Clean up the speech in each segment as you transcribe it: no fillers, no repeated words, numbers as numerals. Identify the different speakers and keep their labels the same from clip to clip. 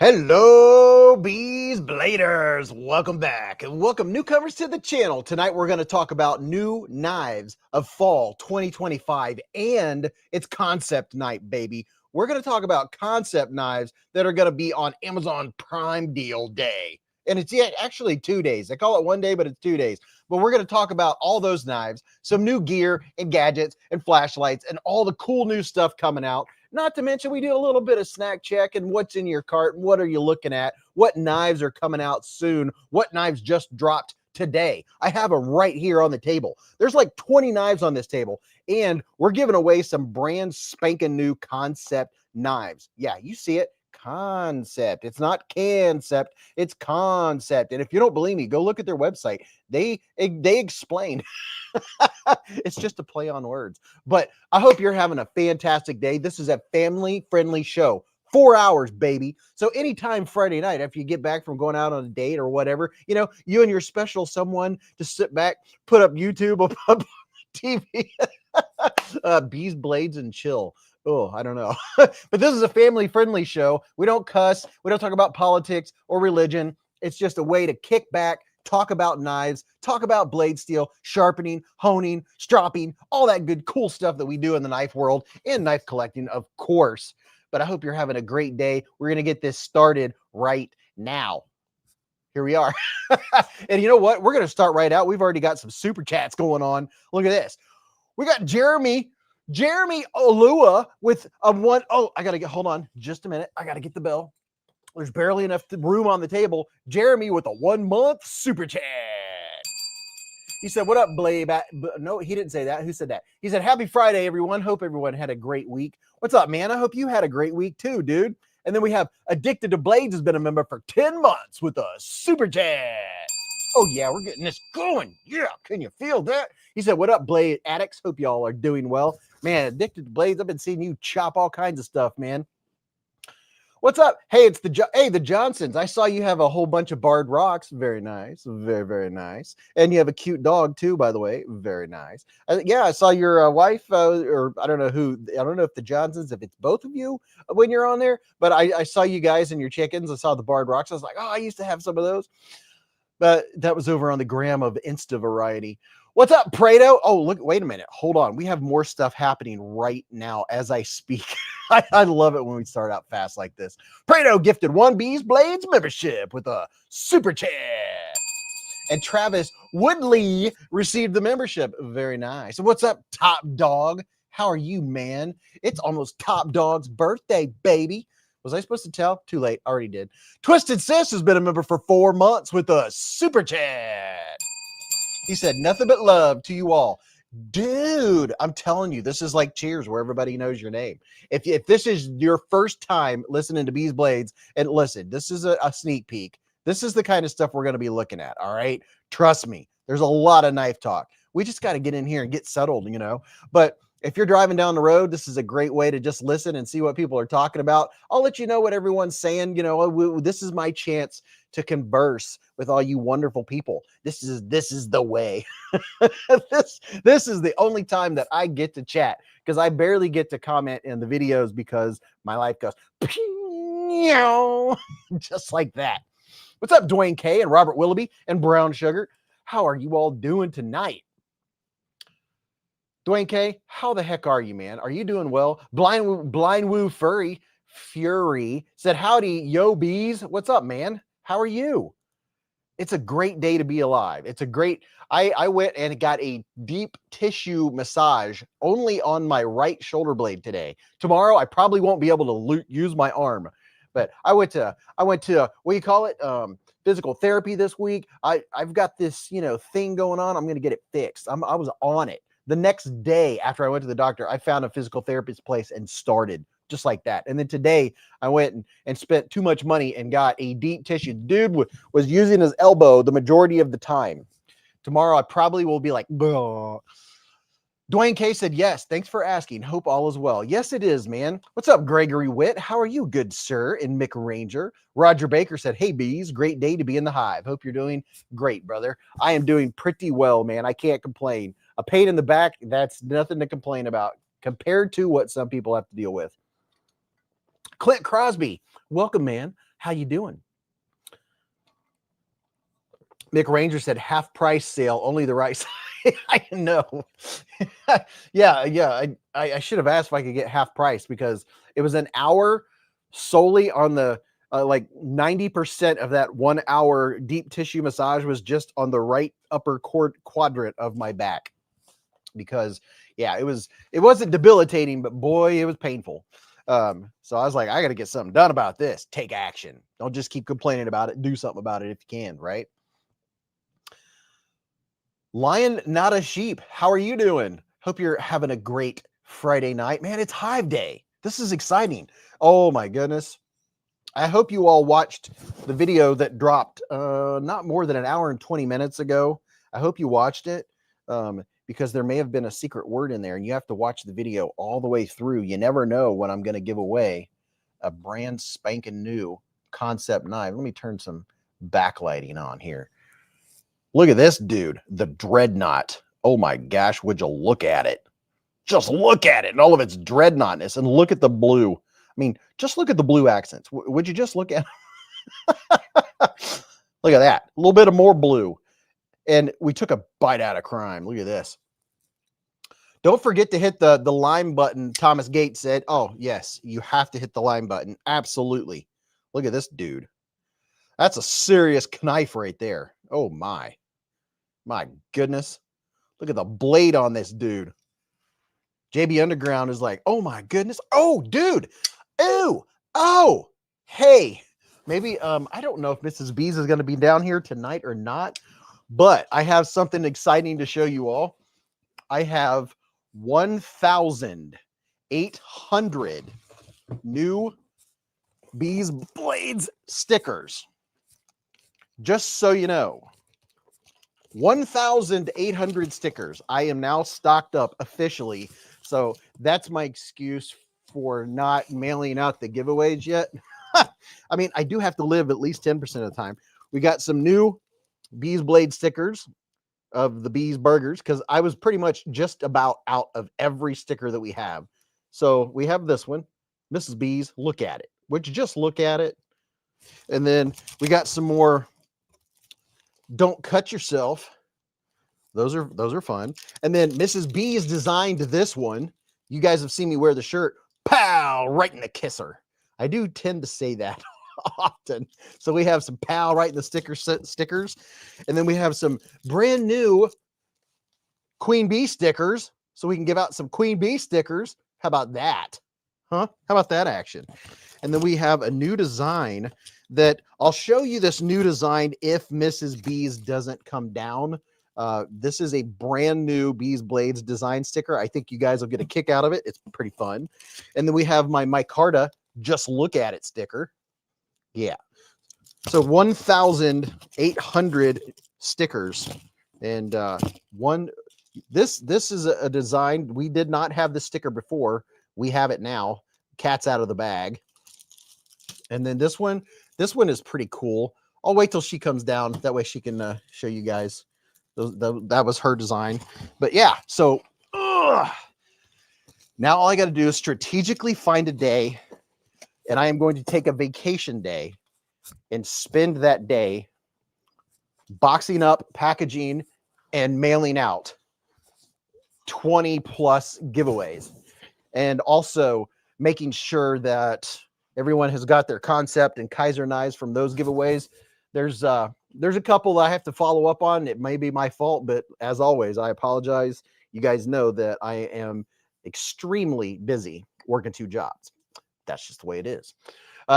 Speaker 1: Hello, Beez Bladers. Welcome back and welcome newcomers to the channel. Tonight we're going to talk about new knives of fall 2025 and it's Kansept night, baby. We're going to talk about Kansept knives that are going to be on Amazon Prime Deal Day. And it's actually 2 days. They call it 1 day, but it's 2 days. But we're going to talk about all those knives, some new gear and gadgets and flashlights and all the cool new stuff coming out. Not to mention, we do a little bit of snack check and what's in your cart and what are you looking at, what knives are coming out soon, what knives just dropped today. I have them right here on the table. There's like 20 knives on this table, and we're giving away some brand spanking new Kansept knives. Yeah, you see it. Kansept. It's not Kansept, it's Kansept. And if you don't believe me, go look at their website. They explain. It's just a play on words. But I hope you're having a fantastic day. This is a family-friendly show. 4 hours, baby. So anytime Friday night, after you get back from going out on a date or whatever, you know, you and your special someone to sit back, put up YouTube up on TV, beezblades and chill. Oh, I don't know. But this is a family-friendly show. We don't cuss. We don't talk about politics or religion. It's just a way to kick back, talk about knives, talk about blade steel, sharpening, honing, stropping, all that good, cool stuff that we do in the knife world and knife collecting, of course. But I hope you're having a great day. We're going to get this started right now. Here we are. And you know what? We're going to start right out. We've already got some super chats going on. Look at this. We got Jeremy Olua with a one. Oh, I got to get, hold on just a minute. I got to get the bell. There's barely enough room on the table. Jeremy with a 1 month super chat. He said, what up, Blade? No, he didn't say that. Who said that? He said, happy Friday, everyone. Hope everyone had a great week. What's up, man? I hope you had a great week too, dude. And then we have Addicted to Blades has been a member for 10 months with a super chat. Oh, yeah, we're getting this going. Yeah, can you feel that? He said, what up, Blade addicts? Hope y'all are doing well. Man, Addicted to Blades, I've been seeing you chop all kinds of stuff, man. What's up? Hey, it's the Johnsons. I saw you have a whole bunch of barred rocks. Very nice. Very, very nice. And you have a cute dog too, by the way. Very nice. Yeah, I saw your wife, or I don't know who. I don't know if the Johnsons, if it's both of you when you're on there. But I saw you guys and your chickens. I saw the barred rocks. I was like, oh, I used to have some of those. But that was over on the gram of Insta Variety. What's up, Prado? Oh, look, wait a minute. Hold on. We have more stuff happening right now as I speak. I love it when we start out fast like this. Prado gifted 1 beezblades membership with a super chat. And Travis Woodley received the membership. Very nice. What's up, Top Dog? How are you, man? It's almost Top Dog's birthday, baby. Was I supposed to tell? Too late. Already did. Twisted Sis has been a member for 4 months with a super chat. He said, nothing but love to you all. Dude, I'm telling you, this is like Cheers where everybody knows your name. If this is your first time listening to Beezblades, and listen, this is a sneak peek. This is the kind of stuff we're going to be looking at, all right? Trust me, there's a lot of knife talk. We just got to get in here and get settled, you know? But if you're driving down the road, this is a great way to just listen and see what people are talking about. I'll let you know what everyone's saying. You know, this is my chance to converse with all you wonderful people. This is the way. this is the only time that I get to chat, because I barely get to comment in the videos because my life goes just like that. What's up, Dwayne K and Robert Willoughby and Brown Sugar? How are you all doing tonight? Dwayne K, how the heck are you, man? Are you doing well? Blind Woo Fury said, howdy, yo, Beez. What's up, man? How are you? It's a great day to be alive. It's a great, I went and got a deep tissue massage only on my right shoulder blade today. Tomorrow, I probably won't be able to use my arm. But I went to, what do you call it? Physical therapy this week. I've got this, thing going on. I'm going to get it fixed. I was on it. The next day after I went to the doctor, I found a physical therapist place and started just like that. And then today I went and spent too much money and got a deep tissue. Dude was using his elbow the majority of the time. Tomorrow I probably will be like, bah. Dwayne K said, yes, thanks for asking. Hope all is well. Yes, it is, man. What's up, Gregory Witt? How are you, good sir? And Mick Ranger. Roger Baker said, hey, Beez, great day to be in the hive. Hope you're doing great, brother. I am doing pretty well, man. I can't complain. A pain in the back, that's nothing to complain about compared to what some people have to deal with. Clint Crosby, welcome, man. How you doing? Mick Ranger said half price sale, only the right size. I know. yeah. I should have asked if I could get half price because it was an hour solely on the like 90% of that 1 hour deep tissue massage was just on the right upper quadrant of my back. Because yeah, it wasn't debilitating, but boy, it was painful. So I was like, I got to get something done about this. Take action. Don't just keep complaining about it. Do something about it if you can, right? Lion, not a sheep. How are you doing? Hope you're having a great Friday night. Man, it's Hive Day. This is exciting. Oh my goodness. I hope you all watched the video that dropped not more than an hour and 20 minutes ago. I hope you watched it because there may have been a secret word in there and you have to watch the video all the way through. You never know when I'm going to give away a brand spanking new Kansept knife. Let me turn some backlighting on here. Look at this dude, the Dreadnought. Oh my gosh, would you look at it? Just look at it and all of its dreadnoughtness and look at the blue. I mean, just look at the blue accents. Would you just look at Look at that. A little bit of more blue. And we took a bite out of crime. Look at this. Don't forget to hit the lime button, Thomas Gates said. Oh, yes, you have to hit the lime button. Absolutely. Look at this dude. That's a serious knife right there. Oh, my. My goodness. Look at the blade on this dude. JB Underground is like, oh, my goodness. Oh, dude. Ew. Oh, hey. Maybe, I don't know if Mrs. Beez is going to be down here tonight or not, but I have something exciting to show you all. I have 1,800 new beezblades stickers. Just so you know, 1,800 stickers. I am now stocked up officially. So that's my excuse for not mailing out the giveaways yet. I mean, I do have to live at least 10% of the time. We got some new beezblade stickers of the Beez burgers because I was pretty much just about out of every sticker that we have. So we have this one, Mrs. Beez, look at it. Would you just look at it? And then we got some more Don't Cut Yourself. Those are fun. And then Mrs. Beez designed this one. You guys have seen me wear the shirt. Pow, right in the kisser. I do tend to say that often. So we have some pow right in the stickers. And then we have some brand new Queen Bee stickers. So we can give out some Queen Bee stickers. How about that? Huh? How about that action? And then we have a new design that I'll show you this new design if Mrs. Beez doesn't come down. This is a brand new beezblades design sticker. I think you guys will get a kick out of it. It's pretty fun. And then we have my micarta just look at it sticker. Yeah. So 1,800 stickers. And this is a design. We did not have this sticker before. We have it now. Cat's out of the bag. And then this one is pretty cool. I'll wait till she comes down. That way she can show you guys. That was her design. But yeah, so now all I got to do is strategically find a day, and I am going to take a vacation day and spend that day boxing up, packaging, and mailing out 20 plus giveaways, and also making sure that everyone has got their Kansept and Kizer knives from those giveaways. There's a couple that I have to follow up on. It may be my fault, but as always, I apologize. You guys know that I am extremely busy working 2 jobs. That's just the way it is.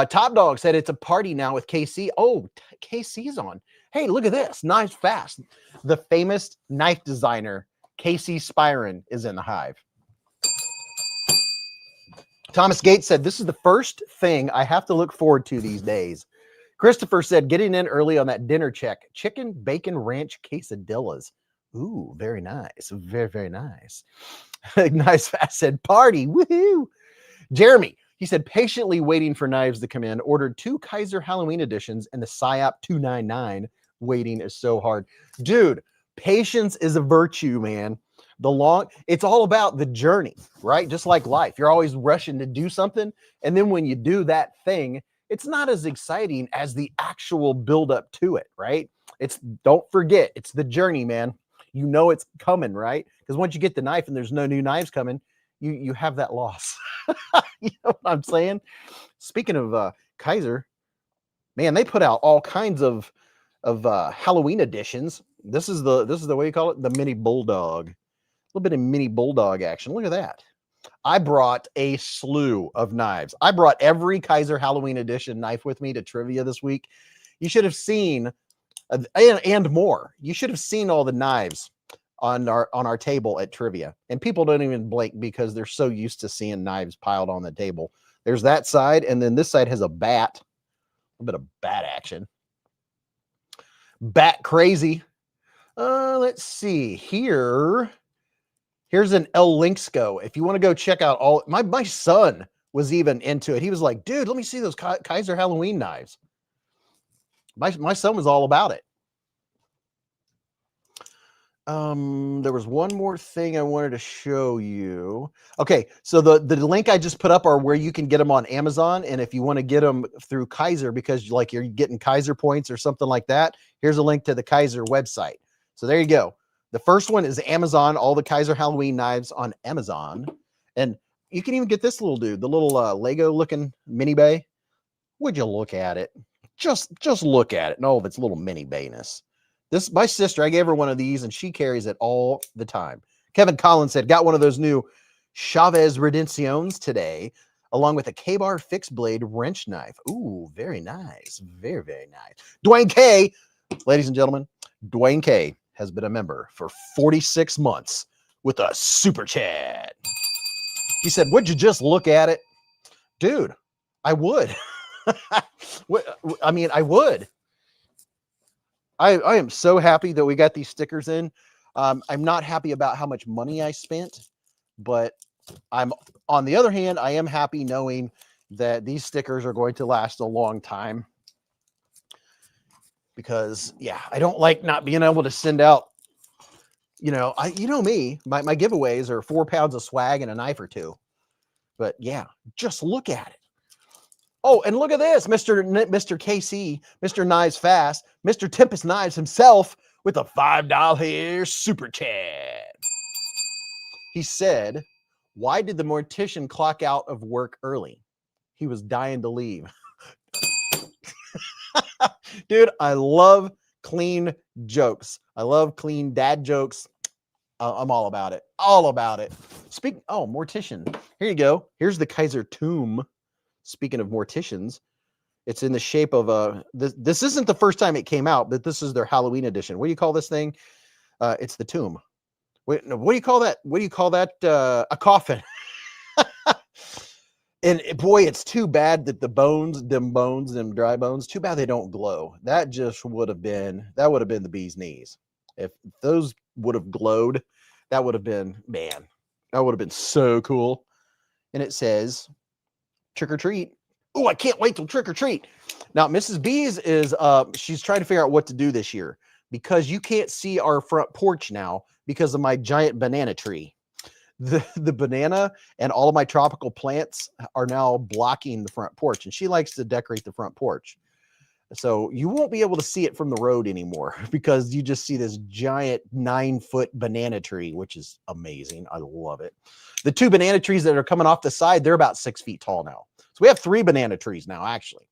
Speaker 1: Top Dog said it's a party now with KC. Oh, KC's on. Hey, look at this. Knives Fast. The famous knife designer, KC Spyron, is in the hive. Thomas Gates said, this is the first thing I have to look forward to these days. Christopher said, getting in early on that dinner check. Chicken, bacon, ranch, quesadillas. Ooh, very nice. Very, very nice. Nice Fast said, party. Woohoo. Jeremy, he said, patiently waiting for knives to come in. Ordered 2 Kizer Halloween editions and the PSYOP 299. Waiting is so hard. Dude, patience is a virtue, man. It's all about the journey, right? Just like life. You're always rushing to do something. And then when you do that thing, it's not as exciting as the actual build up to it, right? Don't forget, it's the journey, man. You know it's coming, right? Because once you get the knife and there's no new knives coming, you have that loss. You know what I'm saying? Speaking of Kizer, man, they put out all kinds of Halloween editions. This is the way you call it, the mini bulldog. A little bit of mini bulldog action. Look at that. I brought a slew of knives. I brought every Kizer Halloween edition knife with me to trivia this week. You should have seen, and more. You should have seen all the knives on our table at trivia. And people don't even blink because they're so used to seeing knives piled on the table. There's that side, and then this side has a bat. A bit of bat action. Bat crazy. Let's see here. Here's an El Lynxco. If you want to go check out all, my son was even into it. He was like, dude, let me see those Kizer Halloween knives. My son was all about it. There was one more thing I wanted to show you. Okay, so the link I just put up are where you can get them on Amazon, and if you want to get them through Kizer because like you're getting Kizer points or something like that, here's a link to the Kizer website. So there you go. The first one is Amazon, all the Kizer Halloween knives on Amazon, and you can even get this little dude, the little Lego looking mini bay. Would you look at it? Just look at it and all of its little mini bayness. This, my sister, I gave her one of these and she carries it all the time. Kevin Collins said, got one of those new Chavez Redenciones today, along with a K-bar fixed blade wrench knife. Ooh, very nice. Very, very nice. Dwayne K, ladies and gentlemen, Dwayne K has been a member for 46 months with a super chat. He said, would you just look at it? Dude, I would. I mean, I would. I am so happy that we got these stickers in. I'm not happy about how much money I spent, but on the other hand, I am happy knowing that these stickers are going to last a long time. Because yeah, I don't like not being able to send out, you know me, my giveaways are 4 pounds of swag and a knife or two. But yeah, just look at it. Oh, and look at this, Mr. KC, Mr. Knives Fast, Mr. Tempest Knives himself with a $5 super chat. He said, why did the mortician clock out of work early? He was dying to leave. Dude, I love clean jokes. I love clean dad jokes. I'm all about it. All about it. Mortician. Here you go. Here's the Kizer tomb. Speaking of morticians, it's in the shape of a, this isn't the first time it came out, but this is their Halloween edition. What do you call this thing? It's the tomb. Wait, no, what do you call that? What do you call that? A coffin. And boy, it's too bad that them dry bones, too bad they don't glow. That just would have been the bee's knees. If those would have glowed, that would have been, man, that would have been so cool. And it says, trick or treat. Oh, I can't wait till trick or treat. Now, Mrs. Beez is, she's trying to figure out what to do this year because you can't see our front porch now because of my giant banana tree. The banana and all of my tropical plants are now blocking the front porch, and she likes to decorate the front porch. So you won't be able to see it from the road anymore because you just see this giant 9-foot banana tree, which is amazing. I love it. The 2 banana trees that are coming off the side, they're about 6 feet tall now. So we have 3 banana trees now, actually.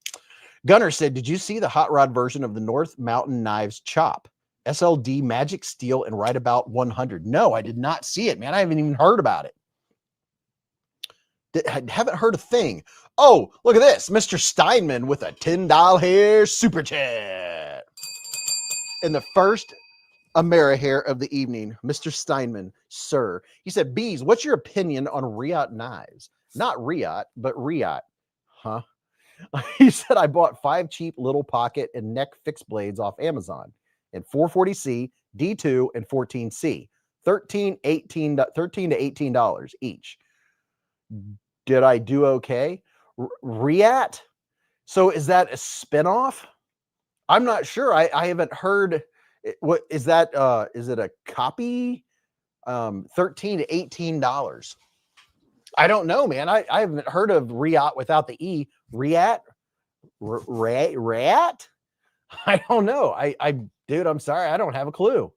Speaker 1: Gunner said, did you see the hot rod version of the North Mountain Knives chop? SLD Magic Steel and right about 100. No, I did not see it, man. I haven't even heard about it. I haven't heard a thing. Oh, look at this. Mr. Steinman with a $10 super chat. And the first Amerihair of the evening, Mr. Steinman, sir. He said, Beez, what's your opinion on Riot knives? Not Riot, but Riot. Huh? He said, I bought 5 cheap little pocket and neck fixed blades off Amazon in 440C, D2, and 14C. $13 to $18 each. Did I do okay? Riat? So is that a spinoff? I'm not sure. I haven't heard. What is that? Is it a copy? $13 to $18. I don't know, man. I haven't heard of Riat without the E. Riat? Rat? I don't know. Dude, I'm sorry. I don't have a clue.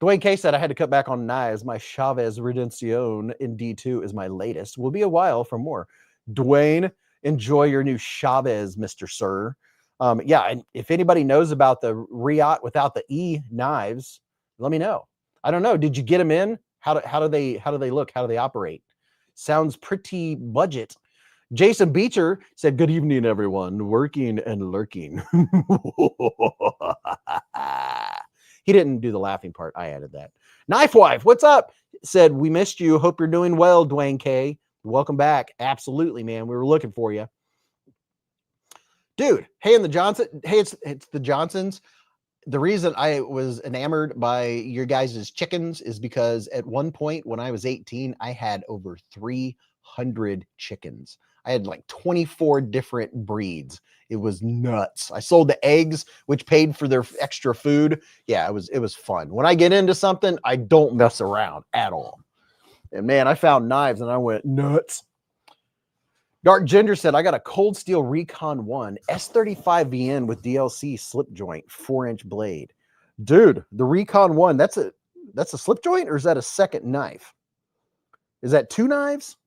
Speaker 1: Dwayne K said I had to cut back on knives. My Chavez Redención in D2 is my latest. Will be a while for more. Dwayne, enjoy your new Chavez, Mr. Sir. Yeah, and if anybody knows about the Riot without the E knives, let me know. I don't know. Did you get them in? How do they look? How do they operate? Sounds pretty budget. Jason Beecher said, good evening, everyone. Working and lurking. He didn't do the laughing part. I added that. Knife Wife, what's up? Said, we missed you. Hope you're doing well, Dwayne K. Welcome back. Absolutely, man. We were looking for you. Dude, hey, it's the Johnsons. The reason I was enamored by your guys' chickens is because at one point when I was 18, I had over 300 chickens. I had like 24 different breeds. It was nuts. I sold the eggs, which paid for their extra food. Yeah, it was fun. When I get into something, I don't mess around at all. And man, I found knives and I went nuts. Dark Ginger said, I got a Cold Steel Recon 1 S35VN with DLC slip joint, 4-inch blade. Dude, the Recon 1, that's a slip joint, or is that a second knife? Is that two knives?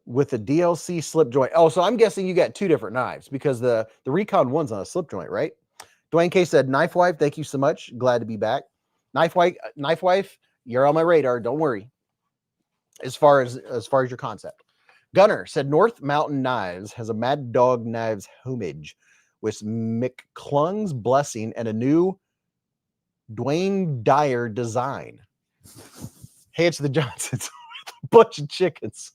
Speaker 1: With a DLC slip joint. Oh, so I'm guessing you got two different knives because the Recon 1's on a slip joint, right? Dwayne K said, Knife Wife, thank you so much. Glad to be back. Knife Wife, you're on my radar. Don't worry. As far as your concept. Gunner said North Mountain Knives has a Mad Dog Knives homage with McClung's blessing and a new Dwayne Dyer design. Hey, it's the Johnsons. A bunch of chickens.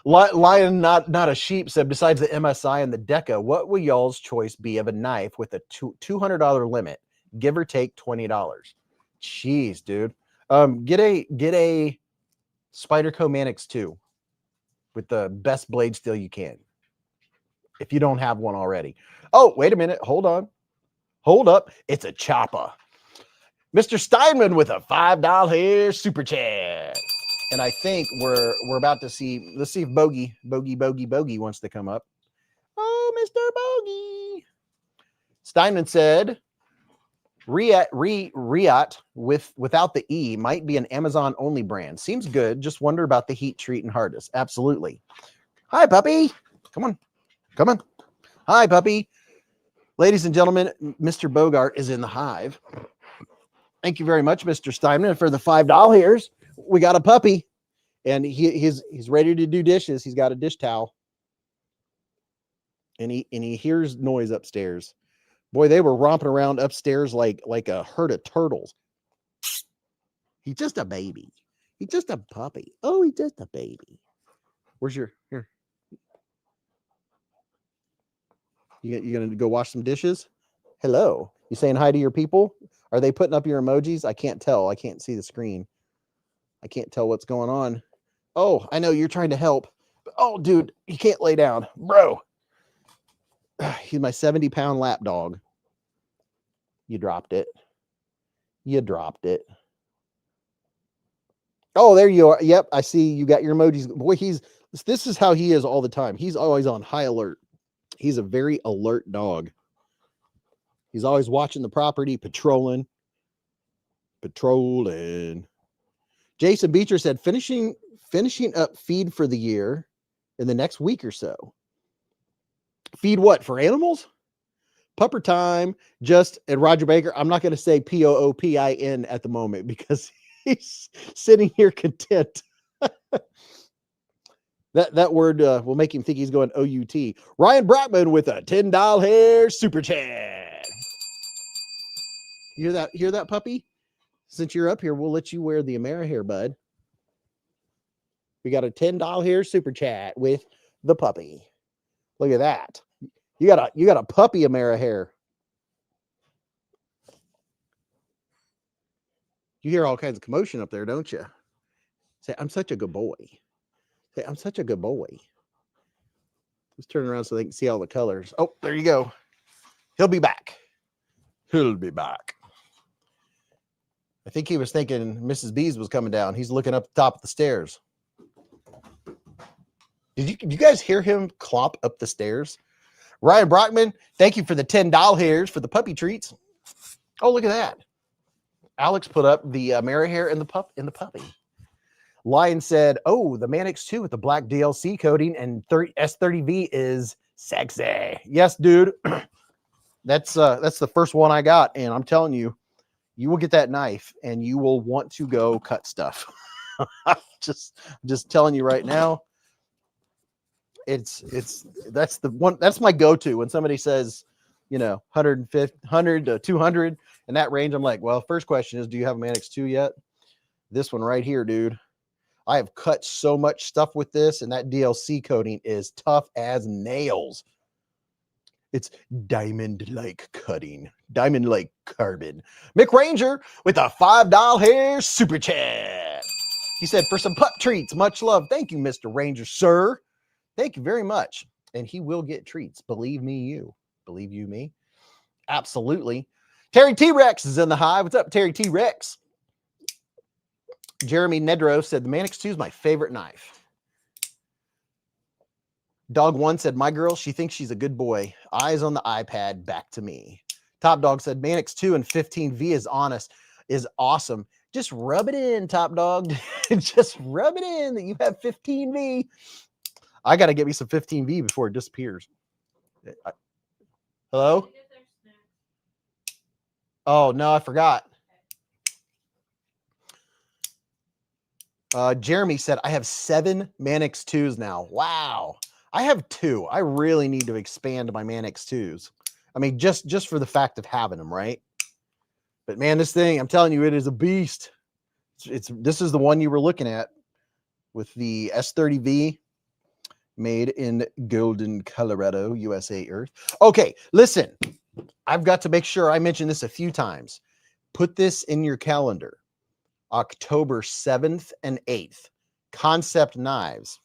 Speaker 1: Lion, not a sheep, said besides the MSI and the Deca, what will y'all's choice be of a knife with a $200 limit, give or take $20? Jeez, dude. Get a Spyderco Manix 2 with the best blade steel you can. If you don't have one already. Oh, wait a minute. Hold on. Hold up. It's a chopper. Mr. Steinman with a $5 super chat. And I think we're about to see, let's see if Bogey wants to come up. Oh, Mr. Bogey. Steinman said, Riot without the E might be an Amazon only brand. Seems good. Just wonder about the heat treat and hardest. Absolutely. Hi, puppy. Come on. Come on. Hi, puppy. Ladies and gentlemen, Mr. Bogart is in the hive. Thank you very much, Mr. Steinman, for the $5. We got a puppy, and he's ready to do dishes. He's got a dish towel, and he hears noise upstairs. Boy, they were romping around upstairs like a herd of turtles. He's just a baby. He's just a puppy. Oh, he's just a baby. Where's your here? You gonna go wash some dishes? Hello. You saying hi to your people? Are they putting up your emojis? I can't tell. I can't see the screen. I can't tell what's going on. Oh, I know you're trying to help. Oh, dude, you can't lay down. Bro. He's my 70-pound lap dog. You dropped it. You dropped it. Oh, there you are. Yep, I see you got your emojis. Boy, this is how he is all the time. He's always on high alert. He's a very alert dog. He's always watching the property, patrolling. Jason Beecher said, finishing up feed for the year in the next week or so. Feed what? For animals? Pupper time. And Roger Baker, I'm not going to say POOPIN at the moment because he's sitting here content. That word will make him think he's going OUT. Ryan Brockman with a $10 super chat. You hear that, puppy? Since you're up here, we'll let you wear the Amerihair, bud. We got a $10 super chat with the puppy. Look at that. You got a puppy Amerihair. You hear all kinds of commotion up there, don't you? Say, I'm such a good boy. Say, I'm such a good boy. Let's turn around so they can see all the colors. Oh, there you go. He'll be back. He'll be back. I think he was thinking Mrs. Beez was coming down. He's looking up the top of the stairs. Did you guys hear him clop up the stairs? Ryan Brockman, thank you for the $10 hairs for the puppy treats. Oh, look at that. Alex put up the Mara hair and the puppy. Lion said, oh, the Manix 2 with the black DLC coating and S30V is sexy. Yes, dude. That's the first one I got, and I'm telling you, you will get that knife and you will want to go cut stuff. just telling you right now. That's the one, that's my go-to when somebody says, 100 to 200 in that range. I'm like, well, first question is, do you have a Manix 2 yet? This one right here, dude. I have cut so much stuff with this, and that DLC coating is tough as nails. It's diamond-like cutting, diamond-like carbon. Mick Ranger with a $5 hair super chat. He said, for some pup treats, much love. Thank you, Mr. Ranger, sir. Thank you very much. And he will get treats. Believe me, you. Believe you, me. Absolutely. Terry T-Rex is in the hive. What's up, Terry T-Rex? Jeremy Nedro said, the Manix 2 is my favorite knife. Dog 1 said, my girl, she thinks she's a good boy. Eyes on the iPad, back to me. Top Dog said, Manix 2 and 15V is awesome. Just rub it in, Top Dog. Just rub it in that you have 15V. I got to get me some 15V before it disappears. Hello? Oh, no, I forgot. Jeremy said, I have 7 Manix 2s now. Wow. I have 2. I really need to expand my Manix 2s. I mean, just for the fact of having them, right? But man, this thing, I'm telling you, it is a beast. This is the one you were looking at with the S30V made in Golden, Colorado, USA Earth. Okay, listen, I've got to make sure I mention this a few times. Put this in your calendar. October 7th and 8th, Kansept knives.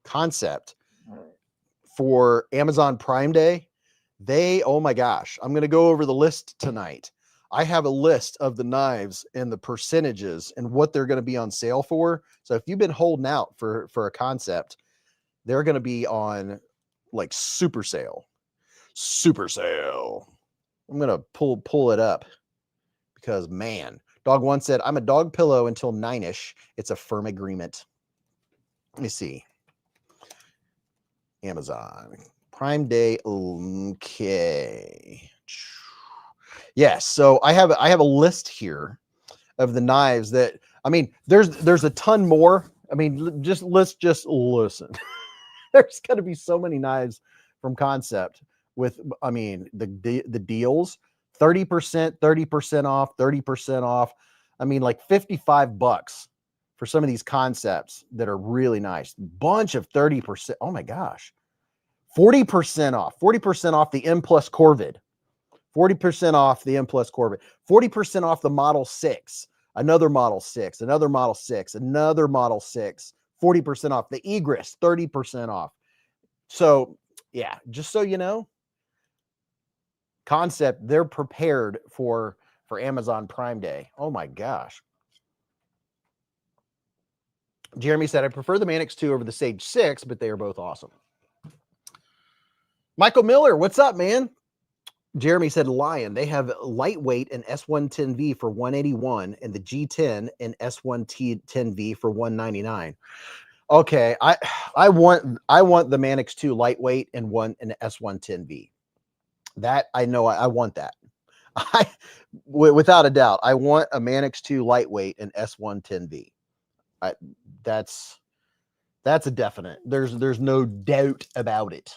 Speaker 1: Kansept for Amazon Prime Day. Oh my gosh, I'm going to go over the list tonight. I have a list of the knives and the percentages and what they're going to be on sale for. So if you've been holding out for a Kansept, they're going to be on like super sale. Super sale. I'm going to pull it up because, man, Dog 1 said, I'm a dog pillow until 9-ish. It's a firm agreement. Let me see. Amazon Prime Day. Okay. Yes. So I have a list here of the knives that, I mean, there's a ton more. I mean, let's just listen. There's going to be so many knives from Kansept with, I mean, the deals, 30%, 30% off, 30% off. I mean, like $55 for some of these Kansepts that are really nice. Bunch of 30%. Oh my gosh. 40% off. 40% off the M Plus Corvid. 40% off the M Plus Corvid. 40% off the Model 6. Another Model 6. Another Model 6. Another Model 6. 40% off. The Egris, 30% off. So, yeah, just so you know, Kansept, they're prepared for Amazon Prime Day. Oh my gosh. Jeremy said, I prefer the Manix 2 over the Sage 6, but they are both awesome. Michael Miller, what's up, man? Jeremy said, Lion, they have lightweight and S110V for $181 and the G10 and S110V for $199. Okay, I want the Manix 2 lightweight and S110V. That I know I want that. Without a doubt, I want a Manix 2 lightweight and S110V. That's a definite. There's no doubt about it.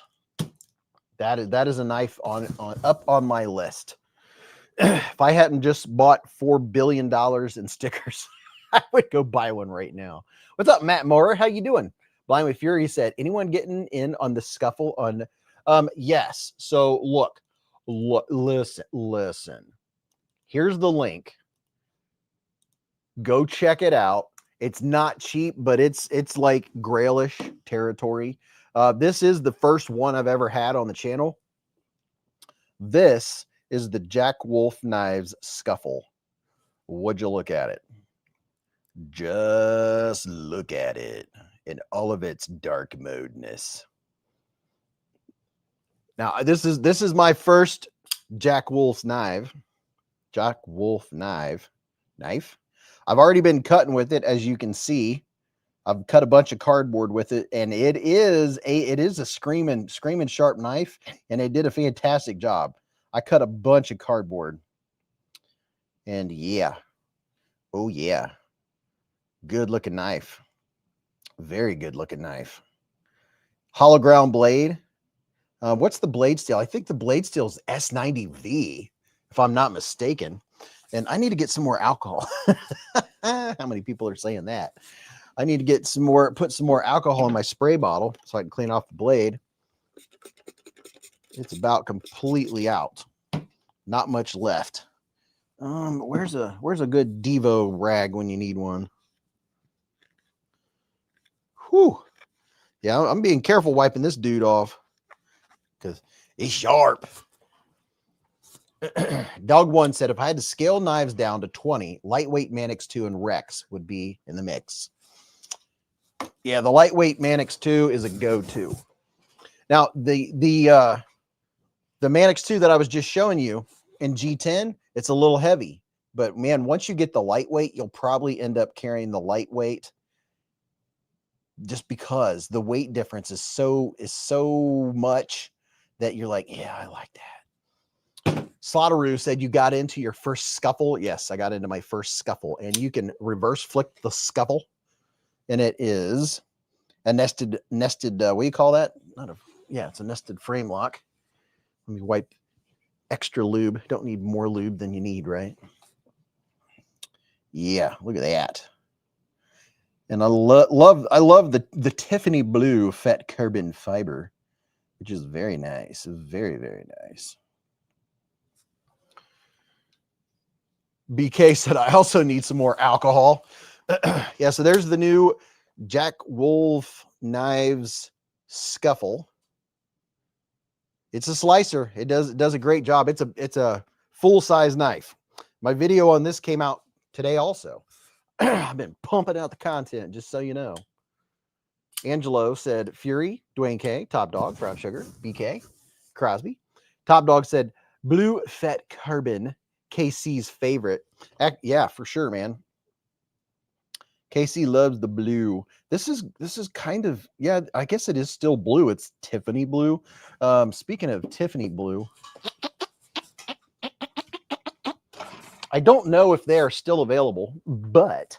Speaker 1: That is a knife up on my list. If I hadn't just bought $4 billion in stickers, I would go buy one right now. What's up, Matt Moore? How you doing? Blind with Fury said, anyone getting in on the scuffle on yes. So look, listen. Here's the link. Go check it out. It's not cheap, but it's like grailish territory. This is the first one I've ever had on the channel. This is the Jack Wolf Knives Scuffle. Would you look at it? Just look at it. in all of its dark modeness. Now, this is my first Jack Wolf knife. Jack Wolf knife. I've already been cutting with it, as you can see. I've cut a bunch of cardboard with it, and it is a screaming sharp knife, and it did a fantastic job. I cut a bunch of cardboard, and yeah, oh yeah, good looking knife, very good looking knife. Hollow ground blade. What's the blade steel? I think the blade steel is S90V, if I'm not mistaken. And I need to get some more alcohol. How many people are saying that? I need to get some more, put some more alcohol in my spray bottle so I can clean off the blade. It's about completely out. Not much left. Where's a good Devo rag when you need one? Whew. Yeah, I'm being careful wiping this dude off because he's sharp. Dog One said, if I had to scale knives down to 20, lightweight Manix 2 and Rex would be in the mix. Yeah, the lightweight Manix 2 is a go-to. Now, the Manix 2 that I was just showing you in G10, it's a little heavy. But man, once you get the lightweight, you'll probably end up carrying the lightweight just because the weight difference is so much that you're like, yeah, I like that. Slaughteroo said you got into your first scuffle. Yes, I got into my first scuffle, and you can reverse flick the scuffle, and it is a nested. What do you call that? Yeah, it's a nested frame lock. Let me wipe extra lube. Don't need more lube than you need, right? Yeah, look at that. And I love the Tiffany blue fat carbon fiber, which is very nice. Very, very nice. BK said, I also need some more alcohol. Yeah, so there's the new Jack Wolf Knives Scuffle. It's a slicer. It does a great job. It's a full-size knife. My video on this came out today also. I've been pumping out the content, just so you know. Angelo said, Fury, Dwayne K, Top Dog, Brown Sugar, BK, Crosby. Top Dog said, Blue Fat Carbon, KC's favorite. Yeah, for sure, man. KC loves the blue. This is kind of, yeah, I guess it is still blue. It's Tiffany blue. Speaking of Tiffany blue, I don't know if they are still available, but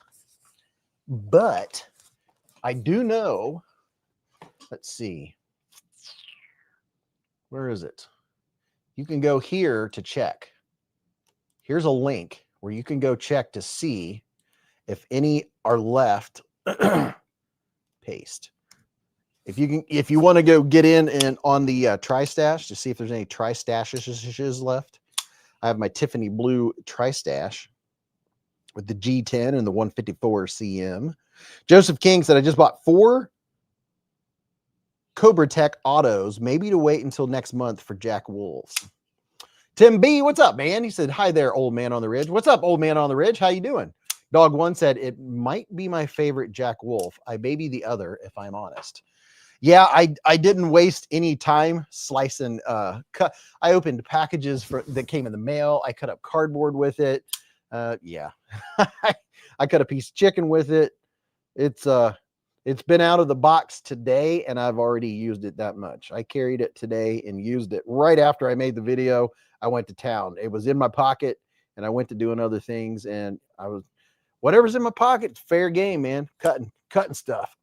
Speaker 1: I do know, let's see. Where is it? You can go here to check. Here's a link where you can go check to see if any are left. Paste. If you want to go get in and on the Tri-Stash to see if there's any Tri-Stashes left. I have my Tiffany blue Tri-Stash with the G10 and the 154 CM. Joseph King said, I just bought 4 Cobra Tech autos, maybe to wait until next month for Jack Wolves. Tim B, what's up, man? He said, hi there, old man on the ridge. What's up, old man on the ridge? How you doing? Dog One said, it might be my favorite Jack Wolf. I may be the other, if I'm honest. Yeah, I didn't waste any time slicing. I opened packages that came in the mail. I cut up cardboard with it. Yeah, I cut a piece of chicken with it. It's been out of the box today, and I've already used it that much. I carried it today and used it right after I made the video. I went to town. It was in my pocket, and I went to doing other things, and whatever's in my pocket, fair game, man. Cutting stuff.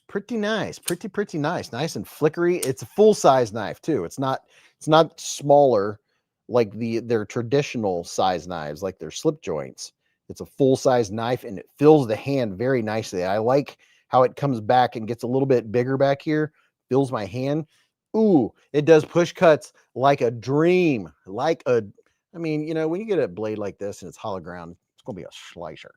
Speaker 1: Pretty nice, pretty nice and flickery. It's a full-size knife too. It's not smaller like their traditional size knives, like their slip joints. It's a full-size knife, and it fills the hand very nicely. I like how it comes back and gets a little bit bigger back here, fills my hand. Ooh, it does push cuts like a dream. I mean, you know, when you get a blade like this and it's hollow ground, it's going to be a slicer.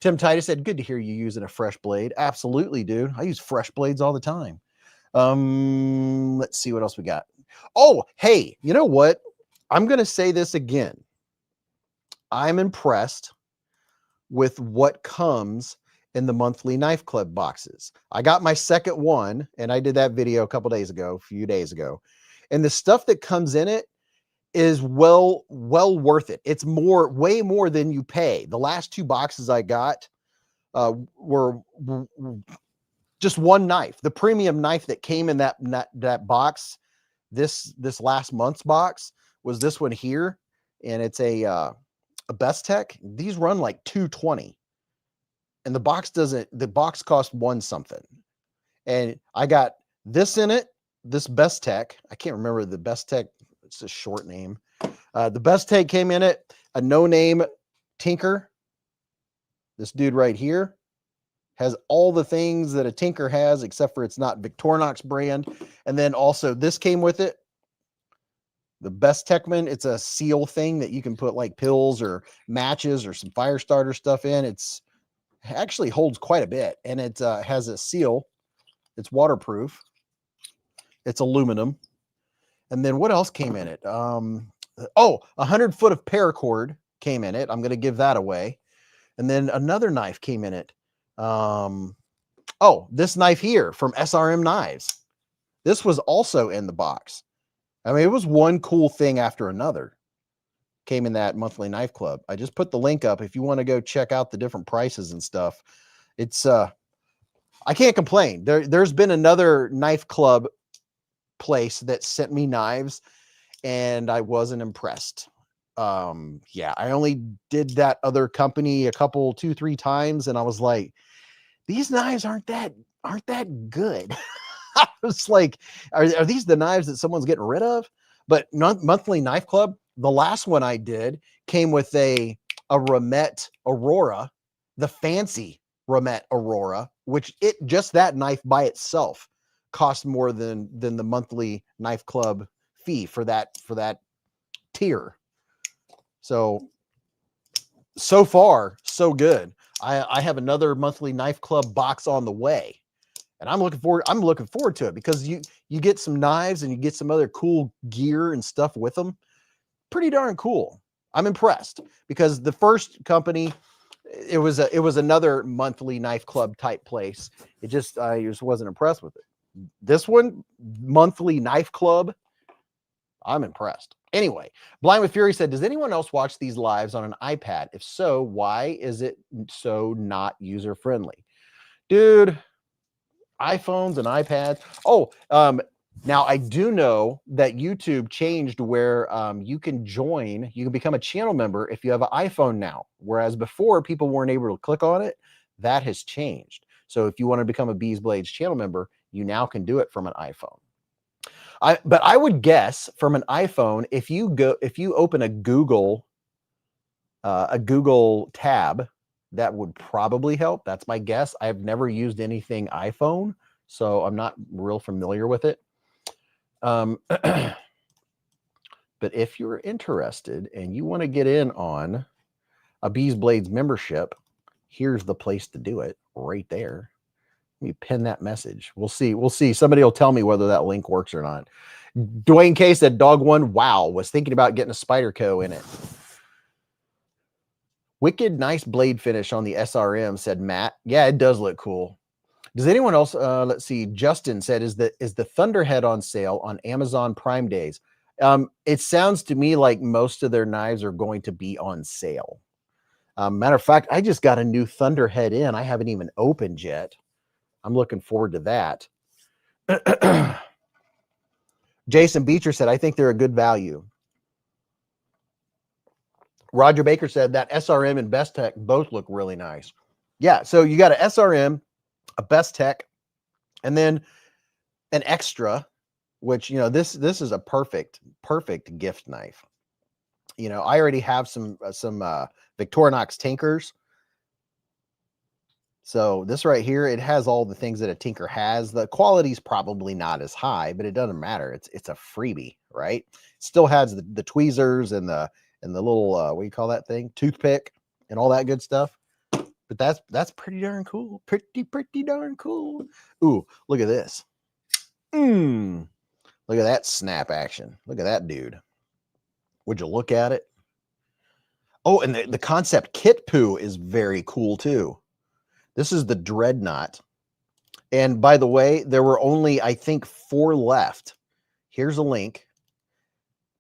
Speaker 1: Tim Titus said, good to hear you using a fresh blade. Absolutely, dude. I use fresh blades all the time. Let's see what else we got. Oh, hey, you know what? I'm going to say this again. I'm impressed with what comes in the monthly knife club boxes. I got my second one, and I did that video a few days ago. And the stuff that comes in it is well worth it. It's way more than you pay. The last 2 boxes I got were just one knife. The premium knife that came in that box, this last month's box, was this one here, and it's a Best Tech. These run like $220, and the box cost $1 something, and I got this in it. This Best Tech, I can't remember the Best Tech. It's a short name. The Best Tech came in it. A no-name tinker. This dude right here has all the things that a tinker has, except for it's not Victorinox brand. And then also this came with it. The Best Techman, it's a seal thing that you can put like pills or matches or some fire starter stuff in. It actually holds quite a bit, and it has a seal. It's waterproof. It's aluminum. And then what else came in it? 100 foot of paracord came in it. I'm going to give that away. And then another knife came in it. This knife here from SRM Knives. This was also in the box. I mean, it was one cool thing after another. Came in that monthly knife club. I just put the link up if you want to go check out the different prices and stuff. It's I can't complain. There's been another knife club place that sent me knives, and I wasn't impressed. Yeah, I only did that other company a couple, 2-3 times, and I was like, these knives aren't that good. I was like, are these the knives that someone's getting rid of? But monthly knife club, the last one I did came with a Remette Aurora, the fancy Remette Aurora, which just that knife by itself cost more than the monthly knife club fee for that tier. So far so good. I have another monthly knife club box on the way, and I'm looking forward to it, because you get some knives and you get some other cool gear and stuff with them. Pretty darn cool. I'm impressed, because the first company, it was another monthly knife club type place. I just wasn't impressed with it. This one, monthly knife club, I'm impressed. Anyway, Blind with Fury said, does anyone else watch these lives on an iPad? If so, why is it so not user friendly? Dude, iPhones and iPads. Now I do know that YouTube changed where you can become a channel member if you have an iPhone now, whereas before people weren't able to click on it. That has changed. So if you want to become a beezblades channel member, you now can do it from an iPhone. But I would guess from an iPhone, if you open a Google tab, that would probably help. That's my guess. I've never used anything iPhone, so I'm not real familiar with it. But if you're interested and you want to get in on a beezblades membership, here's the place to do it right there. Let me pin that message. We'll see. Somebody will tell me whether that link works or not. Dwayne K said, Dog One, wow, was thinking about getting a Spyderco in it. Wicked nice blade finish on the SRM, said Matt. Yeah, it does look cool. Does anyone else, let's see, Justin said, is the Thunderhead on sale on Amazon Prime days? It sounds to me like most of their knives are going to be on sale. Matter of fact, I just got a new Thunderhead in. I haven't even opened yet. I'm looking forward to that. Jason Beecher said, I think they're a good value. Roger Baker said that SRM and Best Tech both look really nice. Yeah, so you got an SRM, a Best Tech, and then an extra, which, this is a perfect gift knife. I already have some Victorinox tinkers. So this right here, it has all the things that a tinker has. The quality's probably not as high, but it doesn't matter. It's a freebie, right? It still has the tweezers and the little what do you call that thing? Toothpick and all that good stuff. But that's pretty darn cool. Pretty darn cool. Ooh, look at this. Look at that snap action. Look at that dude. Would you look at it? Oh, and the Kansept kit poo is very cool too. This is the Dreadnought. And by the way, there were only, I think, 4 left. Here's a link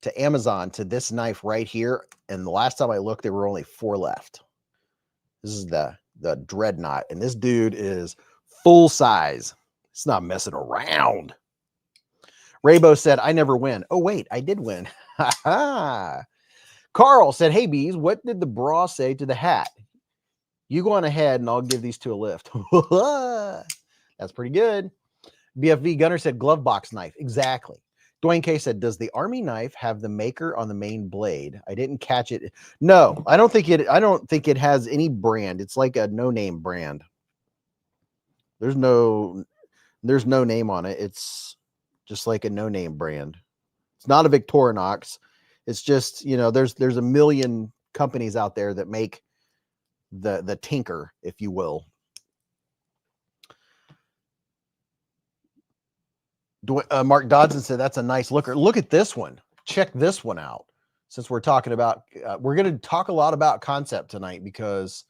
Speaker 1: to Amazon to this knife right here. And the last time I looked, there were only 4 left. This is the Dreadnought. And this dude is full size. It's not messing around. Raybo said, I never win. Oh, wait, I did win. Carl said, hey, Beez, what did the bra say to the hat? You go on ahead and I'll give these 2 a lift. That's pretty good. BFV Gunner said, glove box knife. Exactly. Dwayne K said, does the Army knife have the maker on the main blade? I didn't catch it. No, I don't think it has any brand. It's like a no-name brand. There's no name on it. It's just like a no-name brand. It's not a Victorinox. It's just, you know, there's a million companies out there that make the tinker, if you will. Mark Dodson said, that's a nice looker. Look at this one. Check this one out. Since we're talking about, we're going to talk a lot about Kansept tonight because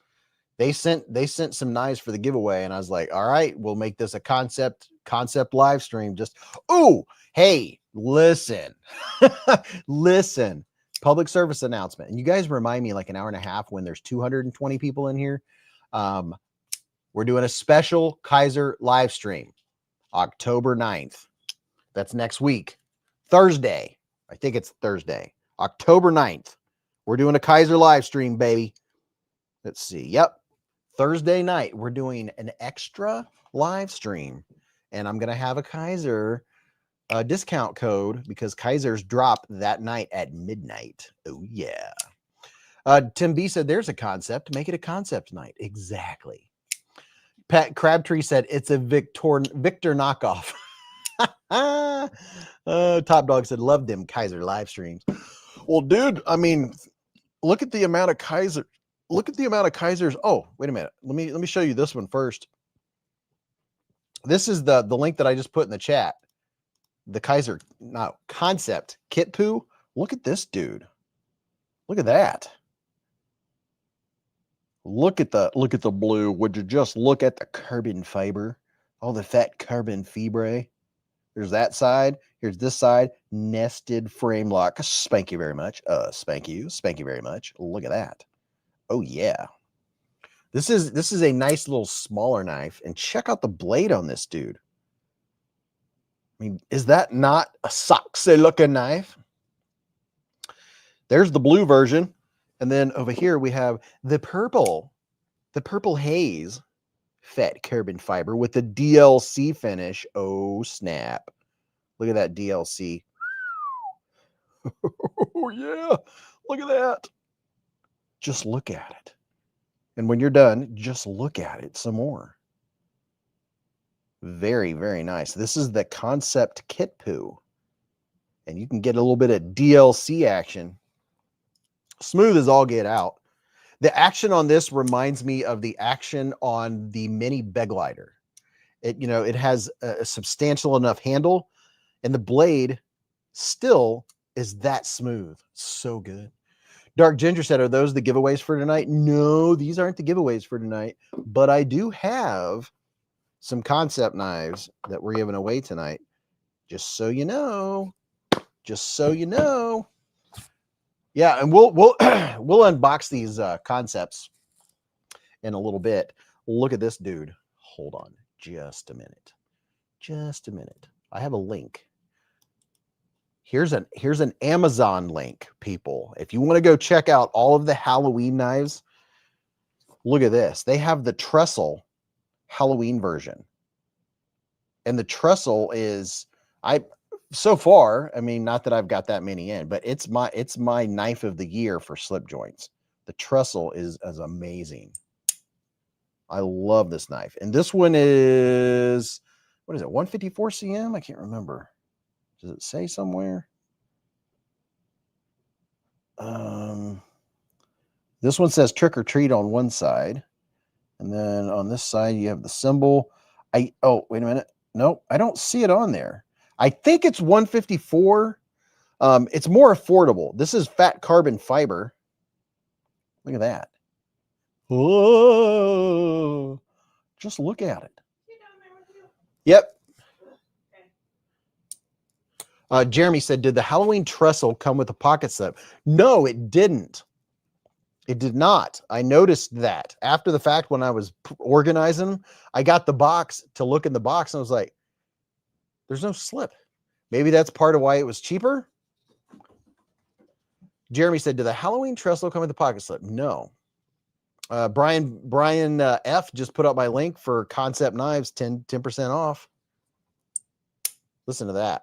Speaker 1: they sent some knives for the giveaway. And I was like, all right, we'll make this a Kansept live stream. Just, oh, hey, listen, listen, public service announcement. And you guys remind me like an hour and a half when there's 220 people in here. We're doing a special Kizer live stream, October 9th. That's next week, Thursday. I think it's Thursday, October 9th. We're doing a Kizer live stream, baby. Let's see. Yep. Thursday night, we're doing an extra live stream. And I'm going to have a Kizer discount code because Kizers drop that night at midnight. Oh, yeah. Tim B said, there's a Kansept. Make it a Kansept night. Exactly. Pat Crabtree said, it's a Victor knockoff. Top Dog said, love them Kizer live streams. Well, dude, I mean, look at the amount of Kizer. Look at the amount of Kizers. Oh, wait a minute. Let me show you this one first. This is the link that I just put in the chat. The Kizer, no, Kansept kit poo. Look at this dude. Look at that. Look at the blue. Would you just look at the carbon fiber? All the fat carbon fibre. There's that side. Here's this side. Nested frame lock. Spank you very much. Spank you very much. Look at that. Oh yeah. This is a nice little smaller knife. And check out the blade on this dude. I mean, is that not a sexy looking knife? There's the blue version. And then over here we have the purple haze fat carbon fiber with the DLC finish. Oh, snap. Look at that DLC. Oh, yeah. Look at that. Just look at it. And when you're done, just look at it some more. Very, very nice. This is the Kansept kit poo. And you can get a little bit of DLC action. Smooth as all get out. The action on this reminds me of the action on the mini Beglider. It has a substantial enough handle, and the blade still is that smooth. So good. Dark Ginger said, are those the giveaways for tonight? No, these aren't the giveaways for tonight, but I do have some Kansept knives that we're giving away tonight. Just so you know. Just so you know. Yeah, and we'll we'll unbox these Kansepts in a little bit. Look at this dude. Hold on just a minute. Just a minute. I have a link. Here's an Amazon link, people. If you want to go check out all of the Halloween knives, look at this. They have the trestle Halloween version. And the trestle is so far, I mean, not that I've got that many in, but it's my knife of the year for slip joints. The trestle is amazing. I love this knife. And this one is, what is it, 154 cm? I can't remember. Does it say somewhere? This one says trick or treat on one side. And then on this side, you have the symbol. Oh, wait a minute. No, I don't see it on there. I think it's 154. It's more affordable. This is fat carbon fiber. Look at that. Whoa. Just look at it. Yep. Jeremy said, did the Halloween trestle come with a pocket slip? No, it didn't. It did not. I noticed that after the fact when I was organizing, I got the box to look in the box and I was like, there's no slip. Maybe that's part of why it was cheaper. Jeremy said, did the Halloween trestle come with a pocket slip? No. Brian F just put up my link for Kansept knives, 10% off. Listen to that.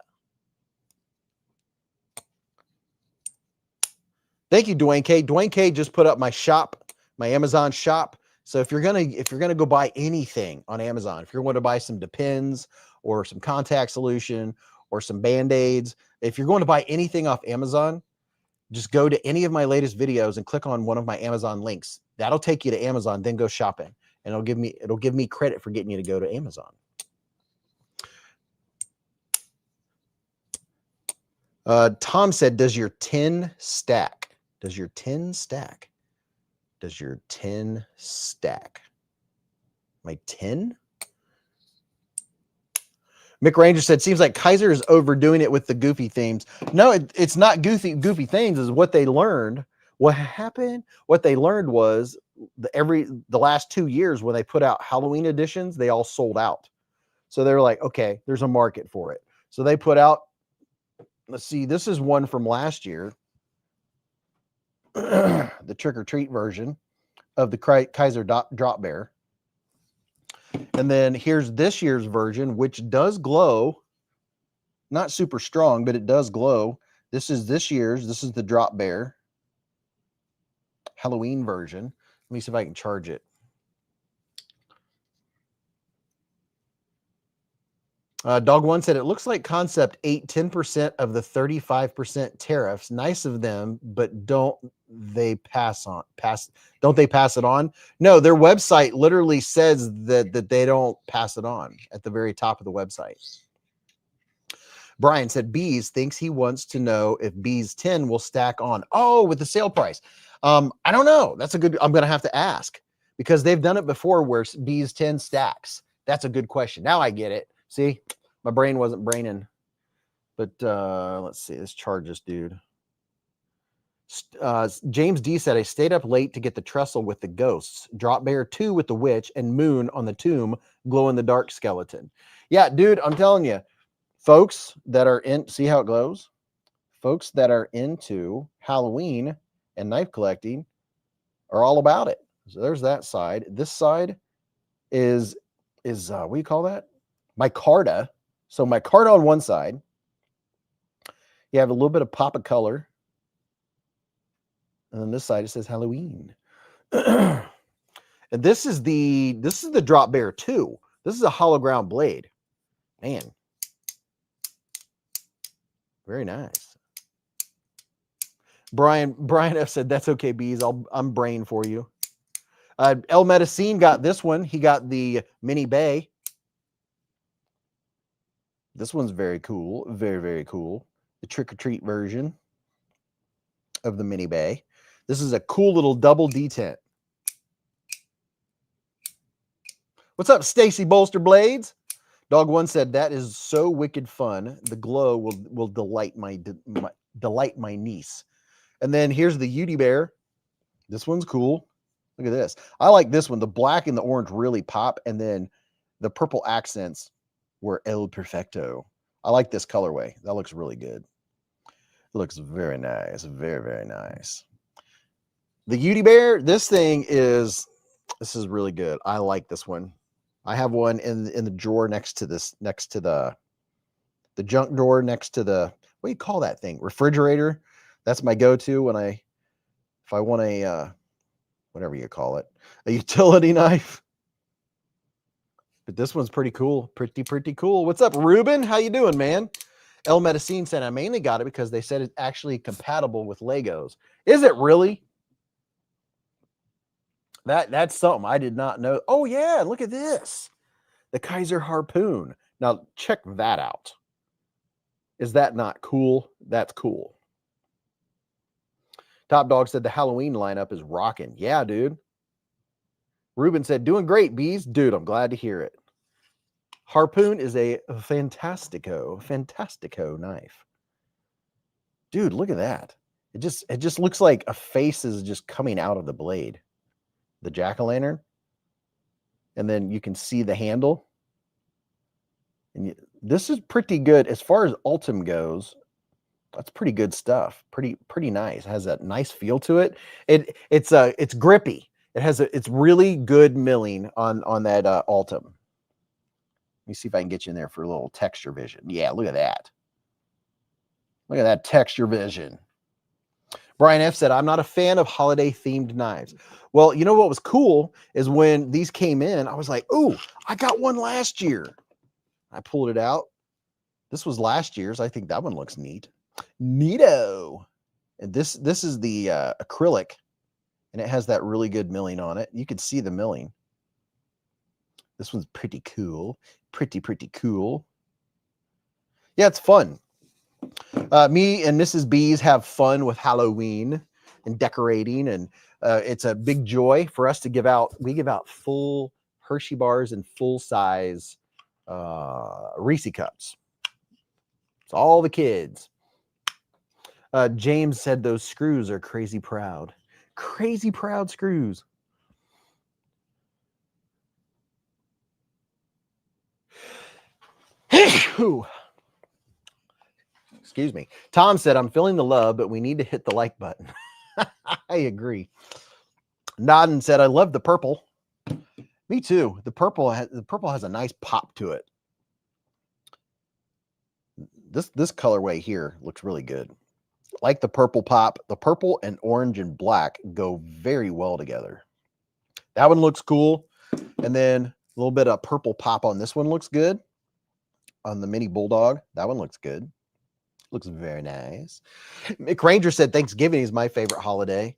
Speaker 1: Thank you, Dwayne K. Dwayne K just put up my shop, my Amazon shop. So if you're gonna go buy anything on Amazon, if you're going to buy some Depends or some contact solution or some Band-Aids, if you're going to buy anything off Amazon, just go to any of my latest videos and click on one of my Amazon links. That'll take you to Amazon, then go shopping. And it'll give me credit for getting you to go to Amazon. Tom said, does your 10 stack? Does your 10 stack? Does your 10 stack? My 10? Mick Ranger said, seems like Kizer is overdoing it with the goofy themes. No, it's not goofy themes, is what they learned. What happened? What they learned was the last 2 years when they put out Halloween editions, they all sold out. So they're like, okay, there's a market for it. So they put out, let's see, this is one from last year. The trick-or-treat version of the Kizer drop bear. And then here's this year's version, which does glow. Not super strong, but it does glow. This is this year's. This is the drop bear Halloween version. Let me see if I can charge it. Dog One said, it looks like Kansept ate 10% of the 35% tariffs. Nice of them, but don't they pass it on? No, their website literally says that they don't pass it on at the very top of the website. Brian said, Beez thinks he wants to know if Beez 10 will stack on. Oh, with the sale price. I don't know. That's a good, I'm going to have to ask because they've done it before where Beez 10 stacks. That's a good question. Now I get it. See, my brain wasn't braining, but let's see. Let's charge this dude. James D said, I stayed up late to get the trestle with the ghosts, drop bear 2 with the witch, and moon on the tomb, glow in the dark skeleton. Yeah, dude, I'm telling you, folks that are in, see how it glows? Folks that are into Halloween and knife collecting are all about it. So there's that side. This side is what do you call that? Micarta. So micarta on one side. You have a little bit of pop of color. And then this side it says Halloween. And this is the drop bear 2. This is a hollow ground blade. Man. Very nice. Brian F said, that's okay, Beez. I'm brain for you. El Medicine got this one. He got the mini bay. This one's very cool. Very, very cool. The trick-or-treat version of the mini bay. This is a cool little double detent. What's up, Stacy Bolster Blades? Dog One said, that is so wicked fun. The glow will delight my niece. And then here's the Udy Bear. This one's cool. Look at this. I like this one. The black and the orange really pop. And then the purple accents were El Perfecto. I like this colorway. That looks really good. It looks very nice. Very, very nice. The Udy Bear, this is really good. I like this one. I have one in the drawer next to the junk drawer next to the, what do you call that thing? Refrigerator. That's my go-to if I want a, whatever you call it, a utility knife. But this one's pretty cool. Pretty cool. What's up, Ruben? How you doing, man? El Medicine said, I mainly got it because they said it's actually compatible with Legos. Is it really? That's something I did not know. Oh, yeah. Look at this. The Kizer Harpoon. Now, check that out. Is that not cool? That's cool. Top Dog said the Halloween lineup is rocking. Yeah, dude. Ruben said, doing great, Beez. Dude, I'm glad to hear it. Harpoon is a fantastico knife. Dude, look at that. It just looks like a face is just coming out of the blade. The jack-o'-lantern. And then you can see the handle. And this is pretty good. As far as Ultim goes, that's pretty good stuff. Pretty nice. It has that nice feel to it. It's grippy. It's really good milling on that Ultim. Let me see if I can get you in there for a little texture vision. Yeah, look at that. Look at that texture vision. Brian F said, I'm not a fan of holiday themed knives. Well, you know what was cool is when these came in, I was like, oh, I got one last year. I pulled it out. This was last year's. I think that one looks neat. Neato. And this is the acrylic, and it has that really good milling on it. You can see the milling. This one's pretty cool. Pretty cool. Yeah, it's fun. Me and Mrs. Beez have fun with Halloween and decorating, and it's a big joy for us to give out. We give out full Hershey bars and full size Reese cups. It's all the kids. James said those screws are crazy proud. Crazy proud screws. Excuse me. Tom said, I'm feeling the love, but we need to hit the like button. I agree. Nodden said, I love the purple. Me too. The purple has a nice pop to it. This colorway here looks really good. Like the purple pop. The purple and orange and black go very well together. That one looks cool. And then a little bit of purple pop on this one looks good. On the mini bulldog, that one looks good. Looks very nice. Mick Ranger said Thanksgiving is my favorite holiday.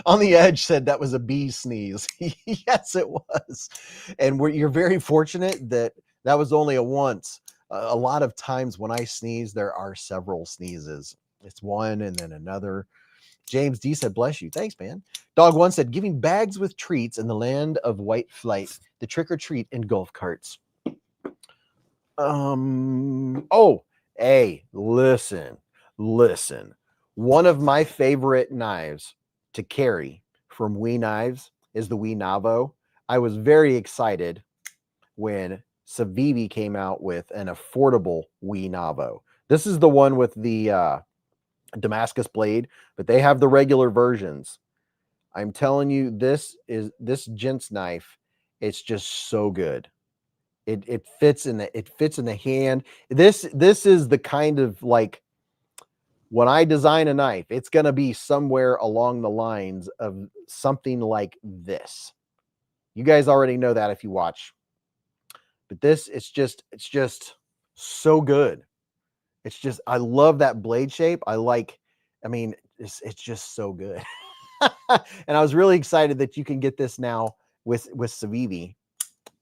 Speaker 1: On the Edge said that was a bee sneeze. Yes, it was. And you're very fortunate that was only a once. A lot of times when I sneeze, there are several sneezes. It's one and then another. James D said, bless you. Thanks, man. Dog One said, giving bags with treats in the land of white flight, the trick or treat in golf carts. Oh, hey, listen. One of my favorite knives to carry from Wee Knives is the Wee Navo. I was very excited when Civivi came out with an affordable Wee Navo. This is the one with the Damascus blade, but they have the regular versions. I'm telling you, this gent's knife. It's just so good. It fits in the hand. This is the kind of, like, when I design a knife, it's going to be somewhere along the lines of something like this. You guys already know that if you watch. But this, it's just so good. It's just, I love that blade shape. It's just so good. And I was really excited that you can get this now with Civivi.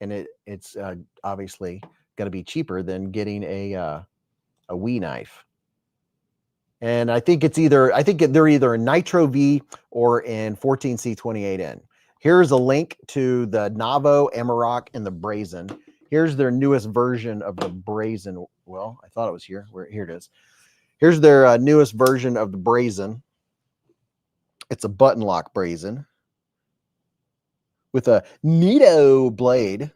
Speaker 1: And it's obviously going to be cheaper than getting a Wee knife. And I think they're either a Nitro V or in 14C28N. Here's a link to the Navo, Amarok, and the Brazen. Here's their newest version of the Brazen. Well, I thought it was here. Here it is. Here's their newest version of the Brazen. It's a button lock Brazen with a neato blade.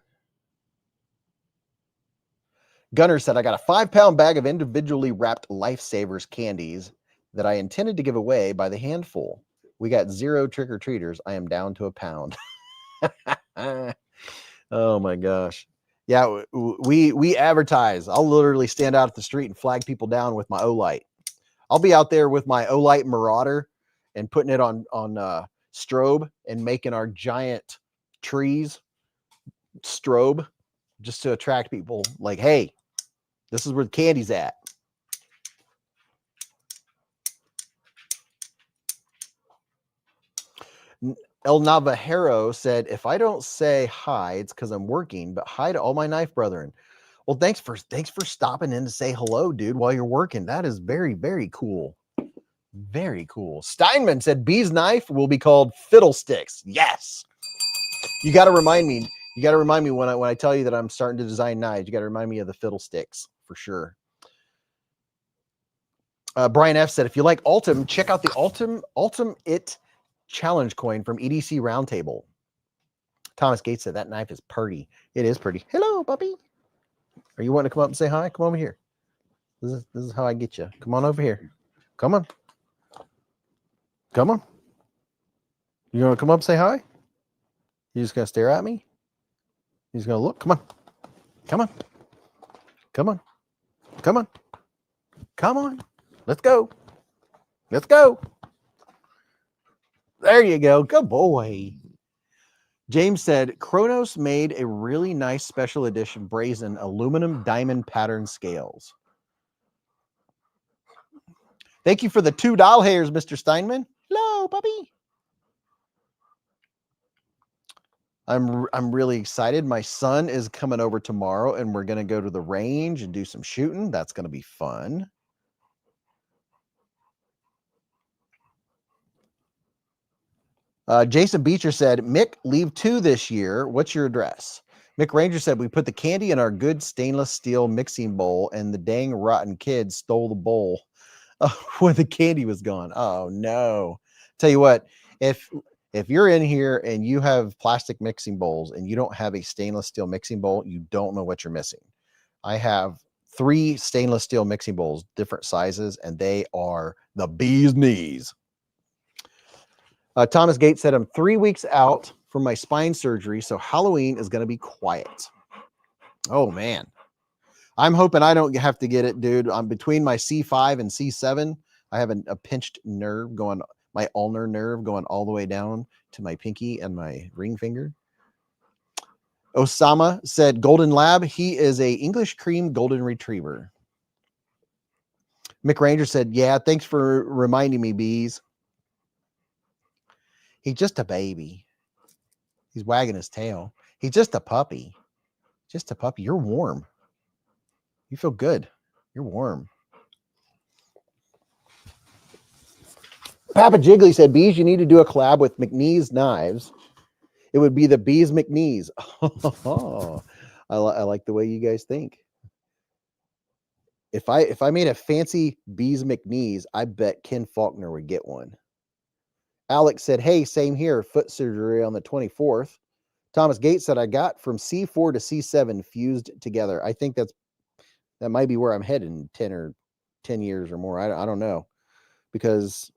Speaker 1: Gunner said, I got a 5-pound bag of individually wrapped Lifesavers candies that I intended to give away by the handful. We got 0 trick-or-treaters. I am down to a pound. Oh my gosh. Yeah, we advertise. I'll literally stand out at the street and flag people down with my Olight. I'll be out there with my Olight Marauder and putting it on strobe and making our giant trees strobe just to attract people. Like, hey, this is where the candy's at. El Navajero said, if I don't say hi, it's because I'm working, but hi to all my knife brethren. Well, thanks for stopping in to say hello, dude, while you're working. That is very, very cool. Very cool. Steinman said Beez knife will be called Fiddlesticks. Yes. You got to remind me. You got to remind me when I tell you that I'm starting to design knives. You got to remind me of the Fiddlesticks for sure. Brian F said, if you like Ultim, check out the Ultim It Challenge coin from EDC Roundtable. Thomas Gates said, that knife is pretty. It is pretty. Hello, puppy. Are you wanting to come up and say hi? Come over here. This is how I get you. Come on over here. Come on. Come on. You want to come up and say hi? You just going to stare at me? You just going to look? Come on. Come on. Come on. Come on. Come on. Let's go. Let's go. There you go. Good boy. James said, Kronos made a really nice special edition brazen aluminum diamond pattern scales. Thank you for the $2 hairs, Mr. Steinman. Hello, puppy. I'm really excited. My son is coming over tomorrow, and we're going to go to the range and do some shooting. That's going to be fun. Jason Beecher said, Mick, leave 2 this year. What's your address? Mick Ranger said, we put the candy in our good stainless steel mixing bowl, and the dang rotten kid stole the bowl when the candy was gone. Oh, no. Tell you what, if you're in here and you have plastic mixing bowls and you don't have a stainless steel mixing bowl, you don't know what you're missing. I have 3 stainless steel mixing bowls, different sizes, and they are the bee's knees. Thomas Gates said, I'm 3 weeks out from my spine surgery, so Halloween is going to be quiet. Oh, man. I'm hoping I don't have to get it, dude. I'm between my C5 and C7. I have a pinched nerve going, my ulnar nerve going all the way down to my pinky and my ring finger. Osama said, Golden Lab, he is a English cream golden retriever. Mick Ranger said, yeah, thanks for reminding me, Beez. He's just a baby. He's wagging his tail. He's just a puppy. Just a puppy. You're warm. You feel good. You're warm. Papa Jiggly said, Beez, you need to do a collab with McNee's knives. It would be the Beez McNee's. I like the way you guys think. If I made a fancy Beez McNee's, I bet Ken Faulkner would get one. Alex said, hey, same here. Foot surgery on the 24th. Thomas Gates said, I got from C4 to C7 fused together. I think that might be where I'm headed in 10 years or more. I don't know, because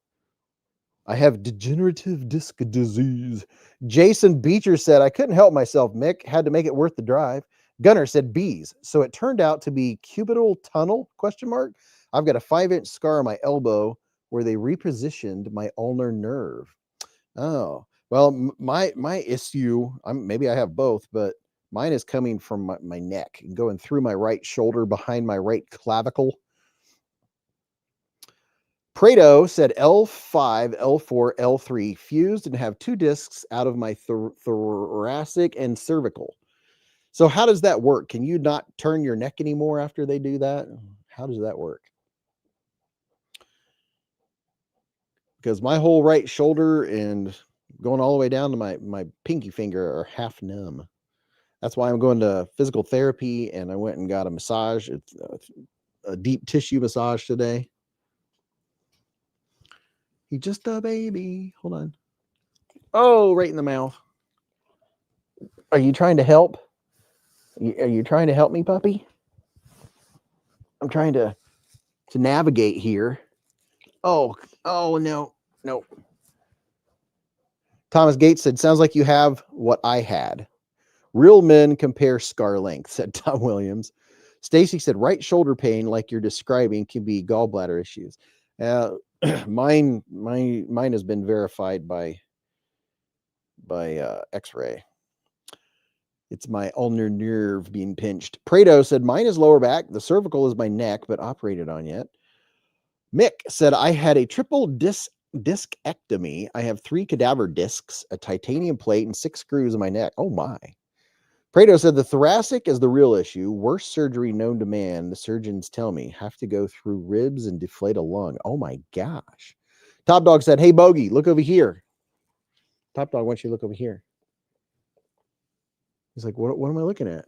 Speaker 1: I have degenerative disc disease. Jason Beecher said, I couldn't help myself, Mick. Had to make it worth the drive. Gunner said, Beez. So it turned out to be cubital tunnel, ? I've got a 5-inch scar on my elbow where they repositioned my ulnar nerve. Oh, well, my issue, maybe I have both, but mine is coming from my neck and going through my right shoulder behind my right clavicle. Prado said L5, L4, L3 fused and have 2 discs out of my thoracic and cervical. So how does that work? Can you not turn your neck anymore after they do that? How does that work? Because my whole right shoulder and going all the way down to my pinky finger are half numb. That's why I'm going to physical therapy, and I went and got a massage. It's a deep tissue massage today. He's just a baby. Hold on. Oh, right in the mouth. Are you trying to help? Are you trying to help me, puppy? I'm trying to navigate here. Oh, no. Thomas Gates said, sounds like you have what I had. Real men compare scar length, said Tom Williams. Stacy said, right shoulder pain, like you're describing, can be gallbladder issues. Mine has been verified by X-ray. It's my ulnar nerve being pinched. Prado said, mine is lower back. The cervical is my neck, but operated on yet. Mick said, I had a triple discectomy. I have 3 cadaver discs, a titanium plate, and 6 screws in my neck. Oh my. Prado said, the thoracic is the real issue. Worst surgery known to man. The surgeons tell me have to go through ribs and deflate a lung. Oh my gosh. Top Dog said, hey, Bogey, look over here. Top Dog wants you to look over here. He's like, what am I looking at?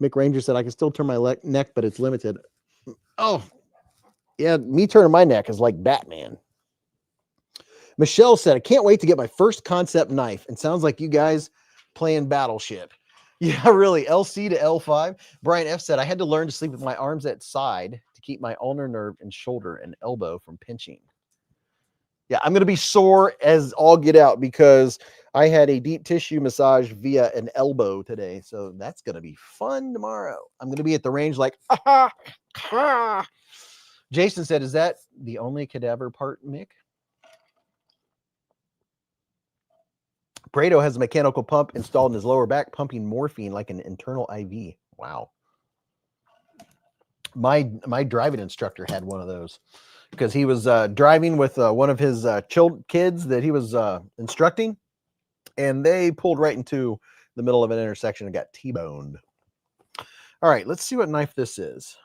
Speaker 1: Mick Ranger said, I can still turn my neck, but it's limited. Oh, yeah, me turning my neck is like Batman. Michelle said, I can't wait to get my first Kansept knife. And sounds like you guys playing Battleship. Yeah, really. LC to L5. Brian F said, I had to learn to sleep with my arms at side to keep my ulnar nerve and shoulder and elbow from pinching. Yeah, I'm going to be sore as all get out because I had a deep tissue massage via an elbow today. So that's going to be fun tomorrow. I'm going to be at the range like, ah, ah. Jason said, is that the only cadaver part, Mick? Prado has a mechanical pump installed in his lower back, pumping morphine like an internal IV. Wow. My driving instructor had one of those because he was driving with one of his kids that he was instructing, and they pulled right into the middle of an intersection and got T-boned. All right, let's see what knife this is.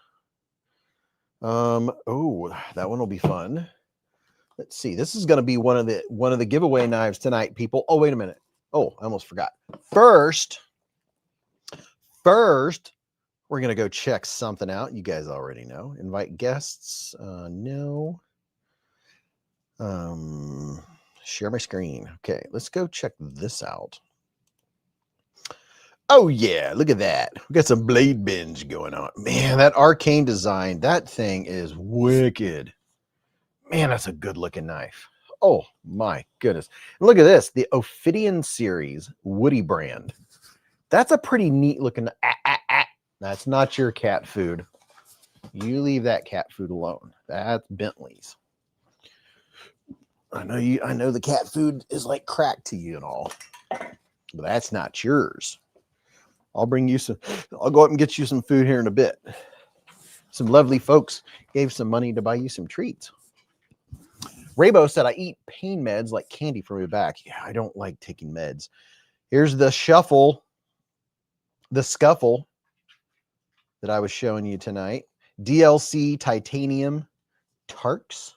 Speaker 1: Oh, that one will be fun. Let's see. This is going to be one of the giveaway knives tonight, people. Oh, wait a minute. Oh, I almost forgot. First, we're going to go check something out. You guys already know. Invite guests. No. Share my screen. Okay, let's go check this out. Oh, yeah. Look at that. We got some blade binge going on. Man, that arcane design, that thing is wicked. Man, that's a good looking knife. Oh my goodness. And look at this, the Ophidian series Woody brand. That's a pretty neat looking. That's not your cat food. You leave that cat food alone. That's Bentley's. I know the cat food is like crack to you and all, but that's not yours. I'll bring you some. I'll go up and get you some food here in a bit. Some lovely folks gave some money to buy you some treats. Raybo said, I eat pain meds like candy for my back. Yeah, I don't like taking meds. Here's the scuffle that I was showing you tonight. DLC titanium Torx,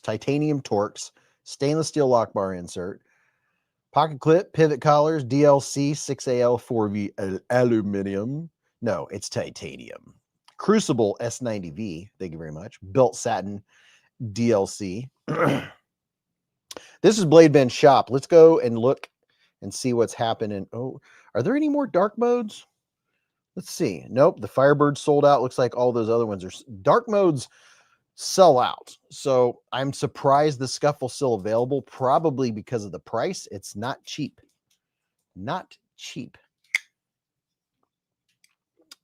Speaker 1: titanium Torx, stainless steel lock bar insert, pocket clip, pivot collars, DLC 6AL 4V aluminum. No, it's titanium. Crucible S90V, thank you very much. Built satin DLC. This is Blade Bench shop. Let's go and look and see what's happening. Oh, are there any more dark modes? Let's see. Nope, the Firebird sold out. Looks like all those other ones are dark modes sell out. So I'm surprised the Scuffle's still available, probably because of the price. It's not cheap. Not cheap.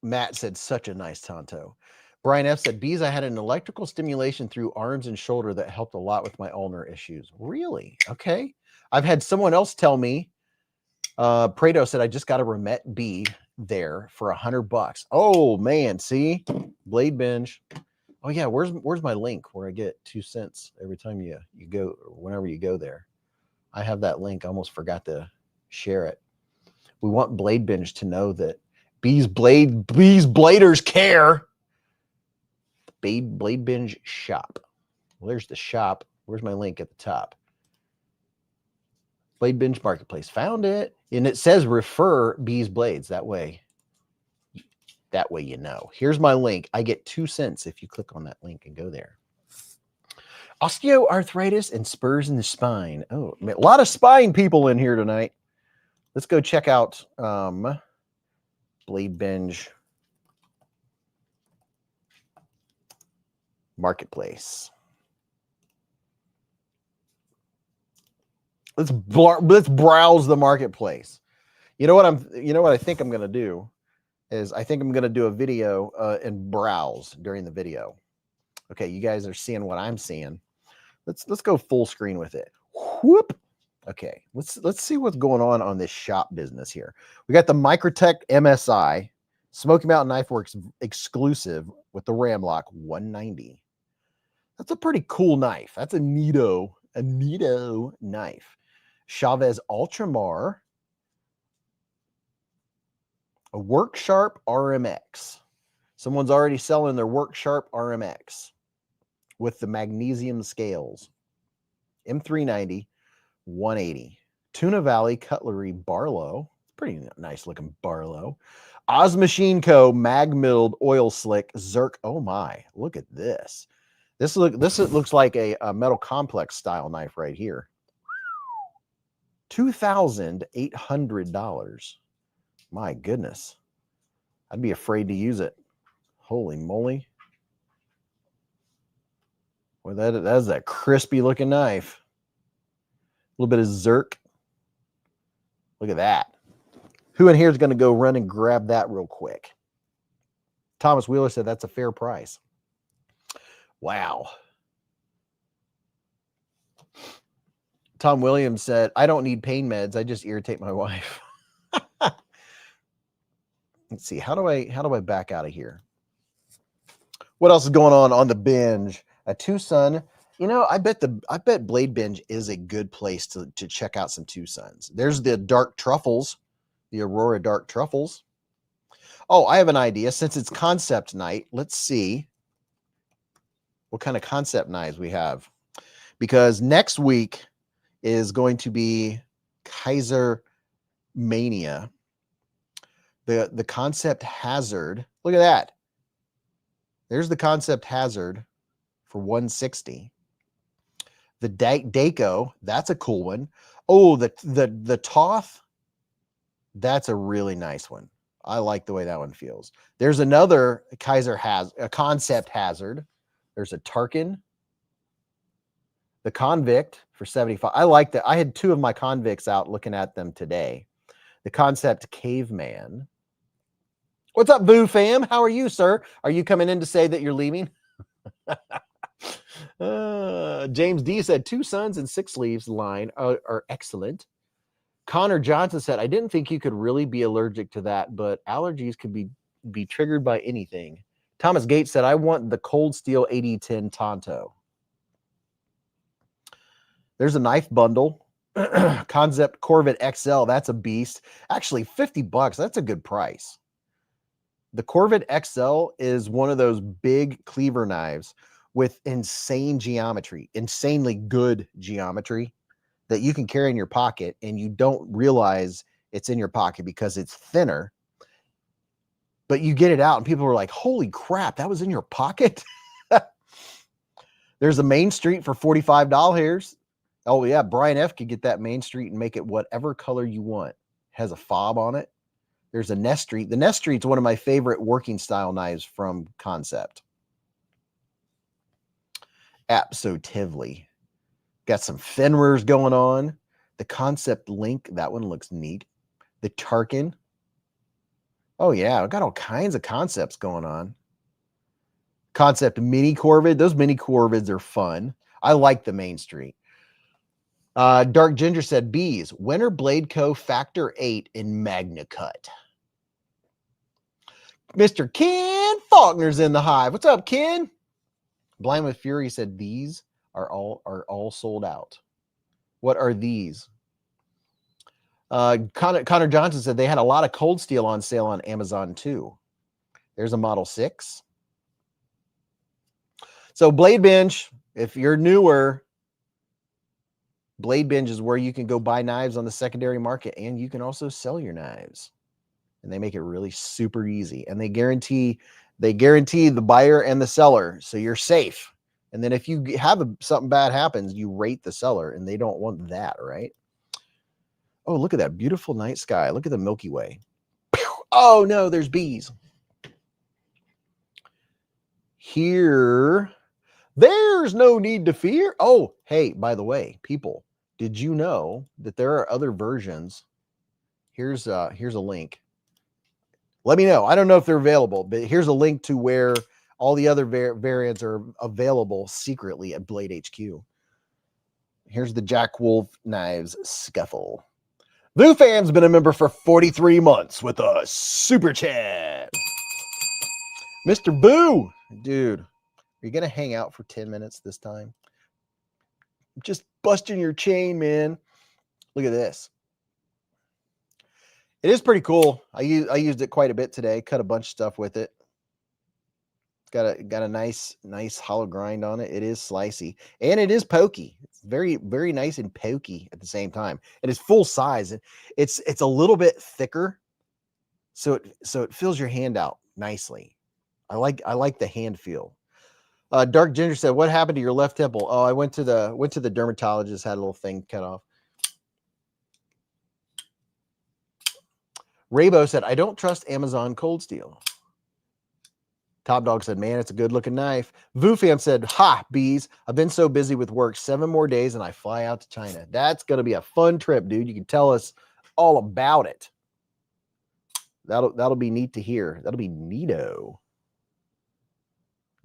Speaker 1: Matt said, such a nice Tonto. Brian F said, Beez, I had an electrical stimulation through arms and shoulder that helped a lot with my ulnar issues. Really? Okay. I've had someone else tell me, Prado said, I just got a Remette B there for $100. Oh man, see? Blade Binge. Oh yeah, where's my link where I get 2 cents every time you go, whenever you go there? I have that link. I almost forgot to share it. We want Blade Binge to know that Beez Bladers care. Blade Binge shop. Well, there's the shop. Where's my link at the top? Blade Binge Marketplace. Found it. And it says refer Beez Blades. That way you know. Here's my link. I get 2 cents if you click on that link and go there. Osteoarthritis and spurs in the spine. Oh, a lot of spine people in here tonight. Let's go check out Blade Binge Marketplace. Let's browse the marketplace. You know what I think I'm going to do is I think I'm going to do a video and browse during the video. Okay, you guys are seeing what I'm seeing. Let's go full screen with it. Whoop. Okay, let's see what's going on this shop business here. We got the Microtech MSI Smoky Mountain Knife Works exclusive with the Ramlock 190. That's a pretty cool knife. That's a neato knife. Chavez Ultramar, a Work Sharp RMX, Someone's already selling their Work Sharp RMX with the magnesium scales. M390, 180. Tuna Valley Cutlery Barlow. Pretty nice looking Barlow. Oz Machine Co. Mag Milled Oil Slick Zerk. Oh my, look at this. This looks like a Metal Complex style knife right here. $2,800. My goodness. I'd be afraid to use it. Holy moly. Well, that's that crispy looking knife. A little bit of Zerk. Look at that. Who in here is going to go run and grab that real quick? Thomas Wheeler said that's a fair price. Wow. Tom Williams said, I don't need pain meds. I just irritate my wife. Let's see. How do I back out of here? What else is going on the binge? A Tucson. You know, I bet Blade Binge is a good place to check out some Tucsons. There's the Dark Truffles, the Aurora Dark Truffles. Oh, I have an idea. Since it's concept night, let's see what kind of concept knives we have. Because next week is going to be Kizer Mania. The Kansept Hazard. Look at that. There's the Kansept Hazard for $160. The Daco, that's a cool one. Oh, the Toth, that's a really nice one. I like the way that one feels. There's another Kizer a Kansept Hazard. There's a Tarkin. The Convict for $75. I like that. I had two of my Convicts out looking at them today. The Kansept Caveman. What's up, Boo fam? How are you, sir? Are you coming in to say that you're leaving? James D said 2 sons and 6 sleeves line are excellent. Connor Johnson said, I didn't think you could really be allergic to that, but allergies could be triggered by anything. Thomas Gates said, I want the Cold Steel 8010 Tonto. There's a knife bundle. Kansept Corvid XL. That's a beast. Actually, $50. That's a good price. The Corvid XL is one of those big cleaver knives with insane geometry, insanely good geometry that you can carry in your pocket and you don't realize it's in your pocket because it's thinner. But you get it out and people are like, holy crap, that was in your pocket? There's a Main Street for $45. Oh yeah, Brian F could get that Main Street and make it whatever color you want. Has a fob on it. There's a Nest Street. The Nest Street's one of my favorite working style knives from Kansept. Absolutely. Got some Fenrir's going on. The Kansept Link, that one looks neat. The Tarkin. Oh yeah, I've got all kinds of concepts going on. Kansept Mini Corvid. Those Mini Corvids are fun. I like the Main Street. Dark Ginger said, Beez, Winter Blade Co. Factor 8 in Magna Cut. Mr. Ken Faulkner's in the hive. What's up, Ken? Blind with Fury said, these are all sold out. What are these? Connor Johnson said they had a lot of Cold Steel on sale on Amazon too. There's a Model 6. So Blade Binge, if you're newer, Blade Binge is where you can go buy knives on the secondary market, and you can also sell your knives. And they make it really super easy. And they guarantee the buyer and the seller, so you're safe. And then if you have something bad happens, you rate the seller, and they don't want that, right? Oh, look at that beautiful night sky. Look at the Milky Way. Oh no, there's bees. Here, there's no need to fear. Oh, hey, by the way, people, did you know that there are other versions? Here's a link. Let me know. I don't know if they're available, but here's a link to where all the other variants are available secretly at Blade HQ. Here's the Jack Wolf Knives Scuffle. Vu Fam's been a member for 43 months with a super chat. Mr. Boo, dude, are you going to hang out for 10 minutes this time? Just busting your chain, man. Look at this. It is pretty cool. I used it quite a bit today. Cut a bunch of stuff with it. Got a nice hollow grind on it. It is slicey and it is pokey. It's very, very nice and pokey at the same time. And it's full size. It's a little bit thicker, so it fills your hand out nicely. I like the hand feel. Dark Ginger said, "What happened to your left temple?" Oh, I went to the dermatologist, had a little thing cut off. Raybo said, "I don't trust Amazon Cold Steel." Top Dog said, "Man, it's a good looking knife." Vufam said, "Ha, Beez, I've been so busy with work, 7 more days and I fly out to China." That's going to be a fun trip, dude. You can tell us all about it. That'll be neat to hear. That'll be neato.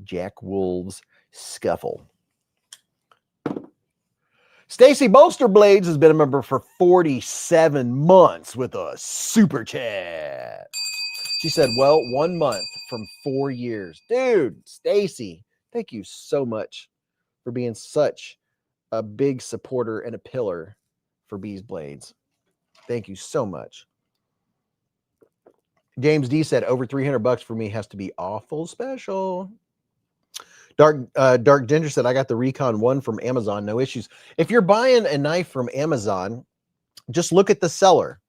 Speaker 1: Jack Wolves Scuffle. Stacy Bolster Blades has been a member for 47 months with a super chat. She said, "Well, 1 month from 4 years." Dude, Stacy, thank you so much for being such a big supporter and a pillar for beezblades. Thank you so much. James D said, "Over $300 for me has to be awful special." Dark Ginger said, "I got the Recon 1 from Amazon, no issues." If you're buying a knife from Amazon, just look at the seller.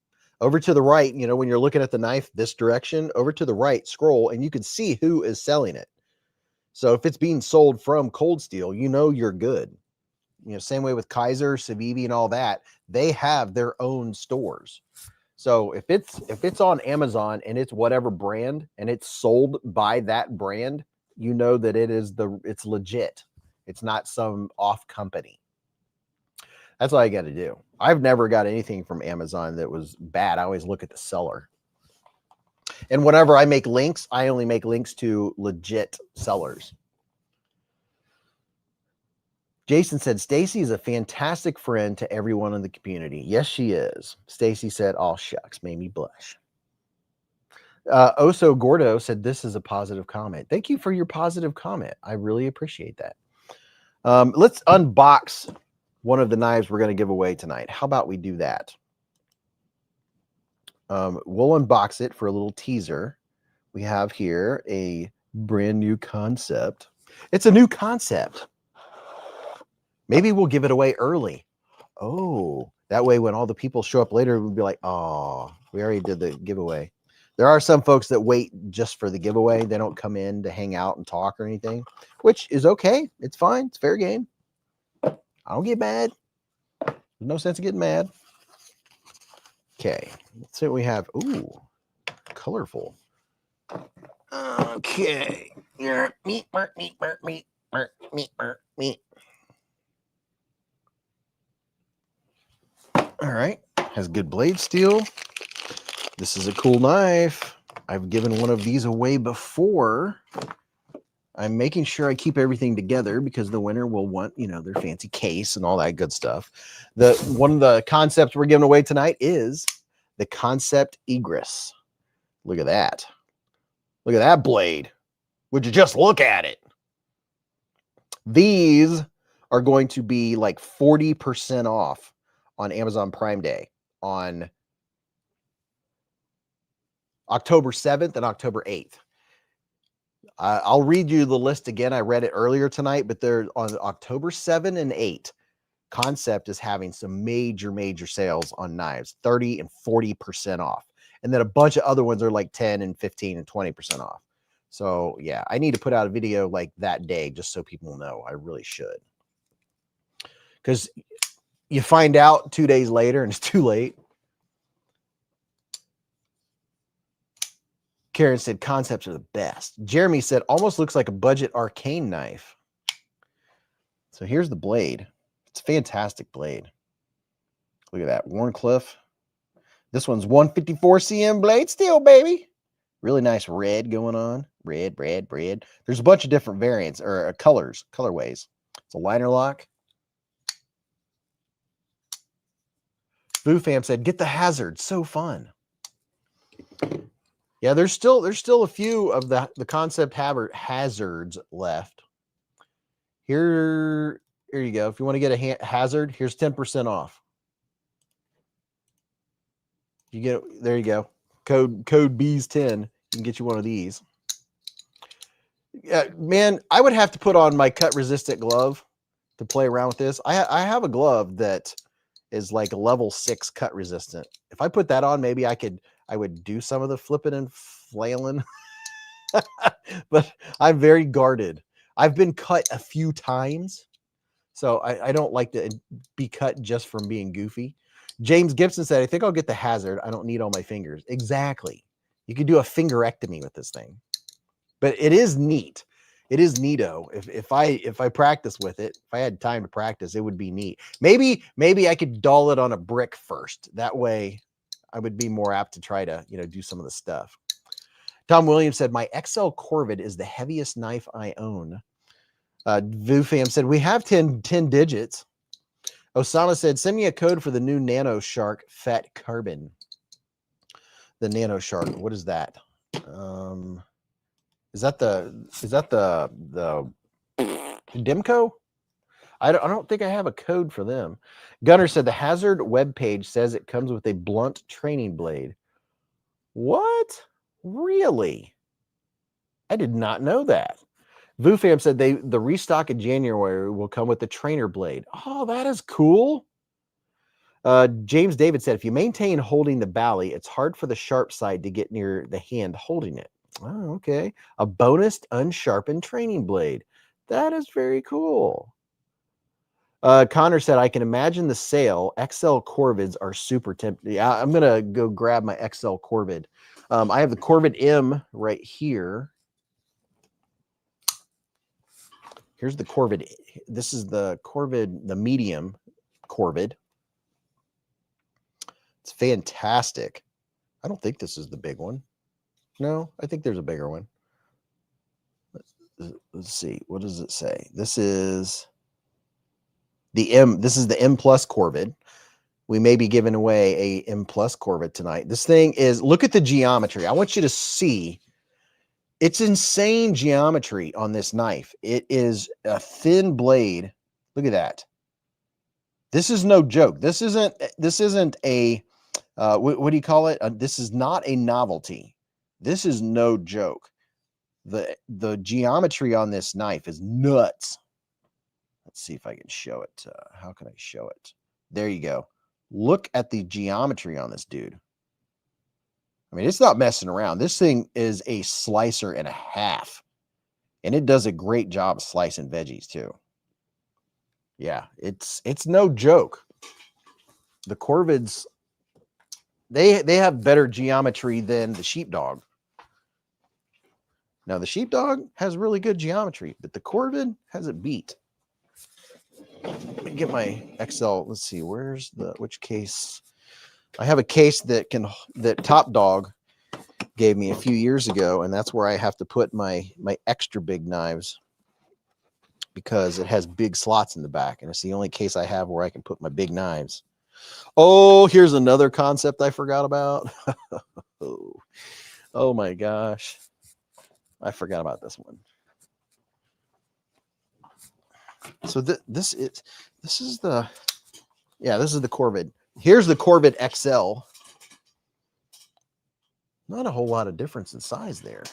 Speaker 1: Over to the right, you know, when you're looking at the knife this direction, over to the right, scroll, and you can see who is selling it. So if it's being sold from Cold Steel, you know you're good. You know, same way with Kizer, Civivi, and all that. They have their own stores. So if it's on Amazon and it's whatever brand and it's sold by that brand, you know that it's legit. It's not some off company. That's all I got to do. I've never got anything from Amazon that was bad. I always look at the seller. And whenever I make links, I only make links to legit sellers. Jason said, "Stacy is a fantastic friend to everyone in the community." Yes, she is. Stacy said, "All shucks, made me blush." Oso Gordo said, "This is a positive comment." Thank you for your positive comment. I really appreciate that. Let's unbox one of the knives we're going to give away tonight. How about we do that? We'll unbox it for a little teaser. We have here a brand new Kansept. It's a new Kansept. Maybe we'll give it away early. Oh, that way when all the people show up later, we'll be like, "Oh, we already did the giveaway." There are some folks that wait just for the giveaway. They don't come in to hang out and talk or anything, which is okay. It's fine. It's fair game. I don't get mad. There's no sense of getting mad. Okay, let's see what we have. Ooh, colorful. Okay. Meat. All right. Has good blade steel. This is a cool knife. I've given one of these away before. I'm making sure I keep everything together because the winner will want, you know, their fancy case and all that good stuff. One of the concepts we're giving away tonight is the Kansept Egress. Look at that. Look at that blade. Would you just look at it? These are going to be like 40% off on Amazon Prime Day on October 7th and October 8th. I'll read you the list again. I read it earlier tonight, but they're on October 7 and 8. Kansept is having some major sales on knives, 30 and 40% off. And then a bunch of other ones are like 10 and 15 and 20% off. So yeah, I need to put out a video like that day just so people know. I really should. Because you find out 2 days later and it's too late. Karen said, "Kansepts are the best." Jeremy said, "Almost looks like a budget arcane knife." So here's the blade. It's a fantastic blade. Look at that. Warncliffe. This one's 154 cm blade steel, baby. Really nice red going on. Red. There's a bunch of different variants or colorways. It's a liner lock. Boo Fam said, "Get the hazard. So fun." Yeah, there's still a few of the Kansept hazards left. Here you go. If you want to get a hazard, here's 10% off. You get there you go. Code Beez10. You can get you one of these. Man, I would have to put on my cut resistant glove to play around with this. I have a glove that is like level 6 cut resistant. If I put that on, maybe I would do some of the flipping and flailing. But I'm very guarded. I've been cut a few times, so I don't like to be cut just from being goofy. James Gibson said, I think I'll get the Hazard. I don't need all my fingers. Exactly. You could do a fingerectomy with this thing. But it is neat. It is neato. If I practice with it, if I had time to practice, it would be neat. Maybe I could dull it on a brick first. That way I would be more apt to try to, do some of the stuff. Tom Williams said, my XL Corvid is the heaviest knife I own. VooFam said, we have 10 digits. Osama said, send me a code for the new Nano Shark Fat Carbon. The Nano Shark, what is that? Is that the Demco? I don't think I have a code for them. Gunner said the Hazard webpage says it comes with a blunt training blade. What? Really? I did not know that. VooFam said the restock in January will come with the trainer blade. Oh, that is cool. James David said, if you maintain holding the bally, it's hard for the sharp side to get near the hand holding it. Oh, okay. A bonus unsharpened training blade. That is very cool. Connor said, I can imagine the sale. XL Corvids are super tempting. Yeah, I'm going to go grab my XL Corvid. I have the Corvid M right here. Here's the Corvid. This is the Corvid, the medium Corvid. It's fantastic. I don't think this is the big one. No, I think there's a bigger one. Let's see. What does it say? This is the M. This is the M Plus Corvid. We may be giving away a M Plus Corvid tonight. This thing is, look at the geometry. I want you to see. It's insane geometry on this knife. It is a thin blade. Look at that. This is no joke. This isn't a, what do you call it? This is not a novelty. This is no joke. The geometry on this knife is nuts. Let's see if I can show it. How can I show it? There you go. Look at the geometry on this dude. I mean, it's not messing around. This thing is a slicer and a half. And it does a great job of slicing veggies too. Yeah, it's no joke. The Corvids, they have better geometry than the Sheepdog. Now, the Sheepdog has really good geometry, but the Corvid has it beat. Let me get my XL. Let's see, which case? I have a case that Top Dog gave me a few years ago, and that's where I have to put my extra big knives because it has big slots in the back, and it's the only case I have where I can put my big knives. Oh, here's another Kansept I forgot about. Oh my gosh. I forgot about this one. So this is the Corvid. Here's the Corvid XL. Not a whole lot of difference in size there.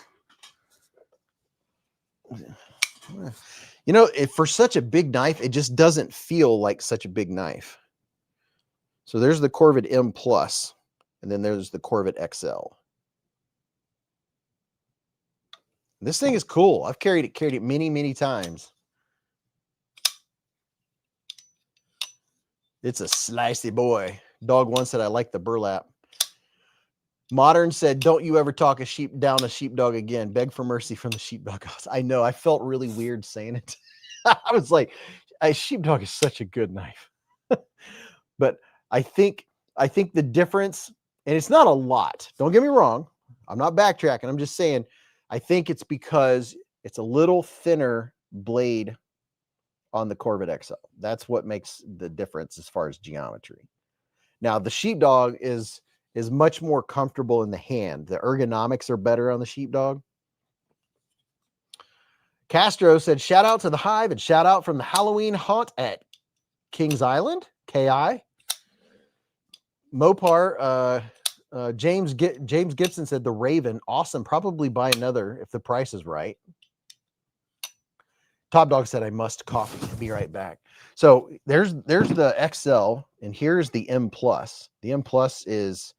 Speaker 1: For such a big knife, it just doesn't feel like such a big knife. So there's the Corvid M Plus, and then there's the Corvid XL. This thing is cool. I've carried it many, many times. It's a slicey boy. Dog one said, I like the burlap. Modern said, don't you ever talk down a sheepdog again. Beg for mercy from the sheepdog house. I know. I felt really weird saying it. I was like, a sheepdog is such a good knife. But I think the difference, and it's not a lot. Don't get me wrong. I'm not backtracking. I'm just saying, I think it's because it's a little thinner blade on the Corvid XL. That's what makes the difference as far as geometry. Now, the Sheepdog is much more comfortable in the hand. The ergonomics are better on the Sheepdog. Castro said, shout out to the Hive and shout out from the Halloween haunt at Kings Island, KI. Mopar, James Gibson said, the Raven, awesome. Probably buy another if the price is right. Top Dog said I must coffee. Be right back. So there's the XL, and here's the M Plus. The M Plus is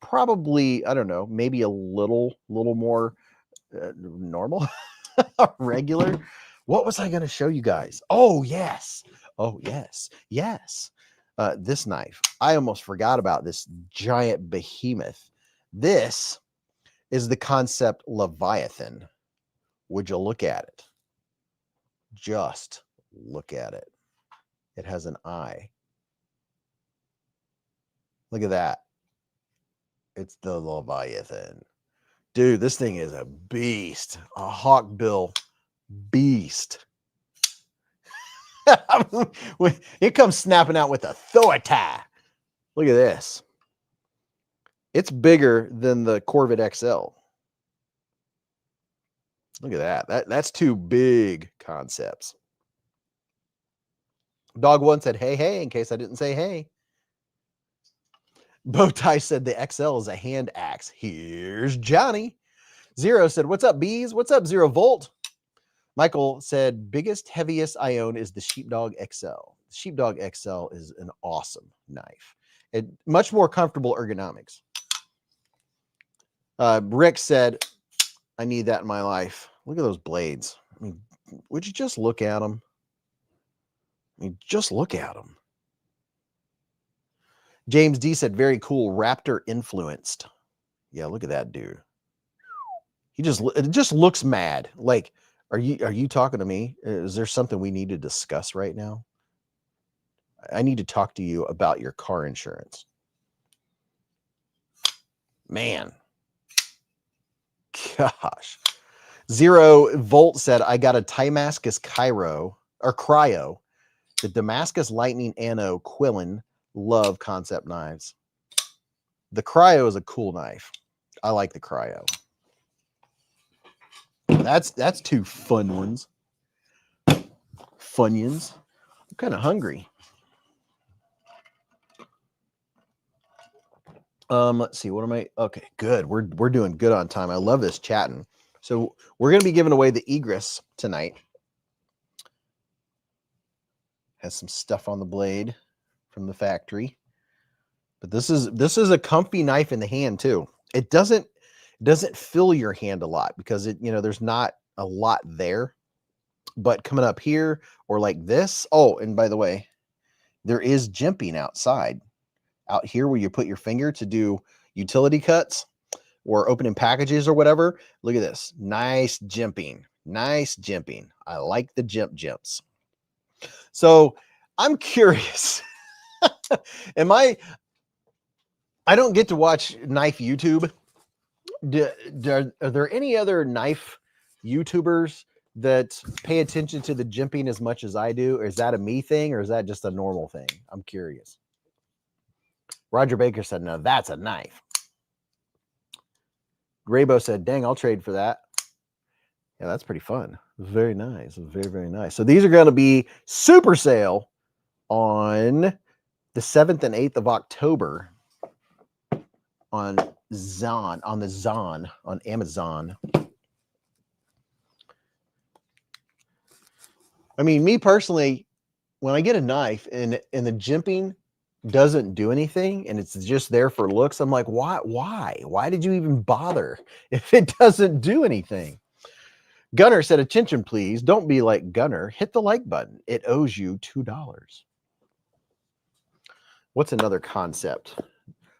Speaker 1: probably, I don't know, maybe a little more normal, regular. What was I going to show you guys? Oh yes, yes. This knife. I almost forgot about this giant behemoth. This is the Kansept Leviathan. Would you look at it? Just look at it. It has an eye. Look at that. It's the Leviathan. Dude, this thing is a beast. A hawkbill beast. It comes snapping out with authority. Look at this. It's bigger than the Corvid XL. Look at that. That's two big Kansepts. Dog one said, hey, in case I didn't say hey. Bowtie said the XL is a hand axe. Here's Johnny. Zero said, what's up, Beez? What's up, Zero Volt? Michael said, biggest, heaviest I own is the Sheepdog XL. The Sheepdog XL is an awesome knife. Much more comfortable ergonomics. Rick said, I need that in my life. Look at those blades. I mean, would you just look at them? I mean, just look at them. James D said, very cool, Raptor influenced. Yeah, look at that dude. It just looks mad. Like, are you talking to me? Is there something we need to discuss right now? I need to talk to you about your car insurance. Man. Gosh. Zero Volt said, I got a Damascus cryo, the Damascus Lightning Anno Quillen. Love Kansept knives. The cryo is a cool knife. I like the cryo. That's two fun ones. Funyuns. I'm kind of hungry. Let's see. What am I? Okay, good. We're doing good on time. I love this chatting. So we're going to be giving away the Egress tonight. Has some stuff on the blade from the factory. But this is a comfy knife in the hand too. It doesn't fill your hand a lot because there's not a lot there. But coming up here or like this. Oh, and by the way, there is jimping outside. Out here where you put your finger to do utility cuts or opening packages or whatever. Look at this. Nice jimping. Nice jimping. I like the jimps. So I'm curious. I don't get to watch knife YouTube. Are there any other knife YouTubers that pay attention to the jimping as much as I do? Or is that a me thing or is that just a normal thing? I'm curious. Roger Baker said, no, that's a knife. Graybo said, dang, I'll trade for that. Yeah, that's pretty fun. Very nice. Very, very nice. So these are going to be super sale on the 7th and 8th of October on Amazon. I mean, me personally, when I get a knife and the jimping doesn't do anything and it's just there for looks, I'm like, why did you even bother if it doesn't do anything? Gunner said, attention please, don't be like Gunner, hit the like button, it owes you $2. What's another Kansept?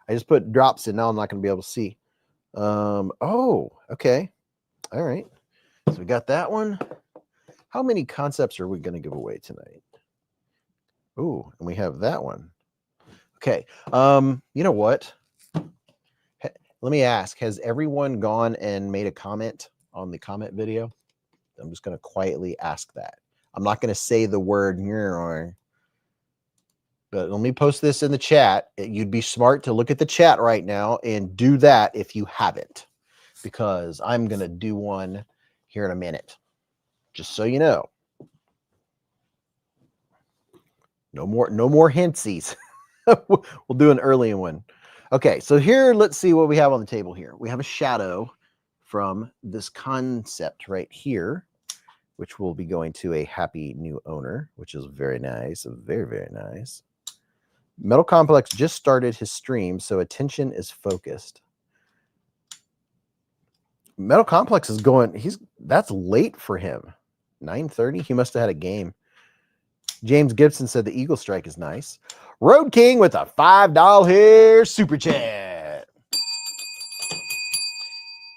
Speaker 1: I just put drops in, now I'm not going to be able to see. Oh, okay, all right, so we got that one. How many Kansepts are we going to give away tonight? Oh, and we have that one. Okay. You know what? Let me ask, has everyone gone and made a comment on the comment video? I'm just going to quietly ask that. I'm not going to say the word, but let me post this in the chat. You'd be smart to look at the chat right now and do that if you haven't, because I'm going to do one here in a minute. Just so you know. No more hintsies. We'll do an early one. Okay, so here, let's see what we have on the table here. We have a shadow from this Kansept right here. which will be going to a happy new owner, which is very nice. Very, very nice. Metal Complex just started his stream, so attention is focused. Metal Complex is going, that's late for him. 9:30. He must have had a game. James Gibson said the Eagle Strike is nice. Road King with a $5 super chat.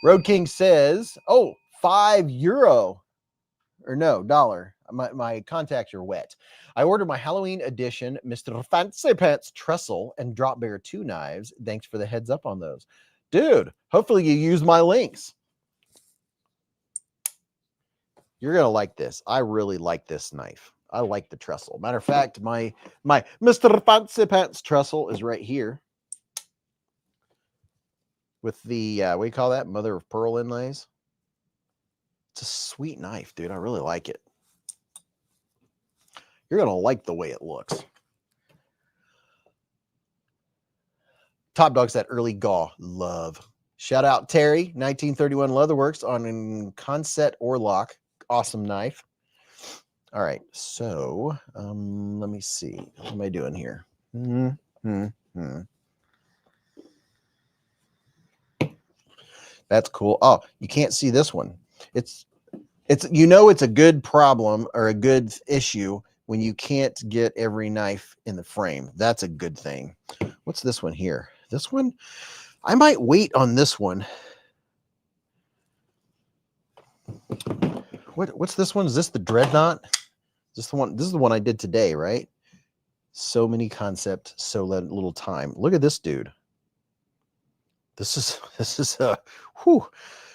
Speaker 1: Road King says, oh, €5. Or no, dollar. My contacts are wet. I ordered my Halloween edition Mr. Fancy Pants Trestle and Drop Bear 2 knives. Thanks for the heads up on those. Dude, hopefully you use my links. You're going to like this. I really like this knife. I like the trestle. Matter of fact, my Mr. Fancy Pants Trestle is right here. With the, what do you call that? Mother of pearl inlays. It's a sweet knife, dude. I really like it. You're going to like the way it looks. Top Dog said early gaw. Love. Shout out Terry, 1931 Leatherworks on Kansept Orlock. Awesome knife. All right. So, let me see. What am I doing here? That's cool. Oh, you can't see this one. It's it's a good problem or a good issue when you can't get every knife in the frame. That's a good thing. What's this one here? This one, I might wait on this one. What's this one? Is this the Dreadnought? Is this the one? This is the one I did today, right? So many concepts, so little time. Look at this dude. This is whew.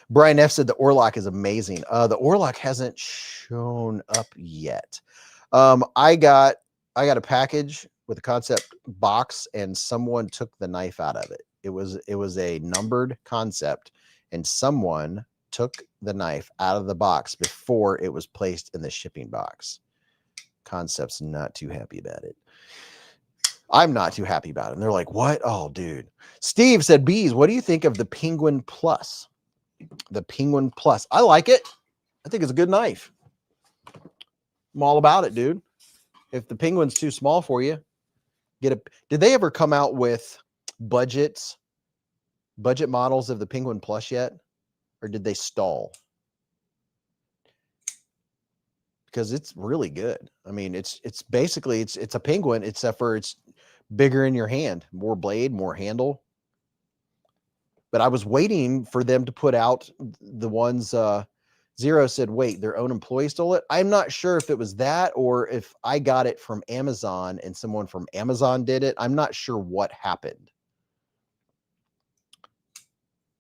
Speaker 1: Brian F said the Orlock is amazing. The Orlock hasn't shown up yet. I got a package with a Kansept box, and someone took the knife out of it. It was a numbered Kansept, and someone took the knife out of the box before it was placed in the shipping box. Kansept's not too happy about it. I'm not too happy about it. And they're like, what? Oh, dude. Steve said, Beez, what do you think of the Penguin Plus? The Penguin Plus. I like it. I think it's a good knife. I'm all about it, dude. If the Penguin's too small for you, get a... Did they ever come out with budget models of the Penguin Plus yet? Or did they stall? Because it's really good. I mean, it's basically it's a penguin, except for it's bigger in your hand, more blade, more handle. But I was waiting for them to put out the ones. Zero said, wait, their own employee stole it. I'm not sure if it was that or if I got it from Amazon and someone from Amazon did it. I'm not sure what happened.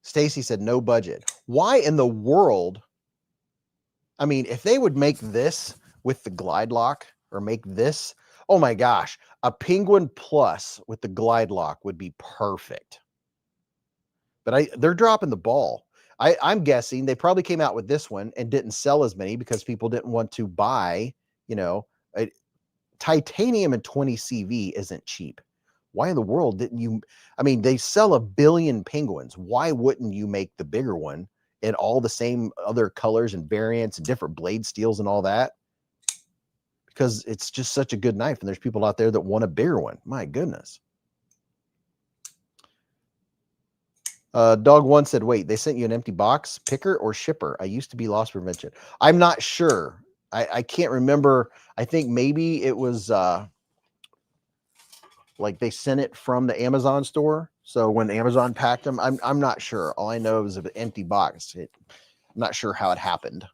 Speaker 1: Stacy said, no budget. Why in the world? I mean, if they would make this with the glide lock or make this, oh my gosh, a Penguin Plus with the glide lock would be perfect. But they're dropping the ball. I'm guessing they probably came out with this one and didn't sell as many because people didn't want to buy, titanium and 20 CV isn't cheap. Why in the world didn't you? I mean, they sell 1 billion penguins. Why wouldn't you make the bigger one in all the same other colors and variants and different blade steels and all that? Because it's just such a good knife. And there's people out there that want a bigger one. My goodness. Dog One said, wait, they sent you an empty box, picker or shipper? I used to be loss prevention. I'm not sure. I can't remember. I think maybe it was like they sent it from the Amazon store. So when Amazon packed them, I'm not sure. All I know is an empty box. I'm not sure how it happened.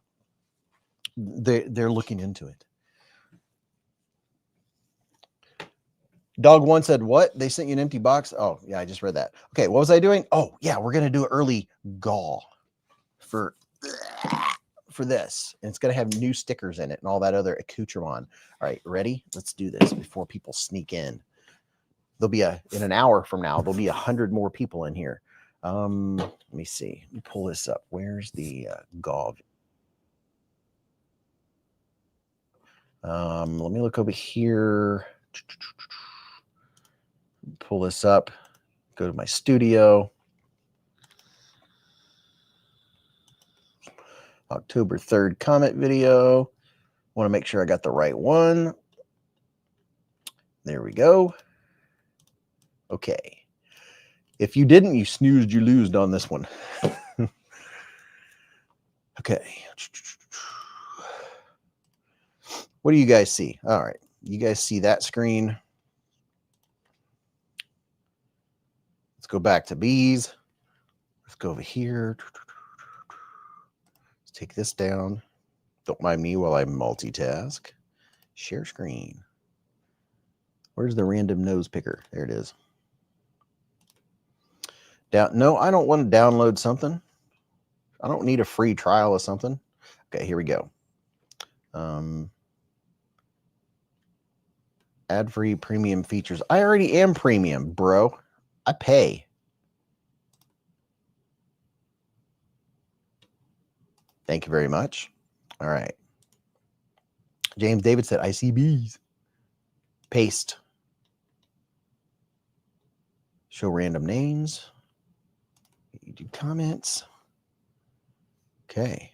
Speaker 1: They're looking into it. Dog One said, what? They sent you an empty box? Oh, yeah, I just read that. Okay, what was I doing? Oh, yeah, we're going to do an early gaw for this. And it's going to have new stickers in it and all that other accoutrement. All right, ready? Let's do this before people sneak in. There'll be in an hour from now, there'll be 100 more people in here. Let me see. Let me pull this up. Where's the gaw? Let me look over here. Pull this up, go to my studio. October 3rd comment video. Want to make sure I got the right one. There we go. Okay. If you didn't, you snoozed, you losed on this one. Okay. What do you guys see? All right. You guys see that screen? Let's go back to Beez. Let's go over here. Let's take this down. Don't mind me while I multitask. Share screen. Where's the random nose picker? There it is. No, I don't want to download something. I don't need a free trial of something. Okay, here we go. Ad-free premium features. I already am premium, bro. I pay. Thank you very much. All right. James David said, I see bees. Paste. Show random names. You do comments. Okay.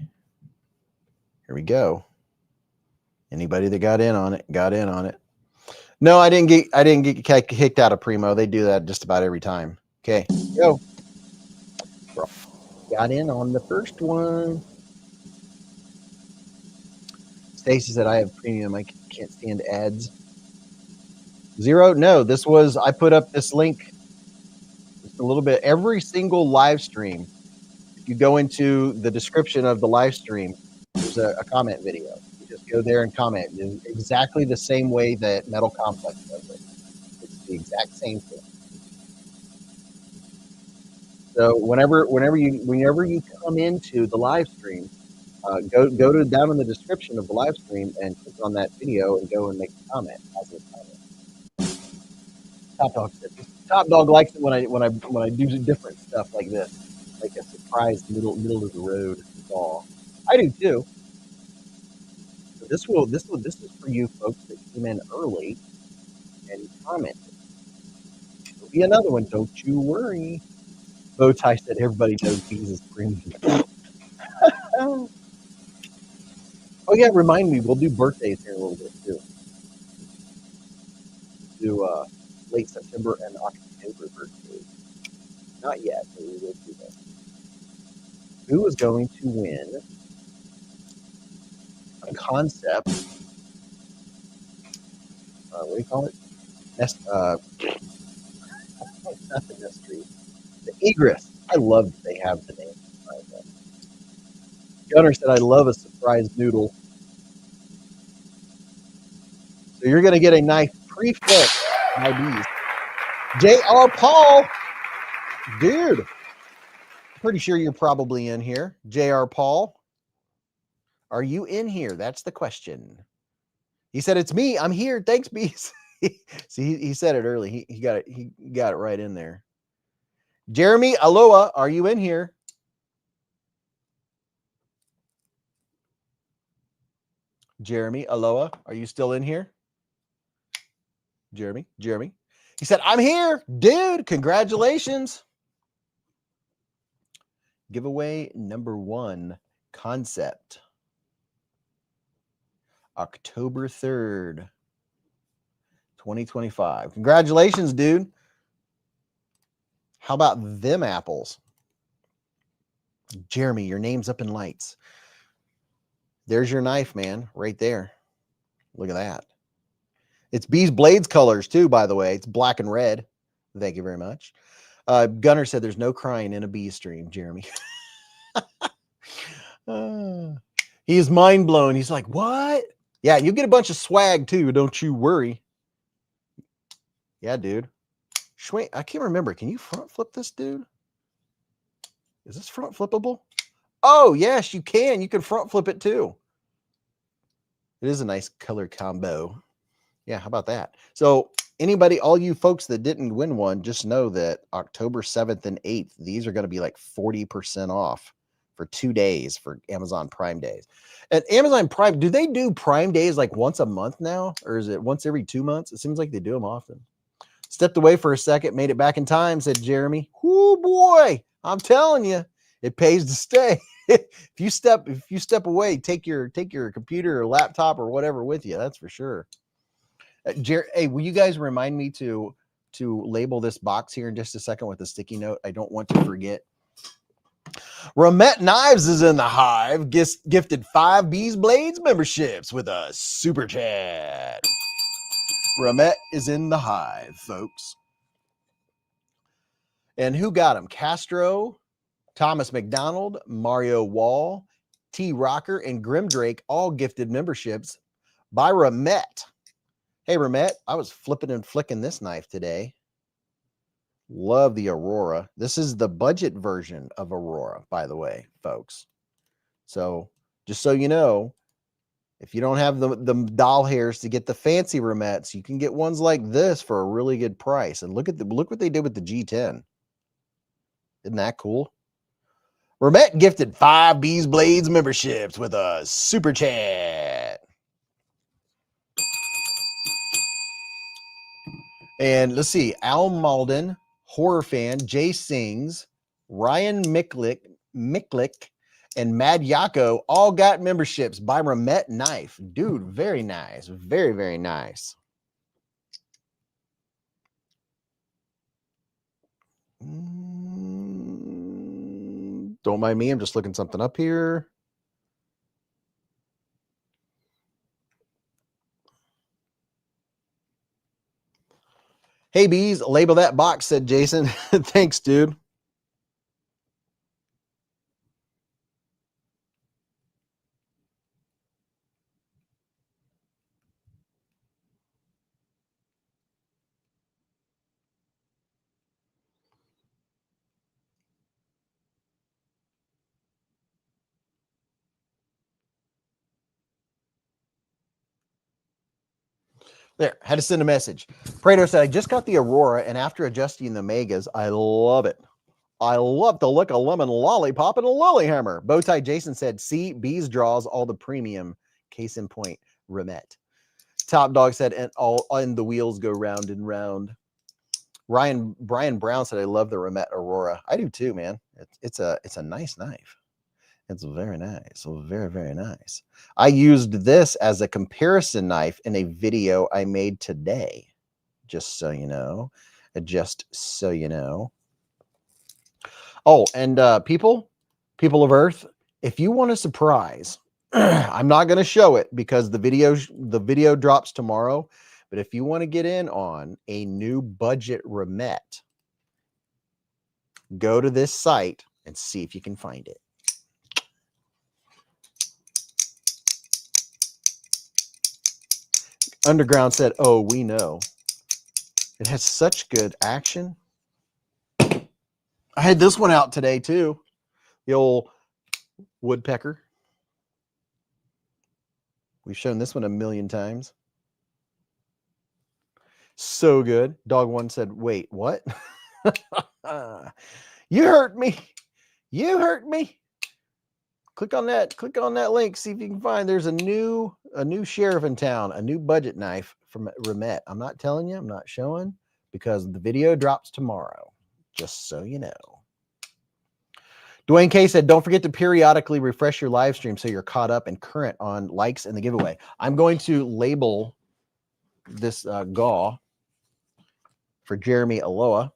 Speaker 1: Here we go. Anybody that got in on it, got in on it. No, I didn't get kicked out of Primo. They do that just about every time. Okay, go. Got in on the first one. Stacy said, I have premium. I can't stand ads. Zero? No, this was, I put up this link just a little bit. Every single live stream, if you go into the description of the live stream, there's a comment video. You just go there and comment. It's exactly the same way that Metal Complex does it. It's the exact same thing. So whenever you come into the live stream, go to down in the description of the live stream and click on that video and go and make a comment. Top Dog likes it when I do different stuff like this, like a surprise middle of the road call. I do too. So this is for you folks that came in early and commented. There'll be another one. Don't you worry. Bowtie said everybody knows Beez is premium. Oh yeah, remind me. We'll do birthdays here a little bit too. Do late September and October birthdays. Not yet, but we will do that. Who is going to win a Kansept? What do you call it? Not the mystery. The Egress. I love that they have the name. Gunner said, I love a surprise noodle. So you're going to get a knife pre-fit by Beez. J.R. Paul. Dude. Pretty sure you're probably in here. J.R. Paul. Are you in here? That's the question. He said, it's me. I'm here. Thanks, Beez. See, he said it early. He got it. He got it right in there. Jeremy Aloha, are you in here? Jeremy Aloha, are you still in here? Jeremy. He said, I'm here, dude. Congratulations. Giveaway number 1, Kansept. October 3rd, 2025. Congratulations, dude. How about them apples? Jeremy, your name's up in lights. There's your knife, man, right there. Look at that. It's beezblades colors too, by the way. It's black and red. Thank you very much. Gunner said there's no crying in a Beez stream, Jeremy. He is mind blown. He's like, what? Yeah, you get a bunch of swag too. Don't you worry. Yeah, dude. I can't remember. Can you front flip this, dude? Is this front flippable? Oh, yes, you can. You can front flip it too. It is a nice color combo. Yeah, how about that? So anybody, all you folks that didn't win one, just know that October 7th and 8th, these are going to be like 40% off for 2 days for Amazon Prime days. And Amazon Prime, do they do Prime days like once a month now? Or is it once every 2 months? It seems like they do them often. Stepped away for a second, made it back in time, said Jeremy. Whoo, boy, I'm telling you, it pays to stay. if you step away, take your computer or laptop or whatever with you. That's for sure. Hey, will you guys remind me to label this box here in just a second with a sticky note? I don't want to forget. Remette Knives is in the hive. Gifted 5 beezblades memberships with a super chat. Remette is in the hive, folks. And who got him? Castro, Thomas McDonald, Mario Wall, T Rocker, and Grimdrake all gifted memberships by Remette. Hey, Remette, I was flipping and flicking this knife today. Love the Aurora. This is the budget version of Aurora, by the way, folks. So just so you know, if you don't have the doll hairs to get the fancy Remettes, you can get ones like this for a really good price. And look what they did with the G10. Isn't that cool? Remette gifted 5 beezblades memberships with a super chat. And let's see, Al Malden, Horror Fan, Jay Sings, Ryan Miklik, and Mad Yako all got memberships by Remette Knife. Dude, very nice. Very, very nice. Don't mind me. I'm just looking something up here. Hey, Beez, label that box, said Jason. Thanks, dude. There, had to send a message. Prado said, I just got the Aurora, and after adjusting the Megas, I love it. I love the look of lemon lollipop and a Lilyhammer. Bowtie Jason said, see, Beez draws all the premium. Case in point, Remette. Top Dog said, and the wheels go round and round. Brian Brown said, I love the Remette Aurora. I do too, man. It's a nice knife. It's very nice. Very, very nice. I used this as a comparison knife in a video I made today. Just so you know. Just so you know. Oh, and people of Earth, if you want a surprise, I'm not going to show it because the video drops tomorrow. But if you want to get in on a new budget Remette, go to this site and see if you can find it. Underground said, oh, we know. It has such good action. I had this one out today, too. The old woodpecker. We've shown this one a million times. So good. Dog one said, wait, what? You hurt me. You hurt me. Click on that link. See if you can find. There's a new sheriff in town, a new budget knife from Remette. I'm not telling you. I'm not showing because the video drops tomorrow. Just so you know. Dwayne K said, don't forget to periodically refresh your live stream so you're caught up and current on likes and the giveaway. I'm going to label this GAW for Jeremy Aloha,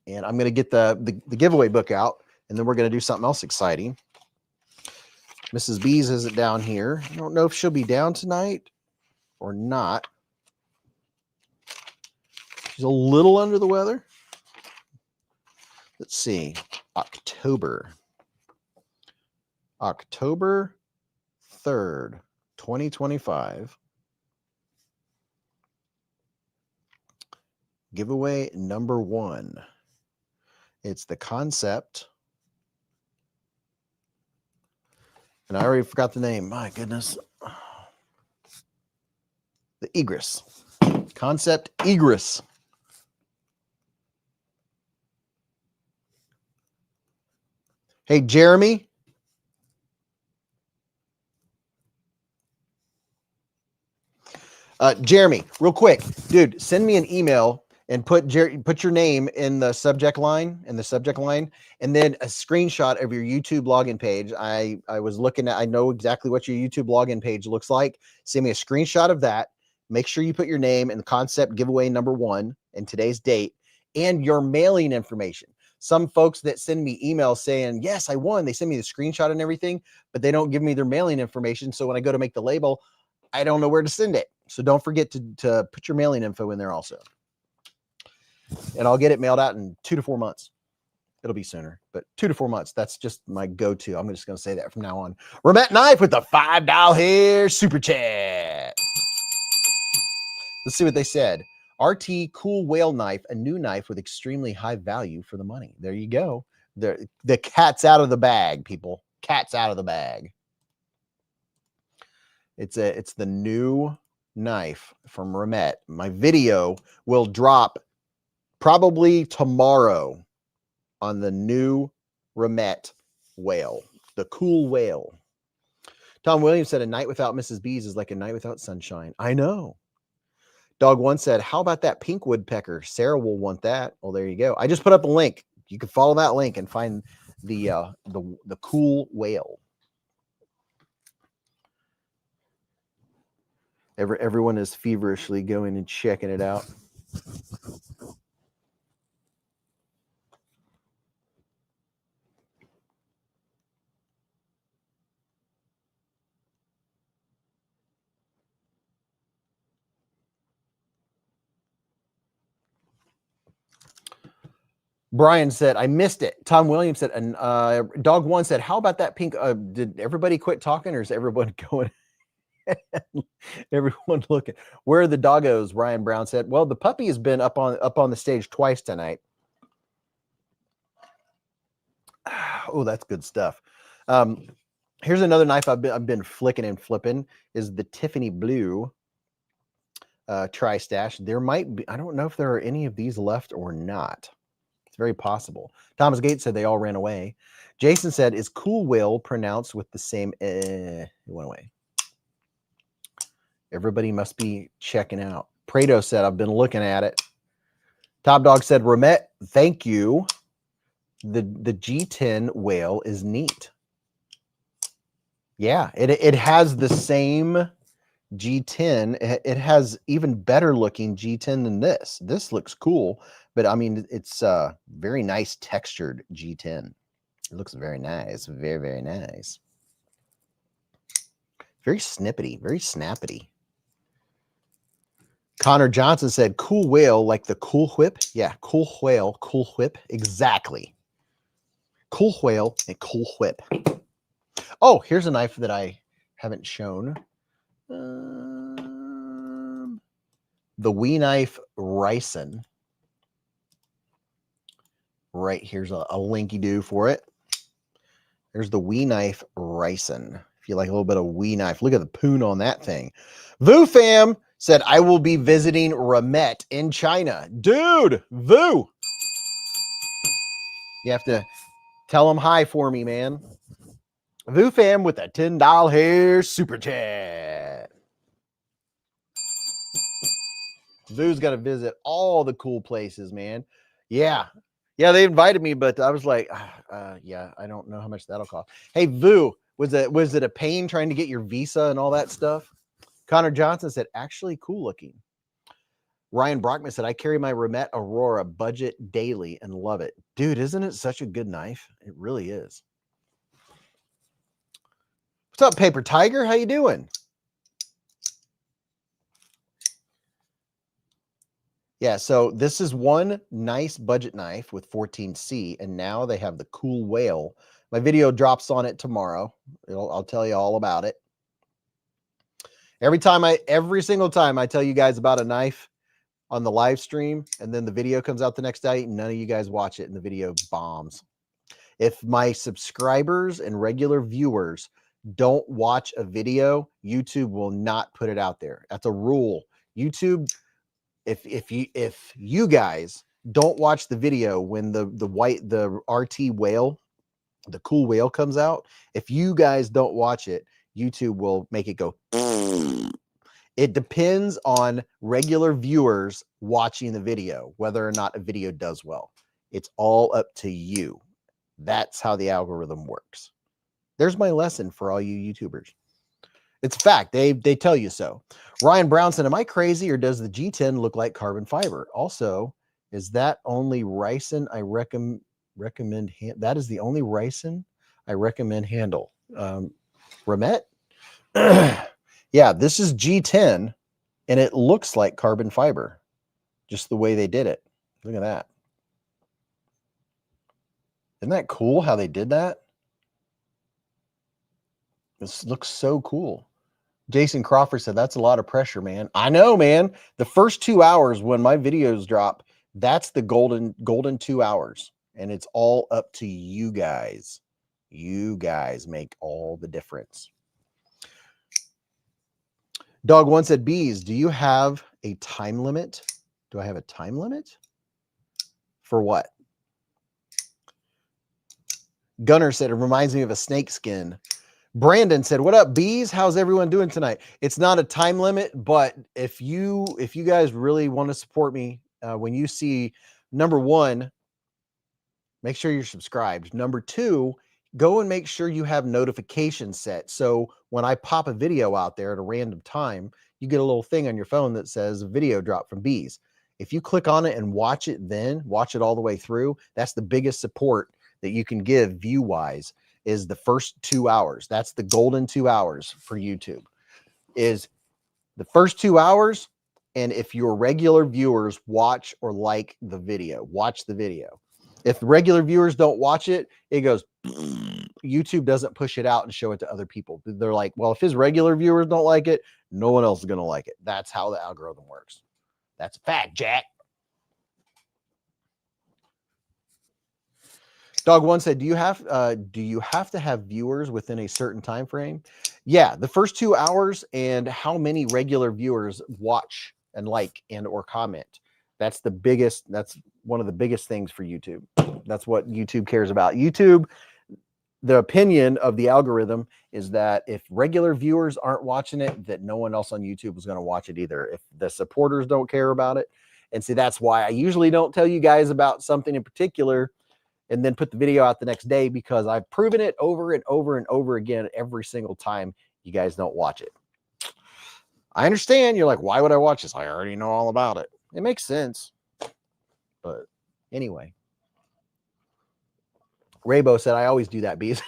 Speaker 1: and I'm going to get the giveaway book out, and then we're going to do something else exciting. Mrs. Beez isn't down here. I don't know if she'll be down tonight or not. She's a little under the weather. Let's see. October 3rd, 2025. Giveaway number 1. It's the Kansept. And I already forgot the name. My goodness. The Egris. Kansept Egris. Hey, Jeremy. Jeremy, real quick. Dude, send me an email and put your name in the subject line, and then a screenshot of your YouTube login page. I was looking at, I know exactly what your YouTube login page looks like. Send me a screenshot of that. Make sure you put your name and Kansept giveaway number 1 and today's date and your mailing information. Some folks that send me emails saying, yes, I won. They send me the screenshot and everything, but they don't give me their mailing information. So when I go to make the label, I don't know where to send it. So don't forget to put your mailing info in there also. And I'll get it mailed out in 2 to 4 months. It'll be sooner, but 2 to 4 months. That's just my go-to. I'm just going to say that from now on. Remette Knife with the $5 here super chat. Let's see what they said. RT Cool Whale Knife, a new knife with extremely high value for the money. There you go. The cat's out of the bag, people. Cat's out of the bag. It's the new knife from Remette. My video will drop probably tomorrow on the new Remette whale, the Cool Whale. Tom Williams said a night without Mrs. Beez is like a night without sunshine. I know. Dog One said, how about that pink woodpecker? Sarah will want that. Well, there you go. I just put up a link. You can follow that link and find the Cool Whale. Everyone is feverishly going and checking it out. Brian said, I missed it. Tom Williams said, and Dog One said, how about that pink? Did everybody quit talking or is everyone going? Everyone looking. Where are the doggos? Ryan Brown said, well, the puppy has been up on the stage twice tonight. Oh, that's good stuff. Here's another knife I've been flicking and flipping is the Tiffany Blue Tri-Stash. There might be, I don't know if there are any of these left or not. It's very possible. Thomas Gates said they all ran away. Jason said, is Cool Whale pronounced with the same it went away. Everybody must be checking out. Prado said, I've been looking at it. Top Dog said, Remette, thank you. The G10 whale is neat. Yeah, it has the same G10. It has even better looking G10 than this. This looks cool, but I mean, it's a very nice textured G10. It looks very nice. Very, very nice. Very snippety, very snappity. Connor Johnson said, Cool Whale, like the Cool Whip. Yeah, Cool Whale, Cool Whip. Exactly. Cool Whale and Cool Whip. Oh, here's a knife that I haven't shown. The Wee Knife Ryson. Right here's a linky-do for it. There's the Wee Knife Ryson. If you like a little bit of Wee Knife, look at the poon on that thing. Vu Fam said, I will be visiting Remette in China. Dude, Vu. You have to tell them hi for me, man. Vu Fam with a $10 hair super chat. Vu's got to visit all the cool places, man. Yeah. Yeah, they invited me, but I was like, yeah, I don't know how much that'll cost. Hey, Vu, was it a pain trying to get your visa and all that stuff? Connor Johnson said, actually cool looking. Ryan Brockman said, I carry my Remette Aurora budget daily and love it. Dude, isn't it such a good knife? It really is. What's up, Paper Tiger? How you doing? Yeah, so this is one nice budget knife with 14C, and now they have the Cool Whale. My video drops on it tomorrow. I'll tell you all about it. Every single time I tell you guys about a knife on the live stream, and then the video comes out the next day, none of you guys watch it, and the video bombs. If my subscribers and regular viewers don't watch a video, YouTube will not put it out there. That's a rule. YouTube, if you guys don't watch the video when the RT whale, the Cool Whale comes out, if you guys don't watch it, YouTube will make it go. It depends on regular viewers watching the video, whether or not a video does well. It's all up to you. That's how the algorithm works. There's my lesson for all you YouTubers. It's fact. They tell you so. Ryan Brown said, am I crazy or does the G10 look like carbon fiber? Also, is that only Ryson I recommend? That is the only Ryson I recommend handle. Remette? Yeah, this is G10 and it looks like carbon fiber. Just the way they did it. Look at that. Isn't that cool how they did that? This looks so cool. Jason Crawford said, that's a lot of pressure, man. I know, man. The first 2 hours when my videos drop, that's the golden 2 hours. And it's all up to you guys. You guys make all the difference. Dog One said, Beez, do you have a time limit? Do I have a time limit? For what? Gunner said, it reminds me of a snake skin. Brandon said, what up, Beez? How's everyone doing tonight? It's not a time limit, but if you guys really want to support me, when you see, number one, make sure you're subscribed. Number two, go and make sure you have notifications set. So when I pop a video out there at a random time, you get a little thing on your phone that says video drop from Beez. If you click on it and watch it, then watch it all the way through, that's the biggest support that you can give view-wise, is the first 2 hours. That's the golden 2 hours for YouTube, is the first 2 hours. And if your regular viewers watch or like the video, watch the video. If regular viewers don't watch it, it goes, YouTube doesn't push it out and show it to other people. They're like, well, if his regular viewers don't like it, no one else is going to like it. That's how the algorithm works. That's a fact, Jack. Dog One said, do you have to have viewers within a certain time frame? Yeah, the first 2 hours and how many regular viewers watch and like and or comment. That's the biggest, that's one of the biggest things for YouTube. That's what YouTube cares about. YouTube, the opinion of the algorithm is that if regular viewers aren't watching it, that no one else on YouTube is going to watch it either. If the supporters don't care about it. And see, that's why I usually don't tell you guys about something in particular and then put the video out the next day, because I've proven it over and over and over again every single time you guys don't watch it. I understand. You're like, why would I watch this? I already know all about it. It makes sense. But anyway. Raybo said, I always do that, Beez.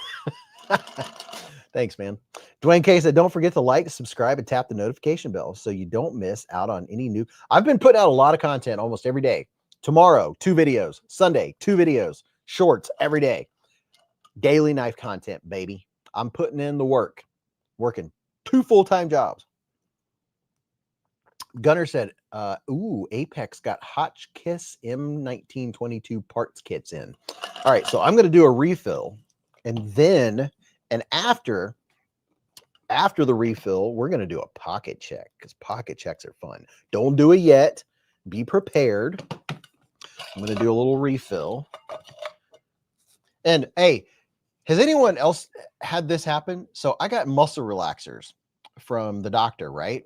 Speaker 1: Thanks, man. Dwayne K said, don't forget to like, subscribe, and tap the notification bell so you don't miss out on any new. I've been putting out a lot of content almost every day. Tomorrow, 2 videos. Sunday, 2 videos. Shorts every day. Daily knife content, baby. I'm putting in the work. Working 2 full-time jobs. Gunner said, ooh, Apex got Hotchkiss M1922 parts kits in. All right, so I'm going to do a refill. And then, and after the refill, we're going to do a pocket check, because pocket checks are fun. Don't do it yet. Be prepared. I'm going to do a little refill. And hey, has anyone else had this happen? So I got muscle relaxers from the doctor, right?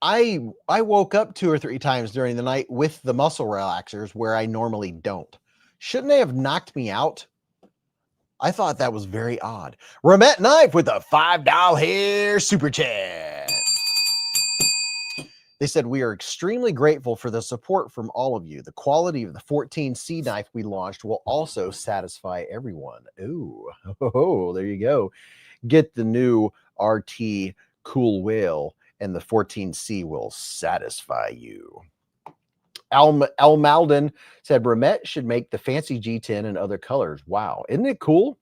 Speaker 1: I woke up 2 or 3 times during the night with the muscle relaxers where I normally don't. Shouldn't they have knocked me out? I thought that was very odd. Remette Knife with a $5 hair super chat. They said, we are extremely grateful for the support from all of you. The quality of the 14C knife we launched will also satisfy everyone. Ooh, oh, there you go. Get the new RT Cool Whale, and the 14C will satisfy you. Al Malden said, Remette should make the fancy G10 in other colors. Wow, isn't it cool?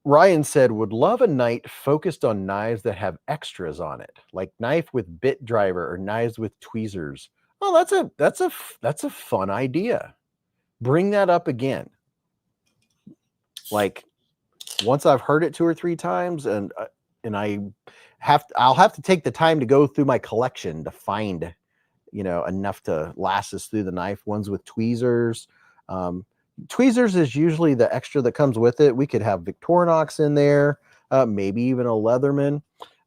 Speaker 1: Ryan said, would love a night focused on knives that have extras on it, like knife with bit driver or knives with tweezers. Oh, that's a fun idea. Bring that up again. Like, once I've heard it 2 or 3 times, and I'll have to take the time to go through my collection to find, you know, enough to last us through the knife. Ones with tweezers. Tweezers is usually the extra that comes with it. We could have Victorinox in there, maybe even a Leatherman.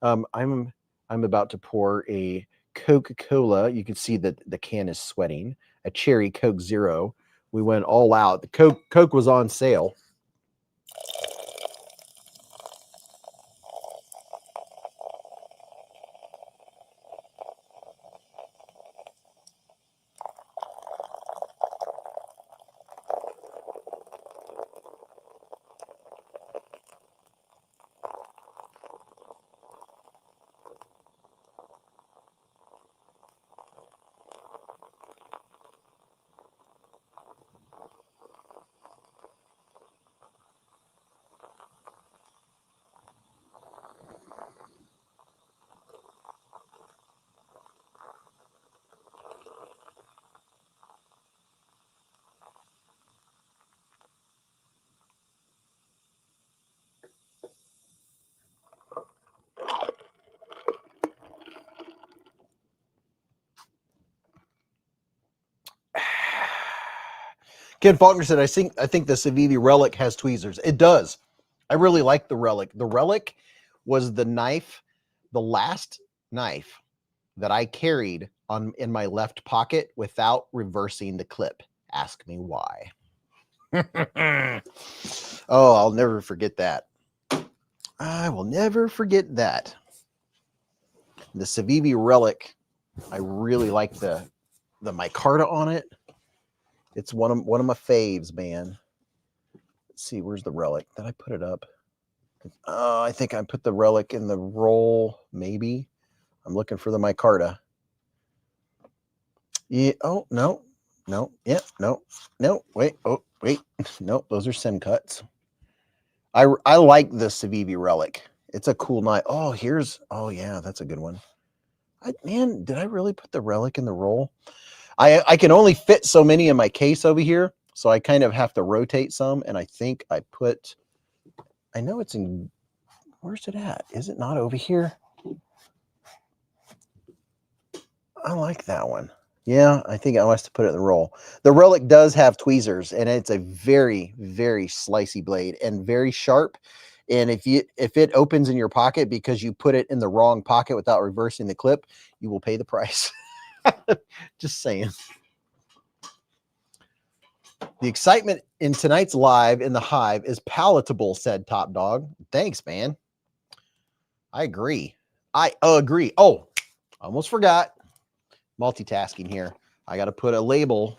Speaker 1: I'm about to pour a Coca-Cola. You can see that the can is sweating. A cherry Coke Zero. We went all out. The Coke was on sale. Ken Faulkner said, I think the Civivi Relic has tweezers. It does. I really like the Relic. The Relic was the knife, the last knife that I carried in my left pocket without reversing the clip. Ask me why. Oh, I'll never forget that. I will never forget that. The Civivi Relic, I really like the micarta on it. It's one of my faves, man. Let's see, where's the Relic? Did I put it up? I think I put the Relic in the roll, maybe. I'm looking for the micarta. Yeah. Oh, no. Yeah. No. Wait. Oh, wait. No, those are sim cuts. I like the Civivi Relic. It's a cool knife. Oh, yeah, that's a good one. Man, did I really put the Relic in the roll? I can only fit so many in my case over here, so I kind of have to rotate some, and I think I know it's in, where's it at? Is it not over here? I like that one. Yeah, I think I must have put it in the roll. The Relic does have tweezers, and it's a very, very slicey blade and very sharp. And if it opens in your pocket because you put it in the wrong pocket without reversing the clip, you will pay the price. Just saying. The excitement in tonight's live in the Hive is palatable, said Top Dog. Thanks, man. I agree. I agree. Oh, almost forgot. Multitasking here. I got to put a label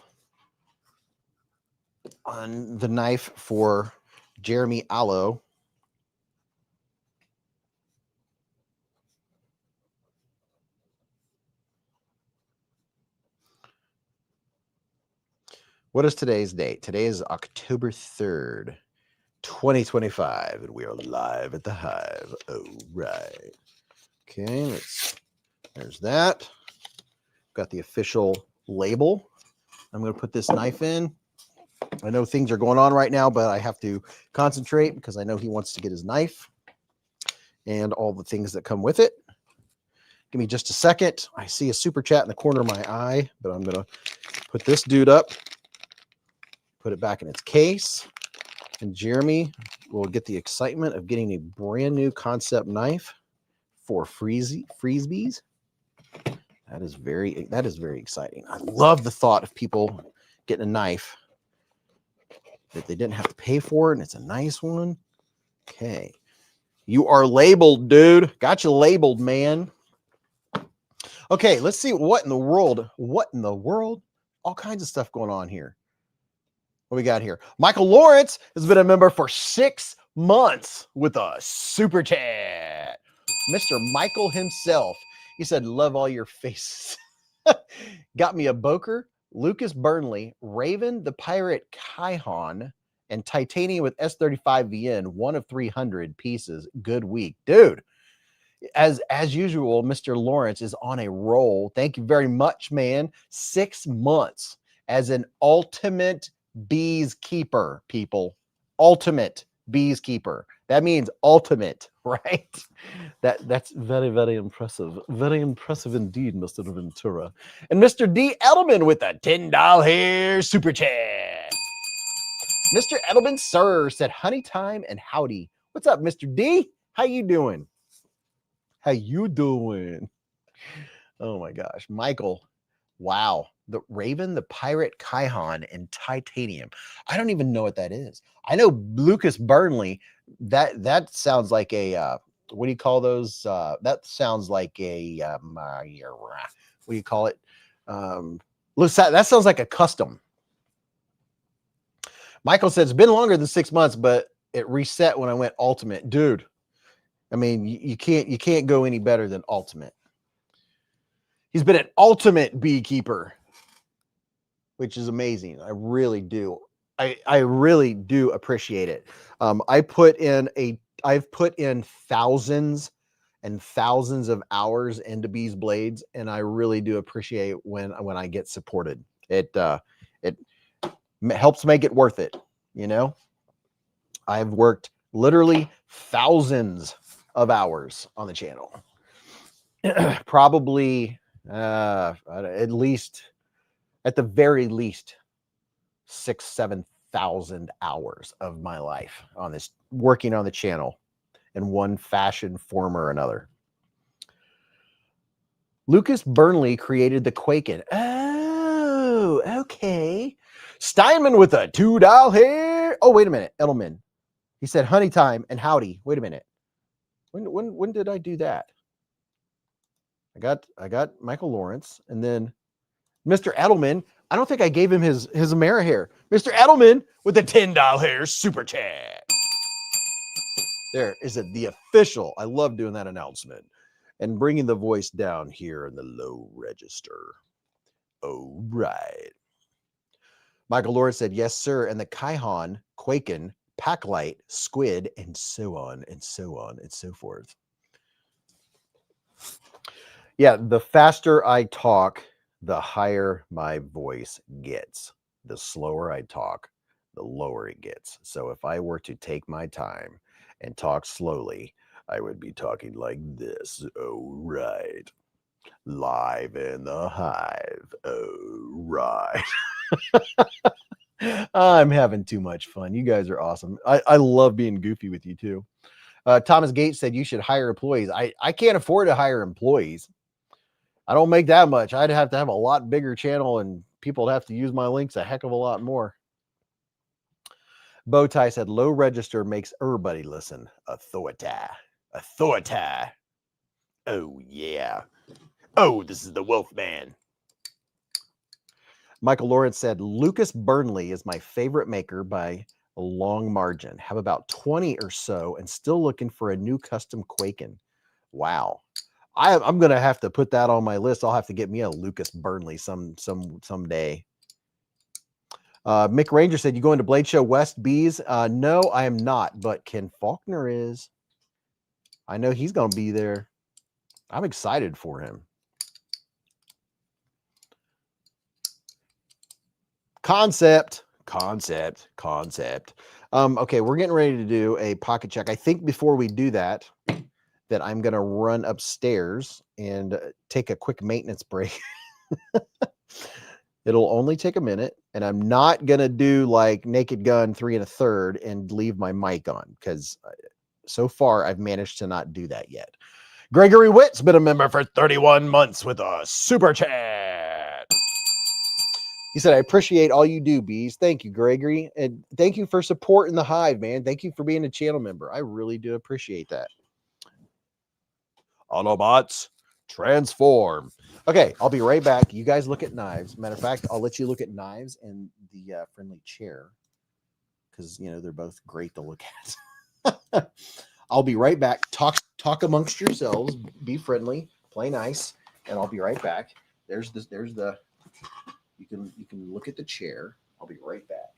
Speaker 1: on the knife for Jeremy Allo. What is today's date? Today is October 3rd, 2025, and we are live at the Hive. All right. Okay, there's that. Got the official label. I'm going to put this knife in. I know things are going on right now, but I have to concentrate because I know he wants to get his knife and all the things that come with it. Give me just a second. I see a super chat in the corner of my eye, but I'm going to put this dude up, put it back in its case, and Jeremy will get the excitement of getting a brand new Kansept knife for Freezebees. That is very exciting. I love the thought of people getting a knife that they didn't have to pay for, and it's a nice one. Okay. You are labeled, dude. Got you labeled, man. Okay, let's see what in the world. All kinds of stuff going on here. What we got here? Michael Lawrence has been a member for 6 months with a super chat. Mr. Michael himself. He said, love all your faces. Got me a Boker, Lucas Burnley, Raven the Pirate Kaihon, and Titanium with S35 VN, 1 of 300 pieces. Good week. Dude, as usual, Mr. Lawrence is on a roll. Thank you very much, man. 6 months as an ultimate bees keeper, people. Ultimate bees keeper. That means ultimate, right? That's very, very impressive. Very impressive indeed, Mr. Ventura. And Mr. D. Edelman with a $10 hair super chat. Mr. Edelman, sir, said honey time and howdy. What's up, Mr. D? How you doing? How you doing? Oh my gosh. Michael, wow. The Raven, the Pirate Kaihan, and Titanium. I don't even know what that is. I know Lucas Burnley. That sounds like a what do you call those? That sounds like a what do you call it? That sounds like a custom. Michael said it's been longer than 6 months, but it reset when I went ultimate. Dude, I mean, you can't go any better than ultimate. He's been an ultimate beekeeper, which is amazing. I really do. I really do appreciate it. I've put in thousands and thousands of hours into beezblades, and I really do appreciate when I get supported. It helps make it worth it. You know, I've worked literally thousands of hours on the channel. Probably at the very least 6,000-7,000 hours of my life on this, working on the channel in one fashion, form, or another. Lucas Burnley created the Quaken. Oh, okay. Steinman with a $2 here. Oh, wait a minute. Edelman. He said honey time and howdy. Wait a minute. When did I do that? I got Michael Lawrence, and then Mr. Edelman. I don't think I gave him his Amerihair. Mr. Edelman with the $10 super chat. There is the official. I love doing that announcement and bringing the voice down here in the low register. Oh, right. Michael Lawrence said, yes, sir. And the Kaihan, Quaken, Packlight, Squid, and so on and so on and so forth. Yeah, the faster I talk, the higher my voice gets. The slower I talk, the lower it gets. So if I were to take my time and talk slowly, I would be talking like this. Oh, right. Live in the hive. Oh, right. I'm having too much fun. You guys are awesome. I love being goofy with you too. Thomas Gates said you should hire employees. I can't afford to hire employees. I don't make that much. I'd have to have a lot bigger channel and people would have to use my links a heck of a lot more. Bowtie said low register makes everybody listen. Authority. Authority. Oh, yeah. Oh, this is the Wolf Man. Michael Lawrence said Lucas Burnley is my favorite maker by a long margin. Have about 20 or so and still looking for a new custom Quaken. Wow. I'm gonna have to put that on my list. I'll have to get me a Lucas Burnley someday. Mick Ranger said, "You going to Blade Show West, Beez?" No, I am not, but Ken Faulkner is. I know he's gonna be there. I'm excited for him. Kansept. Okay, we're getting ready to do a pocket check. I think before we do that I'm going to run upstairs and take a quick maintenance break. It'll only take a minute, and I'm not going to do like Naked Gun 3 1/3 and leave my mic on because so far I've managed to not do that yet. Gregory Witt's been a member for 31 months with a super chat. He said, I appreciate all you do, Beez. Thank you, Gregory. And thank you for supporting the hive, man. Thank you for being a channel member. I really do appreciate that. Autobots, transform. Okay, I'll be right back. You guys look at knives. Matter of fact, I'll let you look at knives and the friendly chair because, you know, they're both great to look at. I'll be right back. Talk amongst yourselves. Be friendly. Play nice. And I'll be right back. There's the... You can look at the chair. I'll be right back.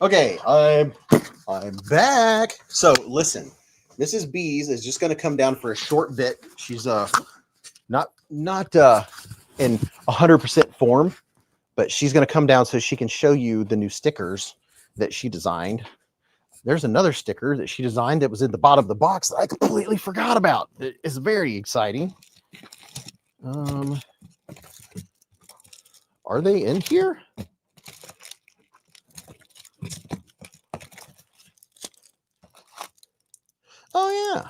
Speaker 1: Okay, I'm back. So listen, Mrs. Beez is just going to come down for a short bit. She's not in 100% form, but she's going to come down so she can show you the new stickers that she designed. There's another sticker that she designed that was in the bottom of the box that I completely forgot about. It's very exciting. Are they in here? Oh, yeah.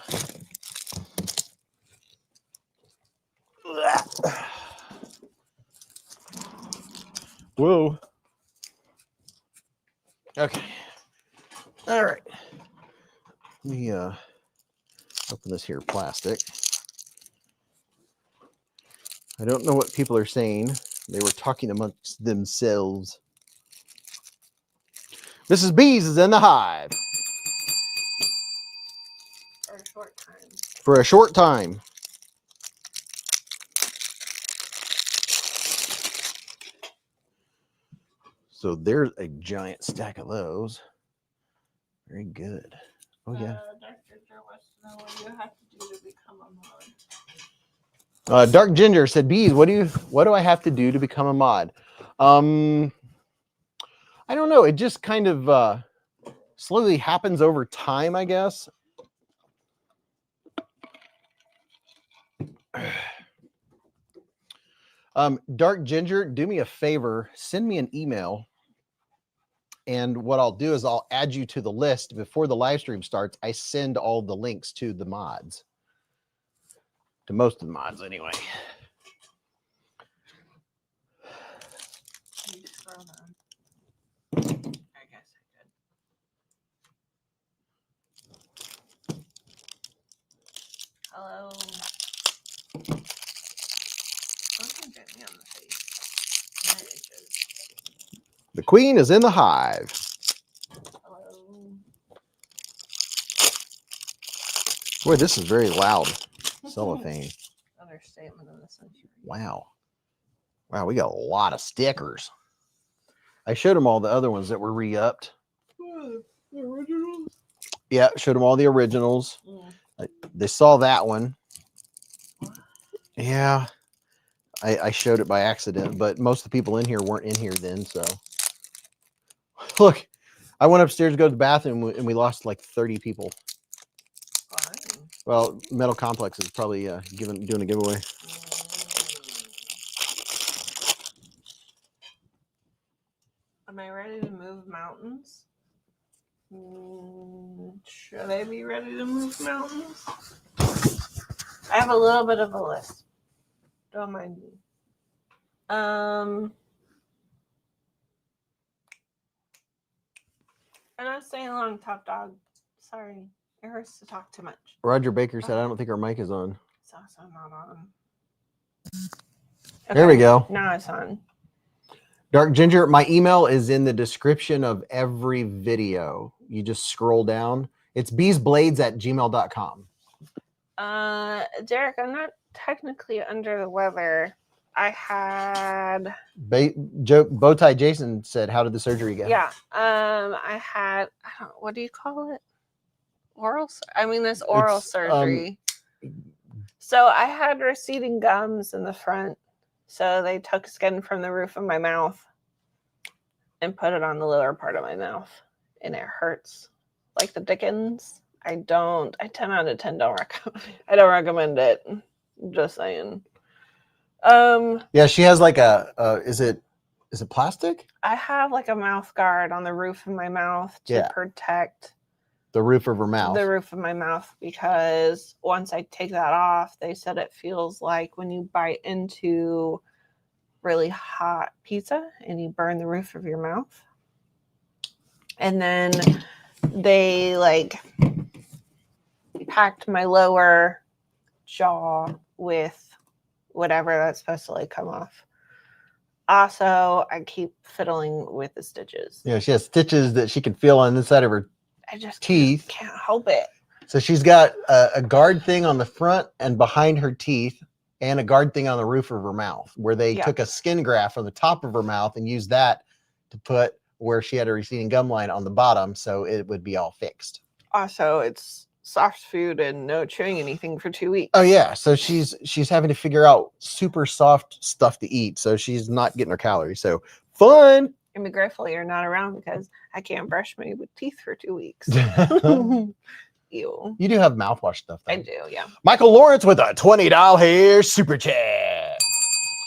Speaker 1: Whoa. Okay. All right. Let me open this here plastic. I don't know what people are saying. They were talking amongst themselves. Mrs. Beez is in the hive.
Speaker 2: For a short time.
Speaker 1: For a short time. So there's a giant stack of those. Very good. Oh, yeah.
Speaker 2: Dr. Joe wants to know what you have to do to become a mod.
Speaker 1: Dark Ginger said, Beez, what do I have to do to become a mod? I don't know. It just kind of slowly happens over time, I guess. Dark Ginger, do me a favor, send me an email. And what I'll do is I'll add you to the list before the live stream starts. I send all the links to the mods. To most of the mods, anyway.
Speaker 2: You just throw them. I guess I could. Hello. Don't get me on the face. My itches.
Speaker 1: The queen is in the hive.
Speaker 2: Hello.
Speaker 1: Boy, this is very loud. Cellophane.
Speaker 2: Understatement of the century.
Speaker 1: Wow. Wow, we got a lot of stickers. I showed them all the other ones that were re-upped.
Speaker 2: The originals?
Speaker 1: Yeah, showed them all the originals. They saw that one. Yeah. I showed it by accident, but most of the people in here weren't in here then, so. Look, I went upstairs to go to the bathroom, and we lost like 30 people.
Speaker 2: Fine.
Speaker 1: Well, Metal Complex is probably doing a giveaway.
Speaker 2: Am I ready to move mountains? Should I be ready to move mountains? I have a little bit of a list. Don't mind me. I'm not staying long, Top Dog. Sorry. It hurts to talk too much.
Speaker 1: Roger Baker said, I don't think our mic is on.
Speaker 2: It's also not on.
Speaker 1: Okay, there we go.
Speaker 2: Now it's on.
Speaker 1: Dark Ginger, my email is in the description of every video. You just scroll down. It's beezblades@gmail.com.
Speaker 2: Derek, I'm not technically under the weather. I had
Speaker 1: Bowtie Jason said, how did the surgery go?
Speaker 2: Yeah. I had, what do you call it? This oral surgery. So I had receding gums in the front. So they took skin from the roof of my mouth and put it on the lower part of my mouth. And it hurts like the dickens. I 10 out of 10 don't recommend it. Just saying.
Speaker 1: Yeah, she has like is it plastic?
Speaker 2: I have like a mouth guard on the roof of my mouth to protect
Speaker 1: the roof of her mouth.
Speaker 2: The roof of my mouth, because once I take that off, they said it feels like when you bite into really hot pizza and you burn the roof of your mouth. And then they packed my lower jaw with whatever that's supposed to come off. Also, I keep fiddling with the stitches.
Speaker 1: Yeah, she has stitches that she can feel on the inside of her teeth.
Speaker 2: Can't help it.
Speaker 1: So she's got a guard thing on the front and behind her teeth, and a guard thing on the roof of her mouth, where they took a skin graft from the top of her mouth and used that to put where she had a receding gum line on the bottom, so it would be all fixed.
Speaker 2: Also, it's soft food and no chewing anything for 2 weeks.
Speaker 1: Oh yeah, so she's having to figure out super soft stuff to eat, so she's not getting her calories. So fun.
Speaker 2: And be grateful you're not around because I can't brush my teeth for 2 weeks. Ew.
Speaker 1: You do have mouthwash stuff, though.
Speaker 2: I do, yeah.
Speaker 1: Michael Lawrence with a $20 super chat.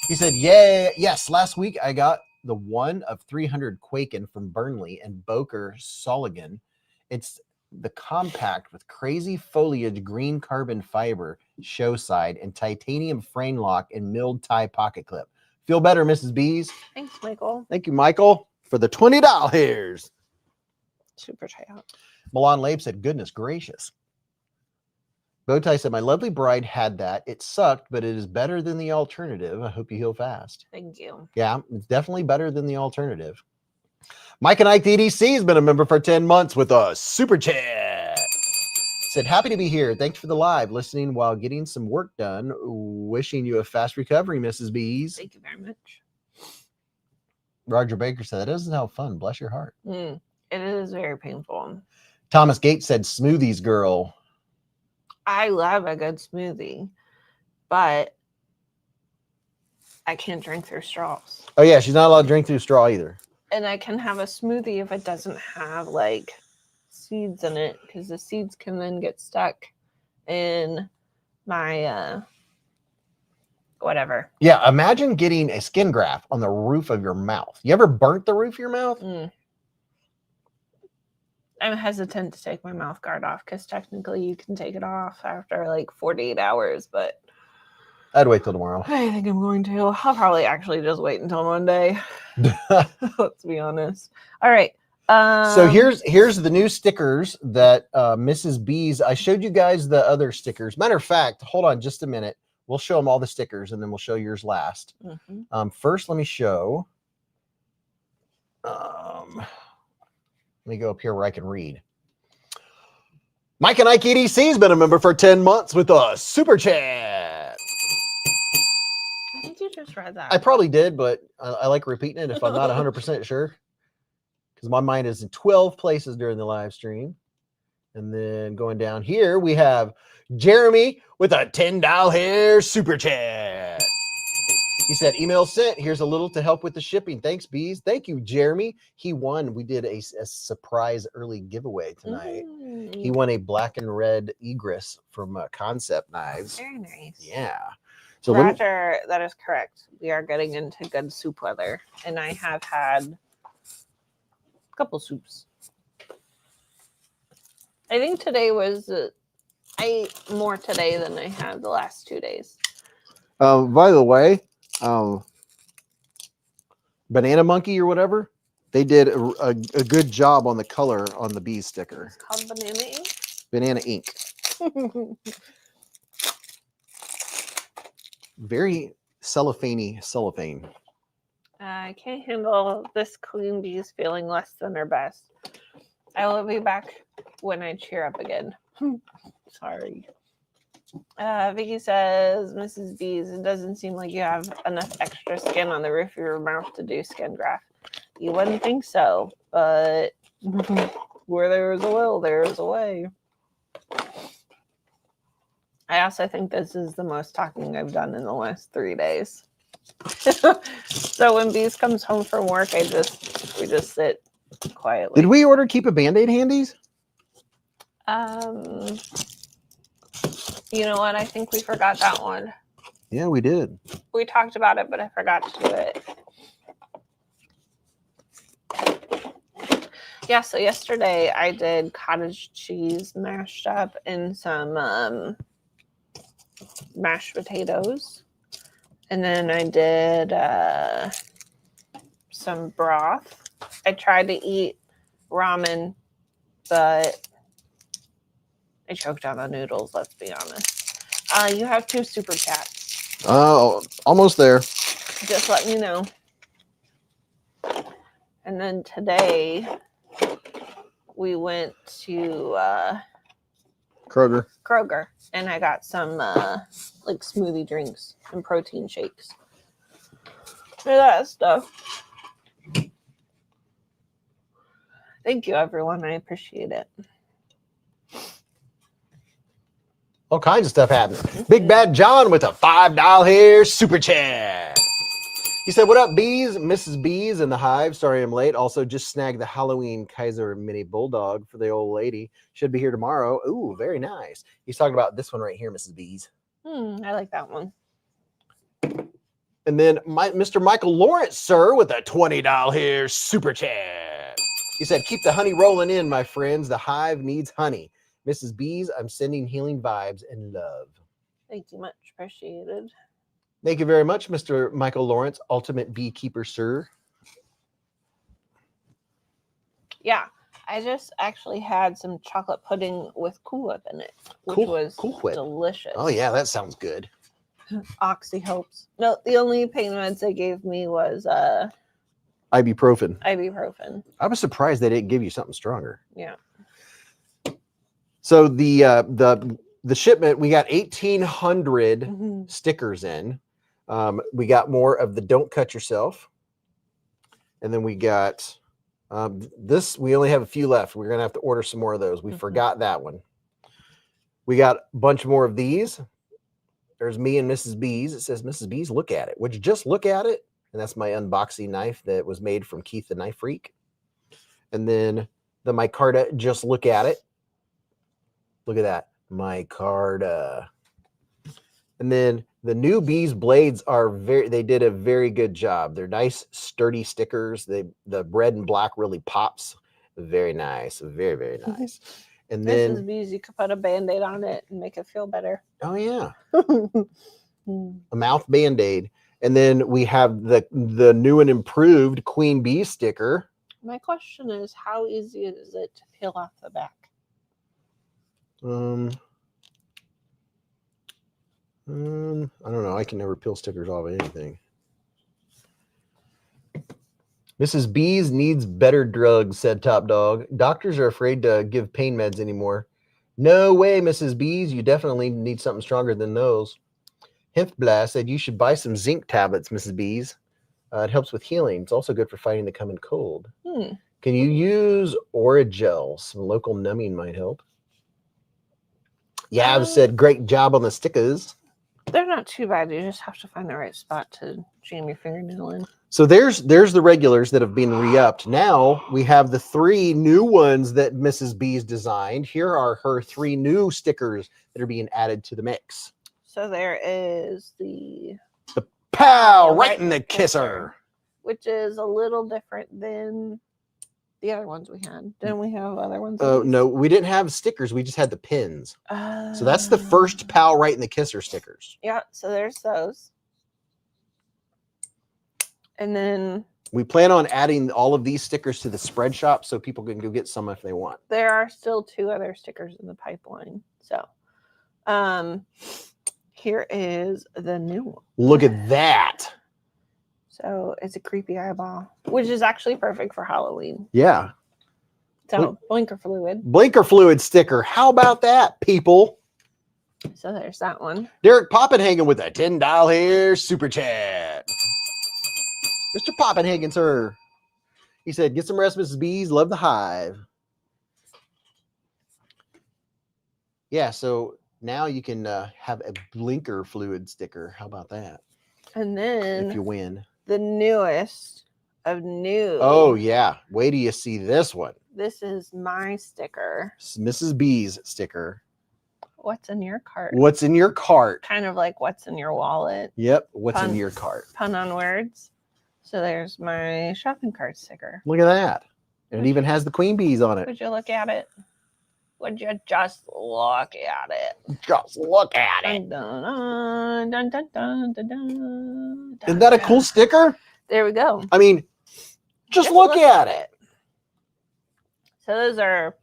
Speaker 1: He said, "Yeah, yes. Last week I got the one of 300 Quaken from Burnley and Boker Soligan. It's the compact with crazy foliage, green carbon fiber show side, and titanium frame lock and milled tie pocket clip. Feel better, Mrs. Beez."
Speaker 2: Thanks, Michael.
Speaker 1: Thank you, Michael, for the $20.
Speaker 2: Super chat.
Speaker 1: Milan Labe said, "Goodness gracious." Bowtie said, "My lovely bride had that. It sucked, but it is better than the alternative. I hope you heal fast."
Speaker 2: Thank you.
Speaker 1: Yeah, it's definitely better than the alternative. Mike and Ike DDC has been a member for 10 months with a super chat. Said, "Happy to be here. Thanks for the live. Listening while getting some work done. Wishing you a fast recovery, Mrs. Beez."
Speaker 2: Thank you very much.
Speaker 1: Roger Baker said, "That doesn't sound fun. Bless your heart."
Speaker 2: It is very painful.
Speaker 1: Thomas Gates said, "Smoothies girl."
Speaker 2: I love a good smoothie, but I can't drink through straws.
Speaker 1: Oh, yeah, she's not allowed to drink through straw either.
Speaker 2: And I can have a smoothie if it doesn't have like seeds in it, because the seeds can then get stuck in my whatever.
Speaker 1: Yeah, imagine getting a skin graft on the roof of your mouth. You ever burnt the roof of your mouth?
Speaker 2: I'm hesitant to take my mouth guard off because technically you can take it off after like 48 hours, but
Speaker 1: I'd wait till tomorrow.
Speaker 2: I think I'm going to. I'll probably actually just wait until Monday. Let's be honest. All right.
Speaker 1: So here's the new stickers that Mrs. Beez. I showed you guys the other stickers. Matter of fact, hold on just a minute. We'll show them all the stickers and then we'll show yours last. First, let me show. Let me go up here where I can read. Mike and Ike EDC has been a member for 10 months with a super chat.
Speaker 2: I think you just read that.
Speaker 1: I probably did, but I like repeating it if I'm not 100% sure. Because my mind is in 12 places during the live stream. And then going down here, we have Jeremy with a $10 super chat. He said, "Email sent. Here's a little to help with the shipping. Thanks, Beez." Thank you, Jeremy. He won. We did a surprise early giveaway tonight. He won a black and red egress from Kansept Knives.
Speaker 2: Very nice.
Speaker 1: Yeah. So
Speaker 2: Roger, that is correct. We are getting into good soup weather, and I have had a couple soups. I think today was I ate more today than I have the last 2 days.
Speaker 1: by the way, Banana Monkey or whatever, they did a good job on the color on the Beez sticker.
Speaker 2: It's called Banana Ink.
Speaker 1: Banana ink. Very cellophane.
Speaker 2: I can't handle this Queen Bee's feeling less than her best. I will be back when I cheer up again. Sorry. Vicky says, "Mrs. Beez, it doesn't seem like you have enough extra skin on the roof of your mouth to do skin graft. You wouldn't think so, but where there is a will, there is a way." I also think this is the most talking I've done in the last 3 days. So when Beez comes home from work, we just sit quietly.
Speaker 1: Did we order Keep a Band-Aid handies?
Speaker 2: You know what? I think we forgot that one.
Speaker 1: Yeah, we did.
Speaker 2: We talked about it, but I forgot to do it. Yeah, so yesterday I did cottage cheese mashed up in some mashed potatoes. And then I did some broth. I tried to eat ramen, but I choked on the noodles, let's be honest. You have 2 super chats.
Speaker 1: Oh, almost there.
Speaker 2: Just let me know. And then today we went to Kroger, and I got some like smoothie drinks and protein shakes. And that stuff. Thank you, everyone. I appreciate it.
Speaker 1: All kinds of stuff happening. Big Bad John with a $5 here super chat. He said, "What up, Beez? Mrs. Beez in the Hive. Sorry I'm late. Also, just snagged the Halloween Kizer mini bulldog for the old lady. Should be here tomorrow. Ooh, very nice." He's talking about this one right here, Mrs. Beez.
Speaker 2: I like that one.
Speaker 1: And then Mr. Michael Lawrence, sir, with a $20 here super chat. He said, "Keep the honey rolling in, my friends. The Hive needs honey. Mrs. Beez, I'm sending healing vibes and love."
Speaker 2: Thank you much. Appreciated.
Speaker 1: Thank you very much, Mr. Michael Lawrence, ultimate beekeeper, sir.
Speaker 2: Yeah, I just actually had some chocolate pudding with Cool Whip in it, which was
Speaker 1: Cool Whip.
Speaker 2: delicious.
Speaker 1: Oh, yeah, that sounds good.
Speaker 2: Oxy hopes. No, the only pain meds they gave me was
Speaker 1: Ibuprofen.
Speaker 2: ibuprofen.
Speaker 1: I was surprised they didn't give you something stronger.
Speaker 2: Yeah.
Speaker 1: So the shipment, we got 1,800 stickers in. We got more of the Don't Cut Yourself. And then we got this. We only have a few left. We're going to have to order some more of those. We forgot that one. We got a bunch more of these. There's me and Mrs. Beez. It says, "Mrs. Beez, look at it." Would you just look at it? And that's my unboxing knife that was made from Keith the Knife Freak. And then the micarta, "Just look at it." Look at that. Micarta. And then the new beezblades are they did a very good job. They're nice, sturdy stickers. The red and black really pops. Very nice. Very, very nice. And then
Speaker 2: Mrs. Beez, you could put a Band-Aid on it and make it feel better.
Speaker 1: Oh yeah. A mouth Band-Aid. And then we have the new and improved Queen Bee sticker.
Speaker 2: My question is, how easy is it to peel off the back?
Speaker 1: I don't know. I can never peel stickers off of anything. "Mrs. Beez needs better drugs," said Top Dog. "Doctors are afraid to give pain meds anymore." No way, Mrs. Beez. You definitely need something stronger than those. Hemp Blast said, "You should buy some zinc tablets, Mrs. Beez. It helps with healing. It's also good for fighting the common cold. Can you use Oragel? Some local numbing might help." Yav said, "Great job on the stickers."
Speaker 2: They're not too bad. You just have to find the right spot to jam your fingernail in.
Speaker 1: So there's the regulars that have been re-upped. Now we have the 3 new ones that Mrs. Beez designed. Here are her 3 new stickers that are being added to the mix.
Speaker 2: So there is the
Speaker 1: Pow! Right in the kisser.
Speaker 2: Which is a little different than the other ones we had. Didn't we have other ones?
Speaker 1: Oh, no, we didn't have stickers. We just had the pins. So that's the first Pow Right in the Kisser stickers.
Speaker 2: Yeah, so there's those. And then
Speaker 1: we plan on adding all of these stickers to the spread shop so people can go get some if they want.
Speaker 2: There are still 2 other stickers in the pipeline. So here is the new one.
Speaker 1: Look at that.
Speaker 2: So it's a creepy eyeball, which is actually perfect for Halloween.
Speaker 1: Yeah.
Speaker 2: So blinker fluid.
Speaker 1: Blinker fluid sticker. How about that, people?
Speaker 2: So there's that one.
Speaker 1: Derek Poppenhagen with a $10 here super chat. Mr. Poppenhagen, sir. He said, "Get some rest, Mrs. Beez. Love the Hive." Yeah, so now you can have a blinker fluid sticker. How about that?
Speaker 2: And then
Speaker 1: if you win,
Speaker 2: the newest of new.
Speaker 1: Oh yeah, wait till you see this one.
Speaker 2: This is my sticker.
Speaker 1: It's Mrs. Beez sticker.
Speaker 2: What's in your cart?
Speaker 1: What's in your cart?
Speaker 2: Kind of like what's in your wallet.
Speaker 1: Yep. What's in your cart?
Speaker 2: Pun on words. So there's my shopping cart sticker.
Speaker 1: Look at that. And it even has the Queen Bees on it.
Speaker 2: Would you look at it? Would you just look at it?
Speaker 1: Just look at it.
Speaker 2: Dun, dun, dun, dun, dun, dun,
Speaker 1: Isn't that a cool sticker?
Speaker 2: There we go.
Speaker 1: I mean, just look at it.
Speaker 2: So those are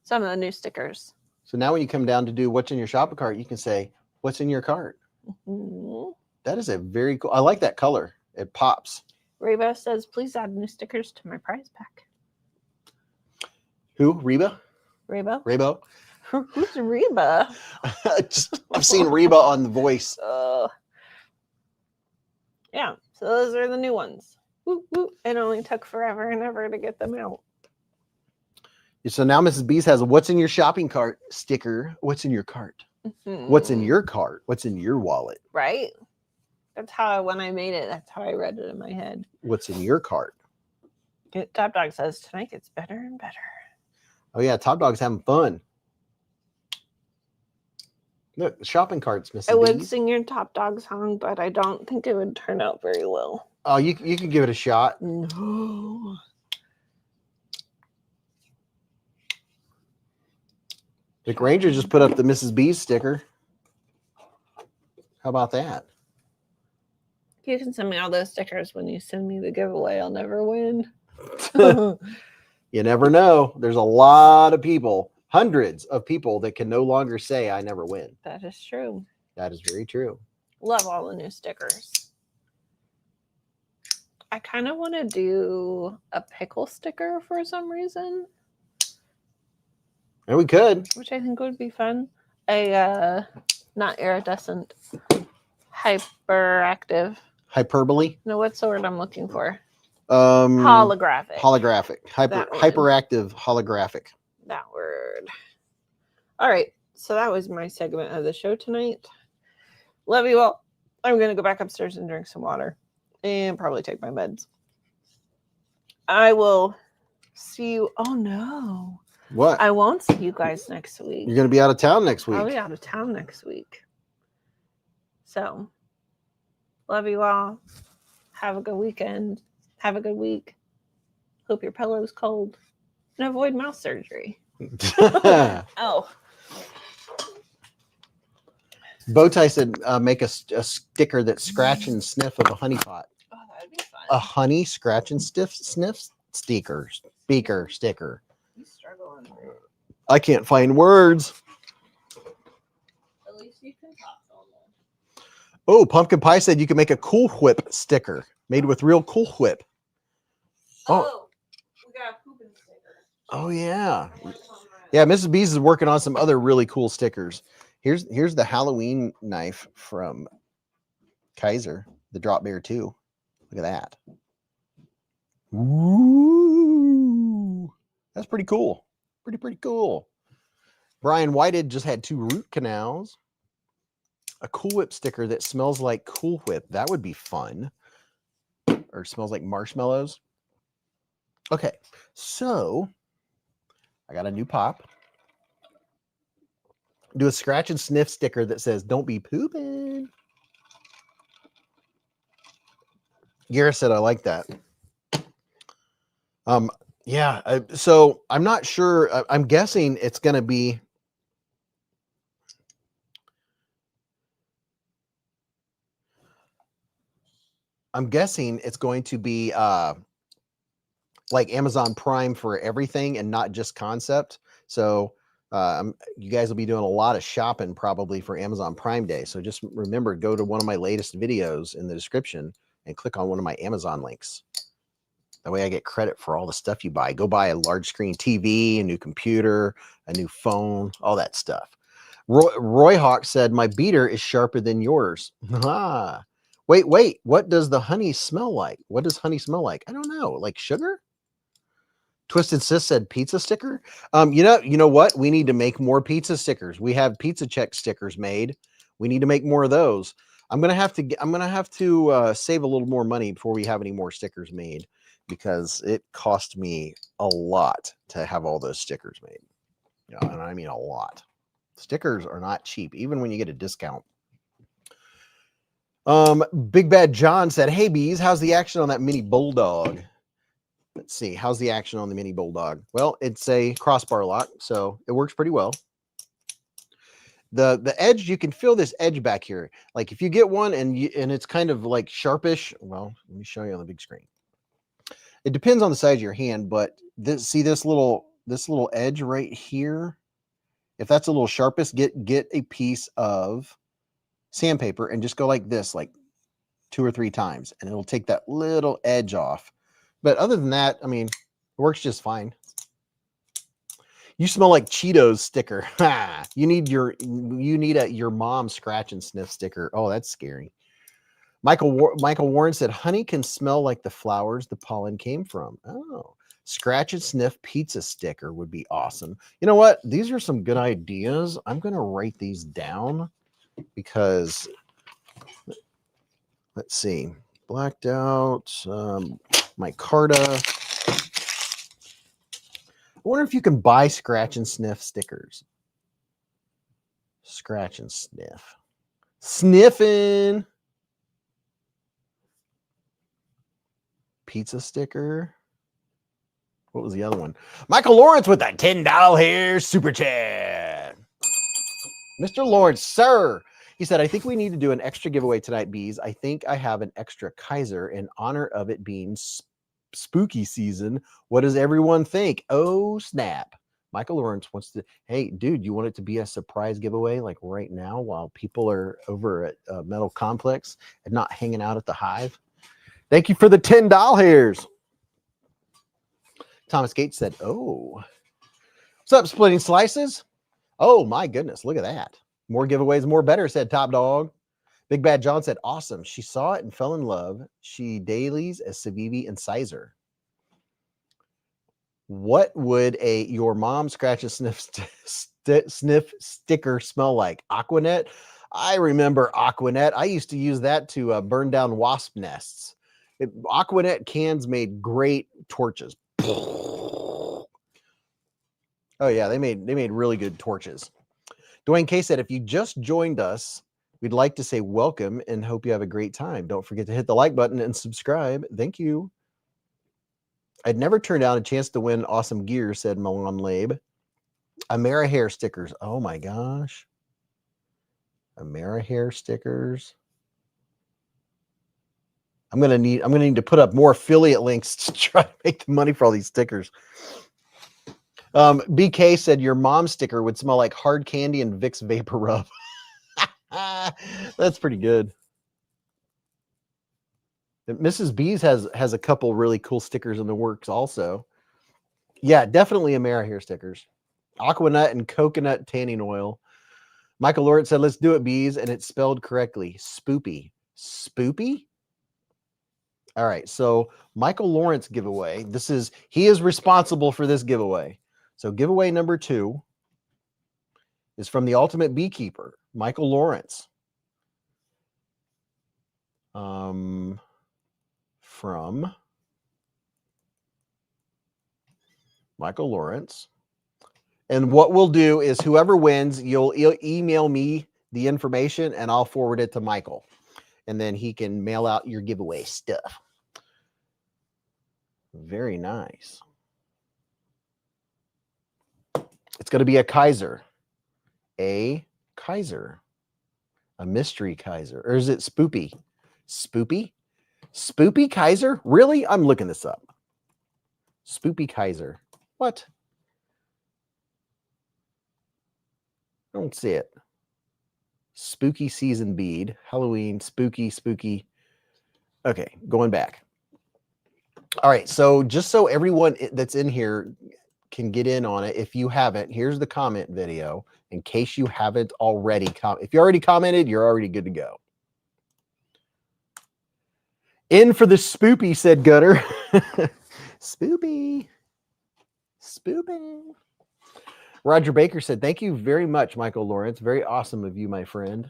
Speaker 2: some of the new stickers.
Speaker 1: So now when you come down to do what's in your shopping cart, you can say, what's in your cart?
Speaker 2: Mm-hmm.
Speaker 1: That is a very cool. I like that color. It pops.
Speaker 2: Reba says, please add new stickers to my prize pack.
Speaker 1: Who? Reba?
Speaker 2: Reba?
Speaker 1: Reba?
Speaker 2: Who's Reba?
Speaker 1: I've seen Reba on The Voice.
Speaker 2: Yeah, so those are the new ones. Woo, woo. It only took forever and ever to get them out.
Speaker 1: So now Mrs. Beez has a "What's in your shopping cart" sticker. What's in your cart? What's in your cart? What's in your wallet?
Speaker 2: Right. That's how when I made it. That's how I read it in my head.
Speaker 1: What's in your cart?
Speaker 2: Top Dog says tonight gets better and better.
Speaker 1: Oh yeah, Top Dog's having fun. Look, the shopping carts, Mrs.
Speaker 2: I would
Speaker 1: Beez.
Speaker 2: sing your Top Dog song, but I don't think it would turn out very well.
Speaker 1: Oh, you can give it a shot.
Speaker 2: No.
Speaker 1: Vic Ranger just put up the Mrs. Beez sticker. How about that?
Speaker 2: You can send me all those stickers when you send me the giveaway. I'll never win.
Speaker 1: You never know. There's a lot of people, hundreds of people that can no longer say I never win.
Speaker 2: That is true.
Speaker 1: That is very true.
Speaker 2: Love all the new stickers. I kind of want to do a pickle sticker for some reason.
Speaker 1: And we could.
Speaker 2: Which I think would be fun. A not iridescent, hyperactive.
Speaker 1: Hyperbole.
Speaker 2: No, what's the word I'm looking for?
Speaker 1: Holographic.
Speaker 2: Holographic.
Speaker 1: Hyperactive holographic.
Speaker 2: That word. All right. So that was my segment of the show tonight. Love you all. I'm going to go back upstairs and drink some water and probably take my meds. I will see you. Oh, no.
Speaker 1: What?
Speaker 2: I won't see you guys next week.
Speaker 1: You're going to be out of town next week.
Speaker 2: I'll be out of town next week. So, love you all. Have a good weekend. Have a good week. Hope your pillow's cold. And avoid mouth surgery. Oh.
Speaker 1: Bowtie said make a sticker that scratch and sniff of a honey pot.
Speaker 2: Oh, that'd be fun.
Speaker 1: A honey scratch and sniff sticker.
Speaker 2: You struggling.
Speaker 1: I can't find words.
Speaker 2: At least you can talk on them.
Speaker 1: Oh, Pumpkin Pie said you can make a Cool Whip sticker made with real Cool Whip.
Speaker 2: Oh, we got a pooping sticker.
Speaker 1: Oh yeah. Yeah, Mrs. Beez is working on some other really cool stickers. Here's the Halloween knife from Kizer, the Drop Bear 2. Look at that. Ooh. That's pretty cool. Pretty cool. Brian Whited just had 2 root canals. A Cool Whip sticker that smells like Cool Whip. That would be fun. Or smells like marshmallows. Okay, so I got a new pop. Do a scratch and sniff sticker that says, "Don't be pooping." Gareth said, "I like that." Yeah. So I'm not sure. I'm guessing it's going to be. I'm guessing it's going to be like Amazon Prime for everything and not just Kansept. So you guys will be doing a lot of shopping probably for Amazon Prime Day. So just remember, go to one of my latest videos in the description and click on one of my Amazon links. That way I get credit for all the stuff you buy. Go buy a large screen TV, a new computer, a new phone, all that stuff. Roy Hawk said, "My beater is sharper than yours." Wait. What does the honey smell like? What does honey smell like? I don't know. Like sugar? Twisted Sis said pizza sticker. You know what? We need to make more pizza stickers. We have pizza check stickers made. We need to make more of those. I'm gonna have to save a little more money before we have any more stickers made, because it cost me a lot to have all those stickers made. You know, and I mean a lot. Stickers are not cheap, even when you get a discount. Big Bad John said, "Hey Beez, how's the action on that mini bulldog?" Let's see. How's the action on the mini bulldog? Well, it's a crossbar lock, so it works pretty well. The edge, you can feel this edge back here. Like if you get one and it's kind of like sharpish. Well, let me show you on the big screen. It depends on the size of your hand, but this little edge right here. If that's a little sharpest, get a piece of sandpaper and just go like this, like 2 or 3 times, and it'll take that little edge off. But other than that, I mean, it works just fine. You smell like Cheetos sticker. You need your mom scratch and sniff sticker. Oh, that's scary. Michael Warren said, "Honey can smell like the flowers the pollen came from." Oh, Scratch and sniff pizza sticker would be awesome. You know what? These are some good ideas. I'm going to write these down because, let's see, blacked out, micarta. I wonder if you can buy scratch and sniff stickers. Scratch and sniff. Sniffing. Pizza sticker. What was the other one? Michael Lawrence with that $10 here super chat. Mr. Lawrence, sir. He said, I think we need to do an extra giveaway tonight, Beez. I think I have an extra Kizer in honor of it being spooky season. What does everyone think? Oh, snap. Michael Lawrence wants to, hey, dude, you want it to be a surprise giveaway like right now while people are over at Metal Complex and not hanging out at the Hive? Thank you for the $10. Thomas Gates said, oh. What's up, Splitting Slices? Oh, my goodness. Look at that. More giveaways, more better, said Top Dog. Big Bad John said, awesome. She saw it and fell in love. She dailies as Civivi and Sizer. What would your mom scratch and sniff sticker smell like? Aquanet? I remember Aquanet. I used to use that to burn down wasp nests. Aquanet cans made great torches. Oh yeah, they made really good torches. Dwayne K said, if you just joined us, we'd like to say welcome and hope you have a great time. Don't forget to hit the like button and subscribe. Thank you. I'd never turned down a chance to win awesome gear, said Milan Labe. Amara hair stickers. Oh my gosh. Amara hair stickers. I'm gonna need to put up more affiliate links to try to make the money for all these stickers. BK said your mom's sticker would smell like hard candy and Vicks Vapor Rub. That's pretty good. Mrs. Beez has a couple really cool stickers in the works also. Yeah, definitely Amara hair stickers. Aquanut and coconut tanning oil. Michael Lawrence said, let's do it, Beez, and it's spelled correctly. Spoopy. Spoopy? All right, so Michael Lawrence giveaway. He is responsible for this giveaway. So giveaway number 2 is from the Ultimate Beekeeper, Michael Lawrence. From Michael Lawrence. And what we'll do is whoever wins, you'll email me the information and I'll forward it to Michael. And then he can mail out your giveaway stuff. Very nice. It's going to be a Kizer. A Kizer. A mystery Kizer. Or is it Spoopy? Spoopy? Spoopy Kizer? Really? I'm looking this up. Spoopy Kizer. What? I don't see it. Spooky season bead. Halloween. Spooky. Okay, going back. All right, so just so everyone that's in here can get in on it, if you haven't, here's the comment video in case you haven't already. If you already commented, you're already good to go. In for the spoopy, said Gutter. Spoopy. Roger Baker said, thank you very much, Michael Lawrence. Very awesome of you, my friend.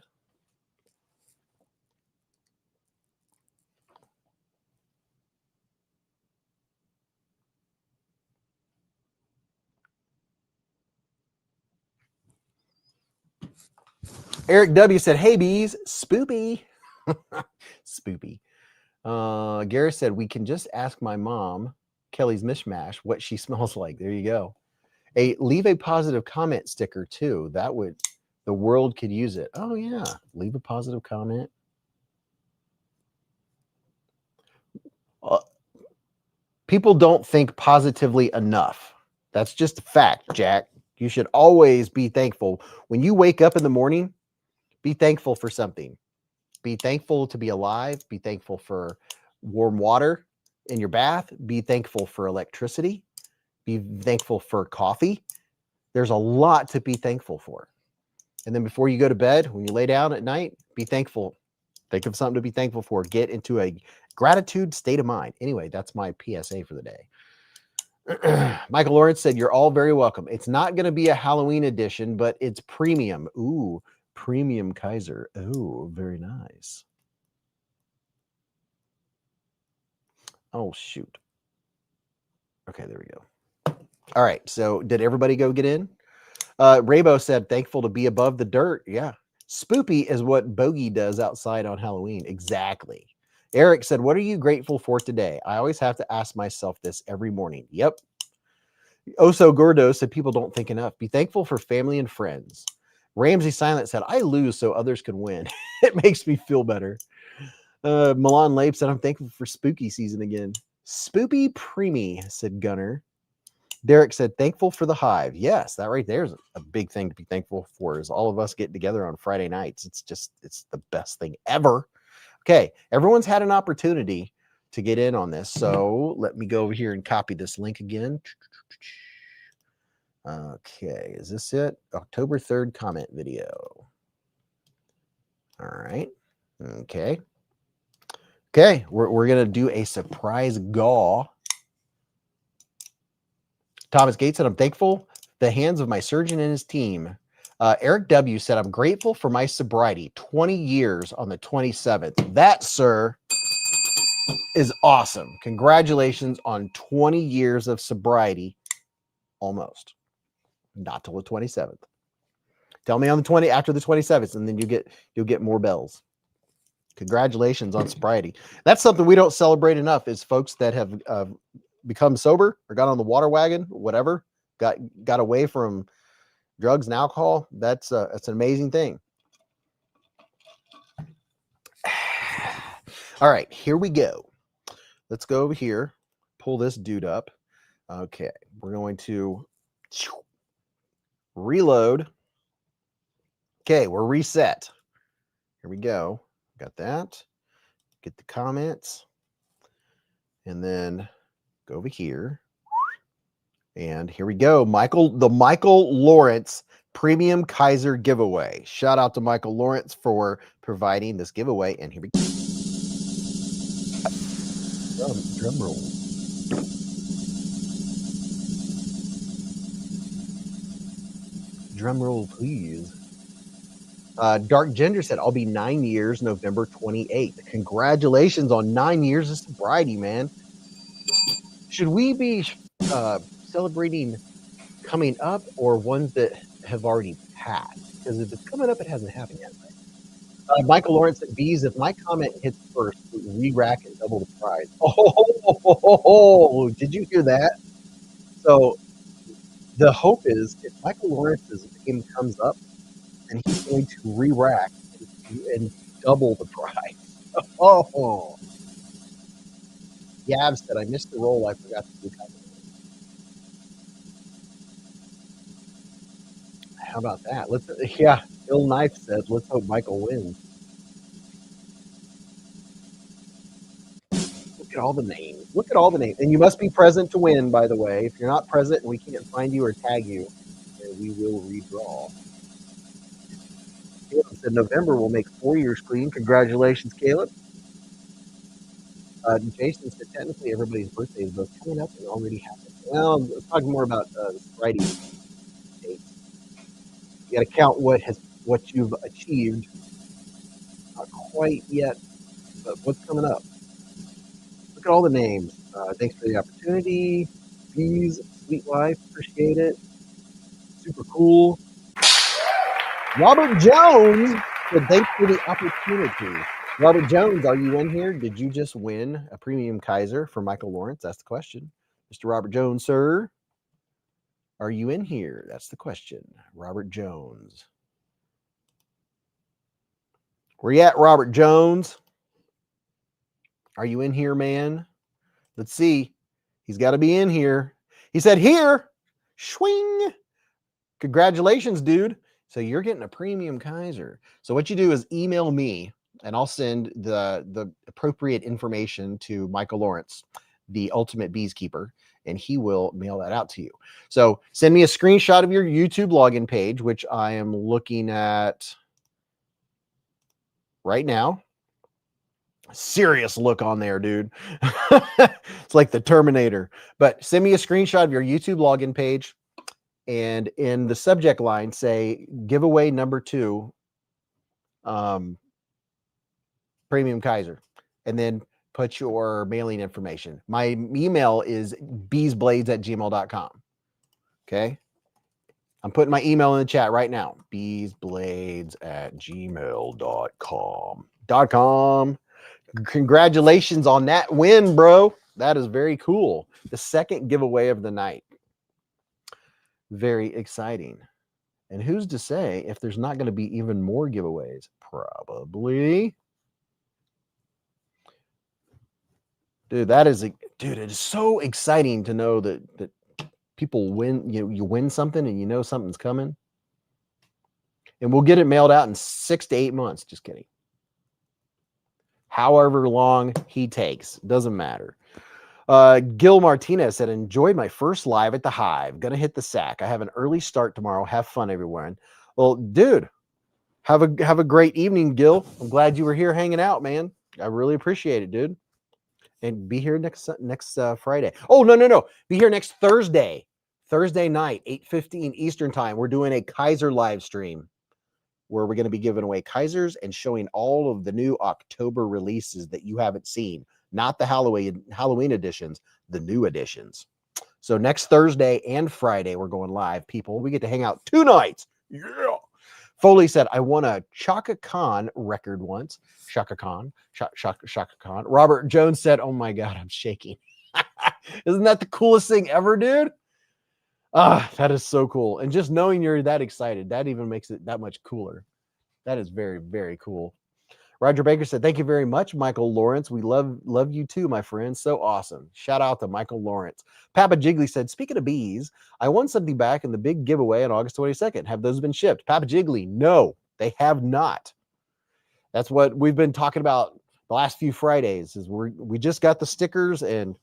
Speaker 1: Eric W. said, hey, Beez, spoopy. Spoopy. Gareth said, we can just ask my mom, Kelly's Mishmash, what she smells like. There you go. Leave a positive comment sticker, too. The world could use it. Oh, yeah. Leave a positive comment. People don't think positively enough. That's just a fact, Jack. You should always be thankful. When you wake up in the morning, be thankful for something. Be thankful to be alive. Be thankful for warm water in your bath. Be thankful for electricity. Be thankful for coffee. There's a lot to be thankful for. And then before you go to bed, when you lay down at night, be thankful. Think of something to be thankful for. Get into a gratitude state of mind. Anyway, that's my PSA for the day. Michael Lawrence said, you're all very welcome. It's not going to be a Halloween edition, but it's premium. Ooh, premium Kizer. Ooh, very nice. Oh, shoot. Okay, there we go. All right, so did everybody go get in? Raybo said, thankful to be above the dirt. Yeah. Spoopy is what Bogey does outside on Halloween. Exactly. Eric said, what are you grateful for today? I always have to ask myself this every morning. Yep. Oso Gordo said, people don't think enough. Be thankful for family and friends. Ramsey Silent said, I lose so others can win. It makes me feel better. Milan Lape said, I'm thankful for spooky season again. Spoopy Preemie, said Gunner. Derek said, thankful for the hive. Yes, that right there is a big thing to be thankful for, is all of us getting together on Friday nights. It's the best thing ever. Okay, everyone's had an opportunity to get in on this. So let me go over here and copy this link again. Okay, is this it? October 3rd comment video. All right. Okay. Okay, we're going to do a surprise gaw. Thomas Gates said, I'm thankful the hands of my surgeon and his team. Eric W. said, I'm grateful for my sobriety. 20 years on the 27th. That, sir, is awesome. Congratulations on 20 years of sobriety. Almost. Not till the 27th. Tell me on the after the 27th, and then you'll get more bells. Congratulations on sobriety. That's something we don't celebrate enough, is folks that have become sober or got on the water wagon, whatever, got away from drugs and alcohol. That's an amazing thing. All right, here we go. Let's go over here, pull this dude up. Okay, we're going to reload. Okay, we're reset. Here we go. Got that. Get the comments. And then go over here. And here we go. The Michael Lawrence Premium Kizer giveaway. Shout out to Michael Lawrence for providing this giveaway. And here we go. Drum roll. Drum roll, please. Dark Gender said, I'll be 9 years, November 28th. Congratulations on 9 years of sobriety, man. Should we be celebrating coming up or ones that have already passed? Because if it's coming up, it hasn't happened yet. Right? Michael Lawrence said, Beez, if my comment hits first, re-rack and double the prize. Oh, did you hear that? So the hope is, if Michael Lawrence's name comes up, and he's going to re-rack and double the prize. Oh, Yav said, I missed the roll. I forgot to do that. How about that? Bill Knife said, let's hope Michael wins. Look at all the names. Look at all the names. And you must be present to win, by the way. If you're not present and we can't find you or tag you, then we will redraw. Caleb said November will make 4 years clean. Congratulations, Caleb. Jason said technically everybody's birthday is both coming up and already happened. Well, let's talk more about Friday dates. You got to count what you've achieved. Not quite yet, but what's coming up? Look at all the names. Thanks for the opportunity. Beez, Sweet Life, appreciate it. Super cool. Robert Jones said, thanks for the opportunity. Robert Jones, are you in here? Did you just win a premium Kizer for Michael Lawrence? That's the question. Mr. Robert Jones, sir, are you in here? That's the question. Robert Jones. Where you at, Robert Jones? Are you in here, man? Let's see. He's got to be in here. He said, here. Swing. Congratulations, dude. So you're getting a premium Kizer. So what you do is email me, and I'll send the appropriate information to Michael Lawrence, the ultimate bees keeper, and he will mail that out to you. So send me a screenshot of your YouTube login page, which I am looking at right now. Serious look on there, dude. It's like the Terminator. But send me a screenshot of your YouTube login page, and in the subject line say giveaway number 2, premium Kizer, and then put your mailing information. My email is beezblades@gmail.com. Okay. I'm putting my email in the chat right now. beezblades@gmail.com. Congratulations on that win, bro. That is very cool. The second giveaway of the night. Very exciting. And who's to say if there's not going to be even more giveaways? Probably. Dude, it is so exciting to know that people win. You win something and you know something's coming. And we'll get it mailed out in 6 to 8 months. Just kidding. However long he takes, doesn't matter. Gil Martinez said, enjoyed my first live at the Hive. Gonna hit the sack. I have an early start tomorrow. Have fun, everyone. Well, dude, have a great evening, Gil. I'm glad you were here hanging out, man. I really appreciate it, dude. And be here next Friday. Oh, no. Be here next Thursday night, 8:15 Eastern time. We're doing a Kizer live stream where we're going to be giving away Kizers and showing all of the new October releases that you haven't seen. Not the Halloween editions, the new editions. So next Thursday and Friday, we're going live, people. We get to hang out 2 nights. Yeah. Foley said, I won a Chaka Khan record once. Chaka Khan. Robert Jones said, oh my God, I'm shaking. Isn't that the coolest thing ever, dude? That is so cool. And just knowing you're that excited, that even makes it that much cooler. That is very, very cool. Roger Baker said, thank you very much, Michael Lawrence. We love you too, my friend. So awesome. Shout out to Michael Lawrence. Papa Jiggly said, speaking of bees, I won something back in the big giveaway on August 22nd. Have those been shipped? Papa Jiggly, no, they have not. That's what we've been talking about the last few Fridays is we just got the stickers and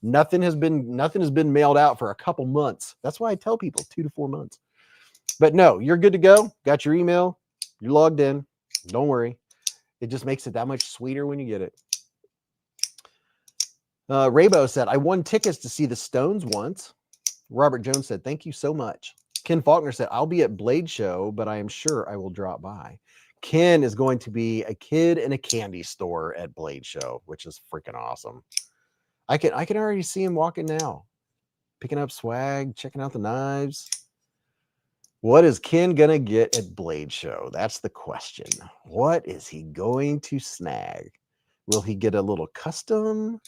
Speaker 1: nothing has been mailed out for a couple months. That's why I tell people 2 to 4 months. But no, you're good to go. Got your email. You're logged in. Don't worry. It just makes it that much sweeter when you get it. Raybo said, I won tickets to see the Stones once. Robert Jones said, thank you so much. Ken Faulkner said, I'll be at Blade Show, but I am sure I will drop by. Ken is going to be a kid in a candy store at Blade Show, which is freaking awesome. I can already see him walking now, picking up swag, checking out the knives. What is Ken going to get at Blade Show? That's the question. What is he going to snag? Will he get a little custom?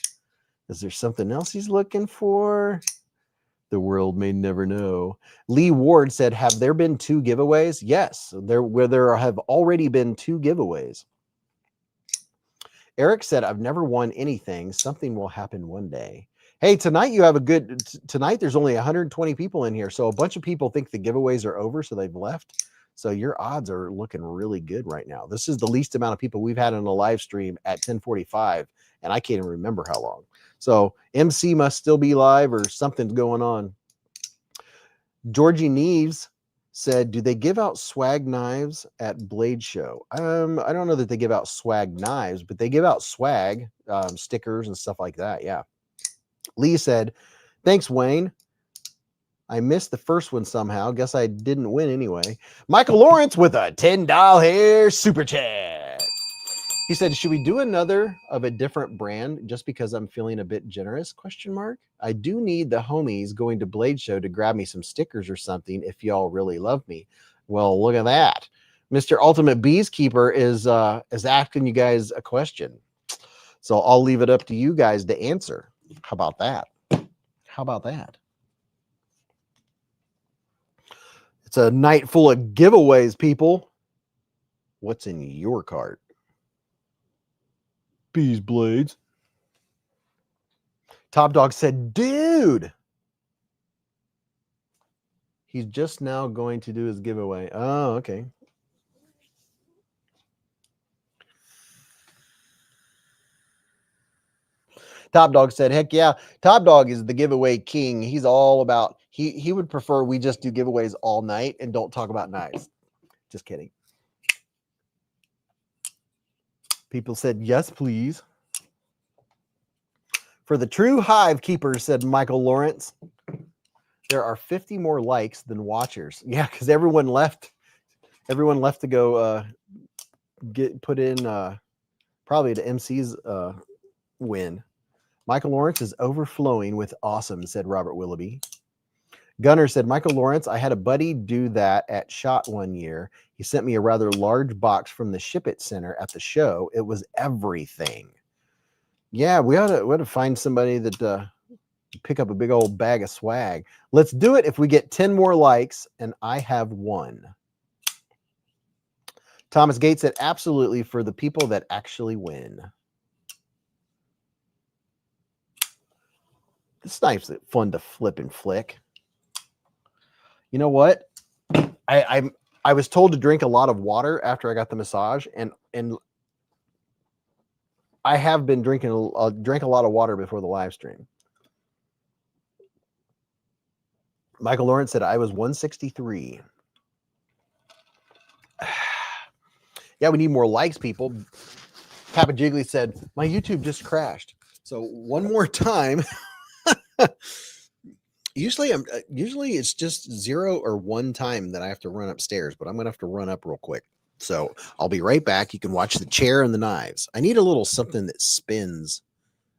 Speaker 1: Is there something else he's looking for? The world may never know. Lee Ward said, have there been 2 giveaways? Yes, there have already been 2 giveaways. Eric said, I've never won anything. Something will happen one day. Hey, tonight there's only 120 people in here. So a bunch of people think the giveaways are over, so they've left. So your odds are looking really good right now. This is the least amount of people we've had on a live stream at 10:45, and I can't even remember how long. So MC must still be live or something's going on. Georgie Neves said, do they give out swag knives at Blade Show? I don't know that they give out swag knives, but they give out swag stickers and stuff like that. Yeah. Lee said, thanks, Wayne. I missed the first one somehow. Guess I didn't win anyway. Michael Lawrence with a $10 hair super chat. He said, should we do another of a different brand just because I'm feeling a bit generous? ? I do need the homies going to Blade Show to grab me some stickers or something if y'all really love me. Well, look at that. Mr. Ultimate Beekeeper is asking you guys a question. So I'll leave it up to you guys to answer. How about that? How about that? It's a night full of giveaways, people. What's in your cart? Beezblades. Top Dog said, dude, he's just now going to do his giveaway. Oh, okay. Top Dog said, heck yeah. Top Dog is the giveaway king. He's all about, he would prefer we just do giveaways all night and don't talk about knives. Just kidding. People said, yes, please. For the true hive keepers, said Michael Lawrence, there are 50 more likes than watchers. Yeah, because everyone left. Everyone left to go get put in probably the MC's win. Michael Lawrence is overflowing with awesome, said Robert Willoughby. Gunner said, Michael Lawrence, I had a buddy do that at SHOT one year. He sent me a rather large box from the Ship It Center at the show. It was everything. Yeah, we ought to find somebody that pick up a big old bag of swag. Let's do it if we get 10 more likes, and I have one. Thomas Gates said, absolutely, for the people that actually win. This knife's fun to flip and flick. You know what? I was told to drink a lot of water after I got the massage, and I have been drank a lot of water before the live stream. Michael Lawrence said I was 163. Yeah, we need more likes, people. Papa Jiggly said my YouTube just crashed. So one more time. Usually it's just 0 or 1 time that I have to run upstairs, but I'm gonna have to run up real quick. So I'll be right back. You can watch the chair and the knives. I need a little something that spins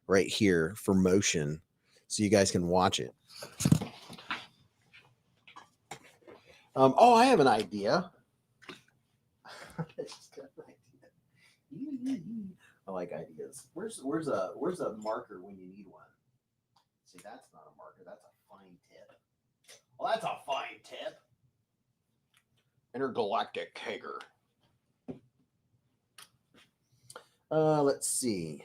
Speaker 1: right here for motion so you guys can watch it. Oh, I have an idea. I like ideas. Where's a marker when you need one? See, that's not a marker. That's a fine tip. Well, that's a fine tip. Intergalactic Hager. Let's see.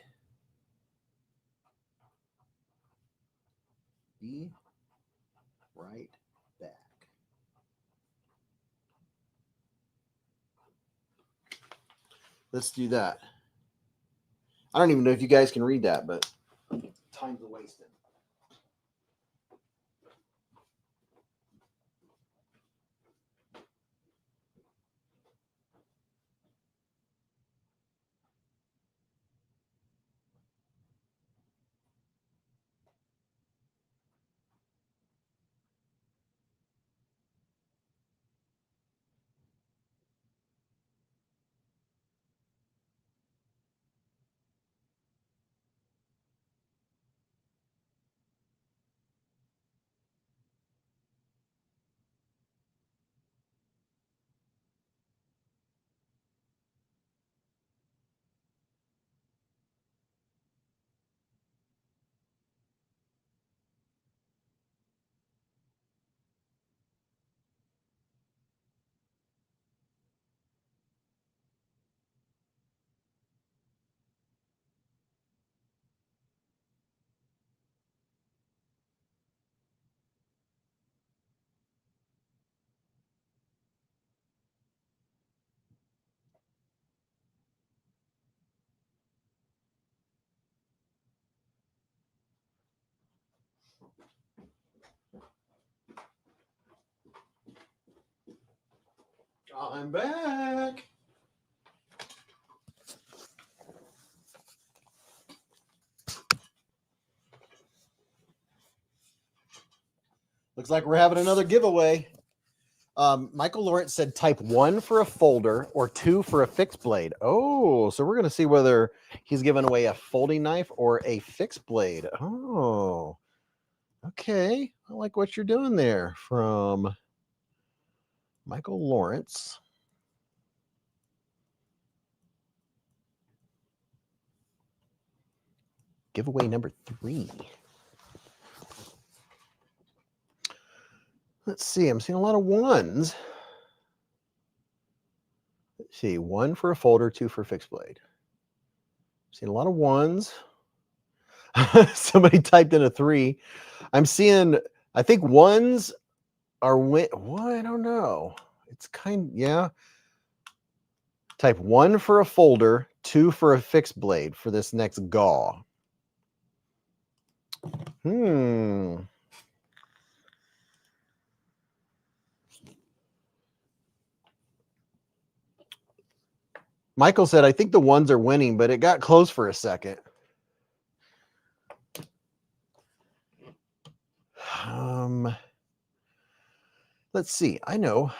Speaker 1: Be right back. Let's do that. I don't even know if you guys can read that, but time's wasted. I'm back. Looks like we're having another giveaway. Michael Lawrence said type 1 for a folder or 2 for a fixed blade. Oh, so we're going to see whether he's giving away a folding knife or a fixed blade. Oh, okay. I like what you're doing there from Michael Lawrence. Giveaway number 3. Let's see. I'm seeing a lot of ones. Let's see. 1 for a folder, 2 for a fixed blade. Seeing a lot of ones. Somebody typed in a 3. I'm seeing, I think ones are what? I don't know. It's yeah. Type 1 for a folder, 2 for a fixed blade for this next gaw. Michael said, I think the ones are winning, but it got close for a second. Let's see. I know.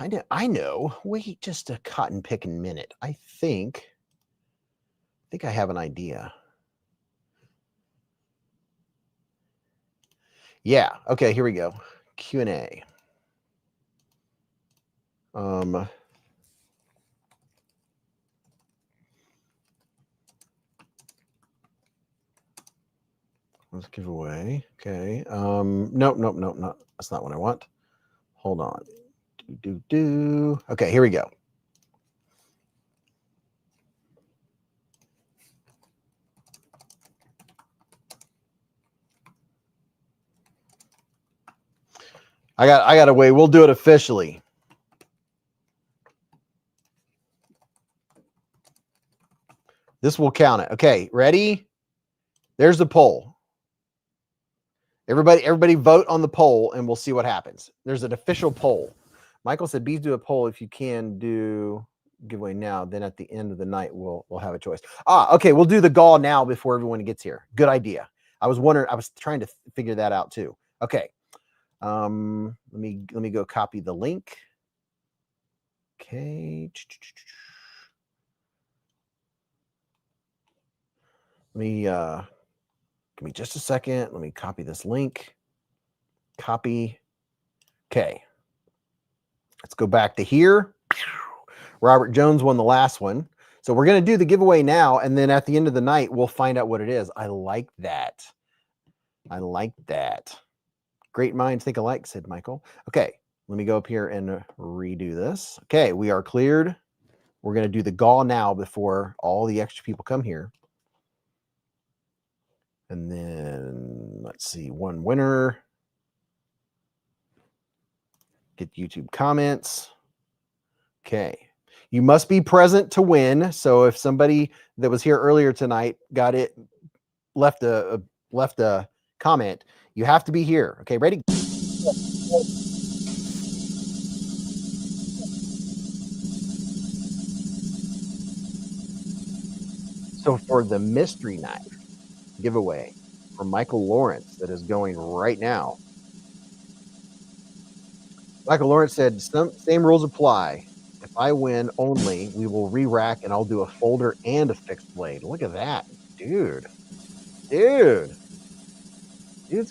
Speaker 1: Wait just a cotton picking minute. I think I have an idea. Yeah. Okay, here we go. Q&A. Let's give away. Okay. Nope. That's not what I want. Hold on. Okay, here we go. I got to wait. We'll do it officially. This will count it. Okay, ready? There's the poll. Everybody vote on the poll and we'll see what happens. There's an official poll. Michael said, Beez, do a poll. If you can do giveaway now, then at the end of the night, we'll have a choice. Okay. We'll do the gall now before everyone gets here. Good idea. I was trying to figure that out too. Okay. Let me go copy the link. Okay. Let me, give me just a second. Let me copy this link. Copy. Okay. Let's go back to here. Robert Jones won the last one. So we're going to do the giveaway now. And then at the end of the night, we'll find out what it is. I like that. Great minds think alike, said Michael. Okay. Let me go up here and redo this. Okay. We are cleared. We're going to do the gall now before all the extra people come here. And then let's see, one winner. Get YouTube comments. Okay. You must be present to win. So if somebody that was here earlier tonight got it, left a comment, you have to be here. Okay, ready? So for the mystery knife giveaway from Michael Lawrence that is going right now. Michael Lawrence said, same rules apply. If I win only, we will re-rack and I'll do a folder and a fixed blade. Look at that. Dude's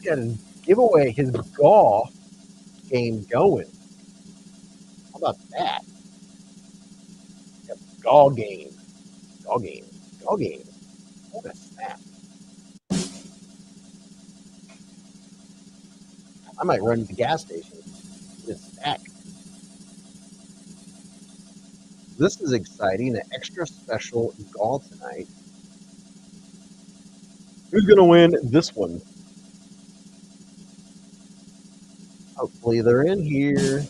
Speaker 1: got to give away his gall game going. How about that? Gall game. What a snap. I might run to the gas station. Get a stack. This is exciting. An extra special gall tonight. Who's going to win this one? Hopefully they're in here.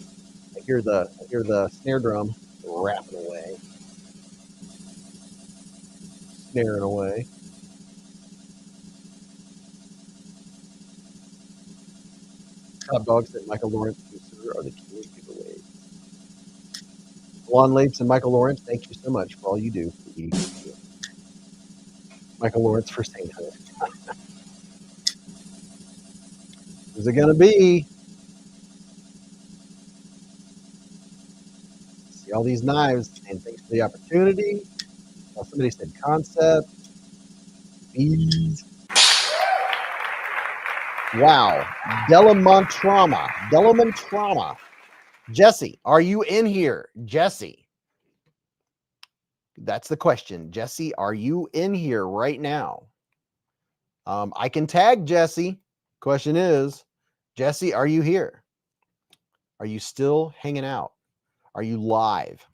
Speaker 1: I hear the snare drum rapping away. Snaring away. Top dogs that Michael Lawrence consider are the key giveaways. Juan Lapes and Michael Lawrence, thank you so much for all you do for EDQ. Michael Lawrence for sainthood. Who's it going to be? See all these knives, and thanks for the opportunity. Well, somebody said Kansept. Beez. Wow. Delamontrama. Jesse, are you in here? Jesse. That's the question. Jesse, are you in here right now? I can tag Jesse. Question is, Jesse, are you here? Are you still hanging out? Are you live?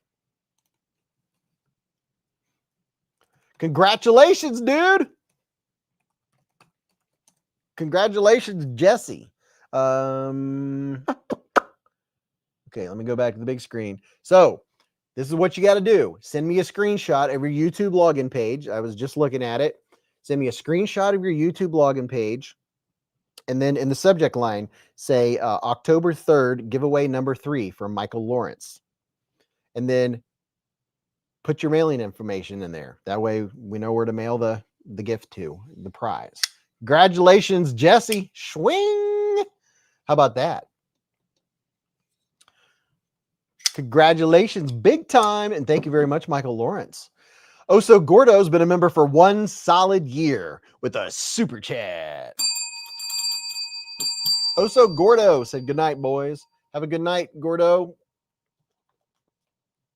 Speaker 1: Congratulations, dude. Congratulations, Jesse. Okay, let me go back to the big screen. So this is what you got to do. Send me a screenshot of your YouTube login page. I was just looking at it. Send me a screenshot of your YouTube login page. And then in the subject line, say October 3rd, giveaway number 3 from Michael Lawrence. And then put your mailing information in there. That way we know where to mail the gift to, the prize. Congratulations, Jesse. Swing. How about that? Congratulations, big time. And thank you very much, Michael Lawrence. Oso Gordo's been a member for 1 solid year with a super chat. Oso Gordo said, good night, boys. Have a good night, Gordo.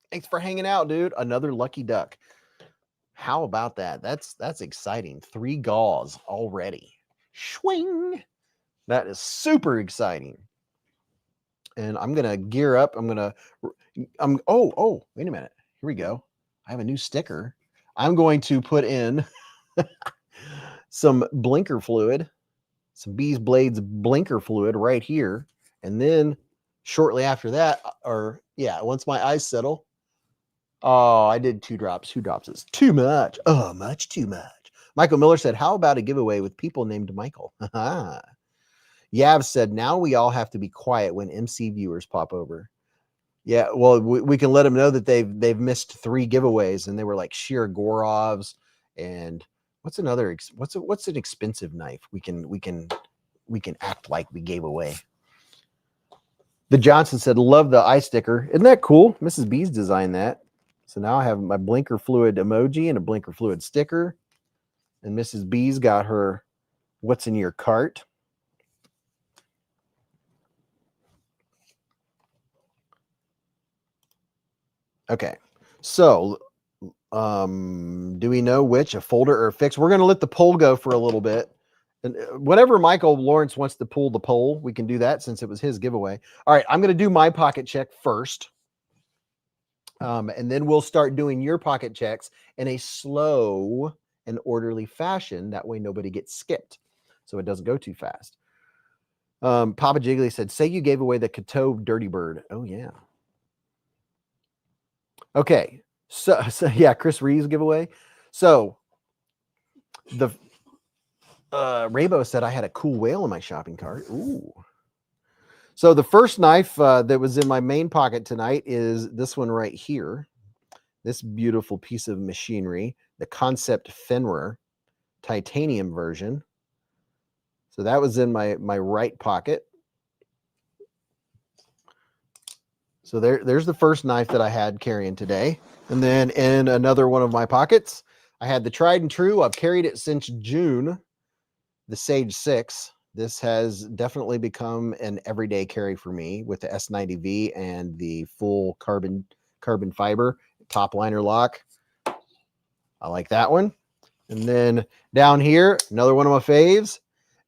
Speaker 1: Thanks for hanging out, dude. Another lucky duck. How about that? That's exciting. 3 galls already. Swing. That is super exciting. And I'm going to gear up. Oh, wait a minute. Here we go. I have a new sticker. I'm going to put in some blinker fluid, some beezblades blinker fluid right here. And then shortly after that, once my eyes settle. Oh, I did 2 drops. 2 drops is too much. Oh, much too much. Michael Miller said, how about a giveaway with people named Michael? Yav said, now we all have to be quiet when MC viewers pop over. Yeah, well, we can let them know that they've missed 3 giveaways, and they were like sheer Gorovs. And what's an expensive knife we can act like we gave away. The Johnson said, love the eye sticker. Isn't that cool? Mrs. Beez designed that. So now I have my blinker fluid emoji and a blinker fluid sticker. And Mrs. Beez got her what's in your cart. Okay, so do we know which, a folder or a fix? We're going to let the poll go for a little bit. And whatever Michael Lawrence wants to pull the poll, we can do that since it was his giveaway. All right, I'm going to do my pocket check first. And then we'll start doing your pocket checks in a slow and orderly fashion. That way nobody gets skipped, so it doesn't go too fast. Papa Jiggly said, say you gave away the Cateau Dirty Bird. Oh, yeah. Okay, so yeah, Chris Reeves giveaway. So the Raybo said I had a cool whale in my shopping cart. Ooh. So the first knife that was in my main pocket tonight is this one right here. This beautiful piece of machinery, the Kansept Fenrir titanium version. So that was in my right pocket. So there's the first knife that I had carrying today. And then in another one of my pockets, I had the tried and true. I've carried it since June, the Sage 6. This has definitely become an everyday carry for me with the S90V and the full carbon fiber top liner lock. I like that one. And then down here, another one of my faves,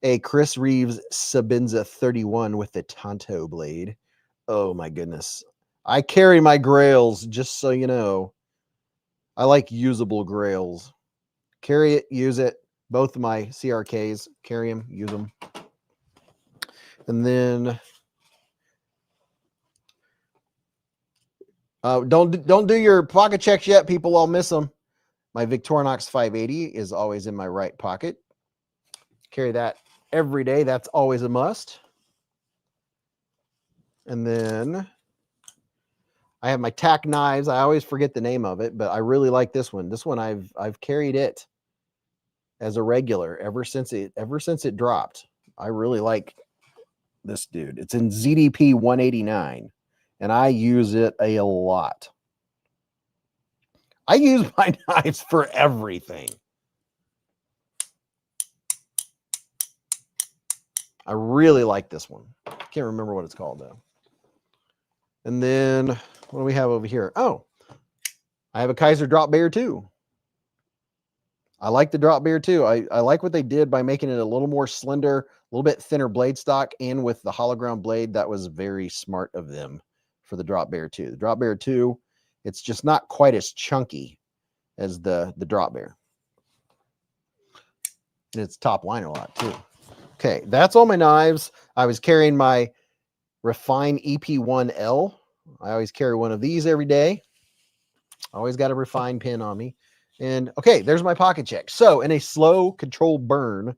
Speaker 1: a Chris Reeves Sabinza 31 with the Tonto blade. Oh my goodness. I carry my grails, just so you know. I like usable grails. Carry it, use it. Both of my CRKs, carry them, use them. And then don't do your pocket checks yet, people. I'll miss them. My Victorinox 580 is always in my right pocket. Carry that every day. That's always a must. And then I have my tack knives. I always forget the name of it, but I really like this one. This one I've carried it as a regular ever since it dropped. I really like this dude. It's in ZDP 189, and I use it a lot. I use my knives for everything. I really like this one. Can't remember what it's called though. And then what do we have over here? Oh, I have a Kizer drop bear too. I like the drop bear too. I like what they did by making it a little more slender, a little bit thinner blade stock, and with the hollow ground blade. That was very smart of them for the drop bear 2. The drop bear 2, it's just not quite as chunky as the drop bear. And it's top liner a lot too. Okay, that's all my knives. I was carrying my Refine EP1L. I always carry one of these every day. Always got a Refine pin on me. And okay, there's my pocket check. So in a slow controlled burn,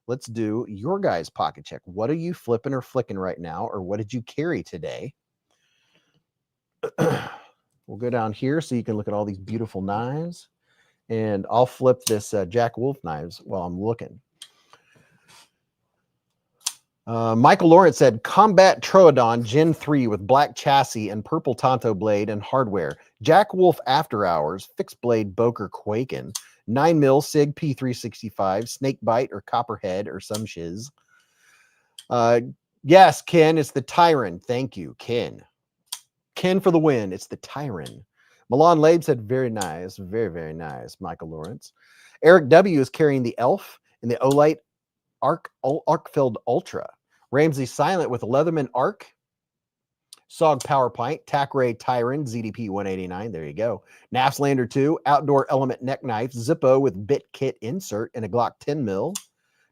Speaker 1: let's do your guys' pocket check. What are you flipping or flicking right now? Or what did you carry today? We'll go down here so you can look at all these beautiful knives. And I'll flip this Jack Wolf knives while I'm looking. Michael Lawrence said, Combat Troodon Gen 3 with black chassis and purple Tonto blade and hardware. Jack Wolf After Hours, fixed blade Boker Quaken, 9mm SIG P365, snake bite or copperhead or some shiz. Yes, Ken, it's the Tyran. Thank you, Ken. Ken for the win. It's the Tyran. Milan Labe said, very nice. Very, very nice, Michael Lawrence. Eric W. is carrying the Elf in the Olight Arcfeld Ultra. Ramsey Silent with a Leatherman Arc. Sog Power Pint. Tac Ray Tyran, ZDP 189. There you go. Nafslander 2. Outdoor Element Neck Knife. Zippo with bit kit insert and a Glock 10mm.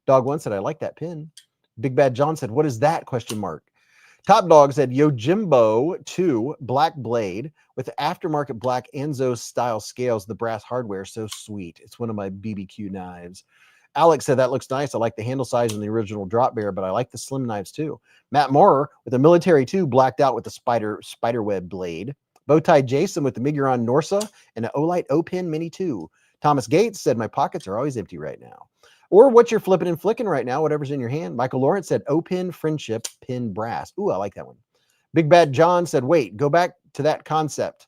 Speaker 1: Dog 1 said, I like that pin. Big Bad John said, what is that? Question mark. Top Dog said, Yojimbo 2 Black Blade with aftermarket black Enzo style scales, the brass hardware. So sweet. It's one of my BBQ knives. Alex said, that looks nice. I like the handle size and the original drop bear, but I like the slim knives too. Matt Moorer with the Military 2 blacked out with the spiderweb blade. Bowtie Jason with the Miguron Norsa and an Olight O-Pin Mini 2. Thomas Gates said, my pockets are always empty right now. Or what you're flipping and flicking right now, whatever's in your hand. Michael Lawrence said, O-Pin Friendship Pin Brass. Ooh, I like that one. Big Bad John said, wait, go back to that concept.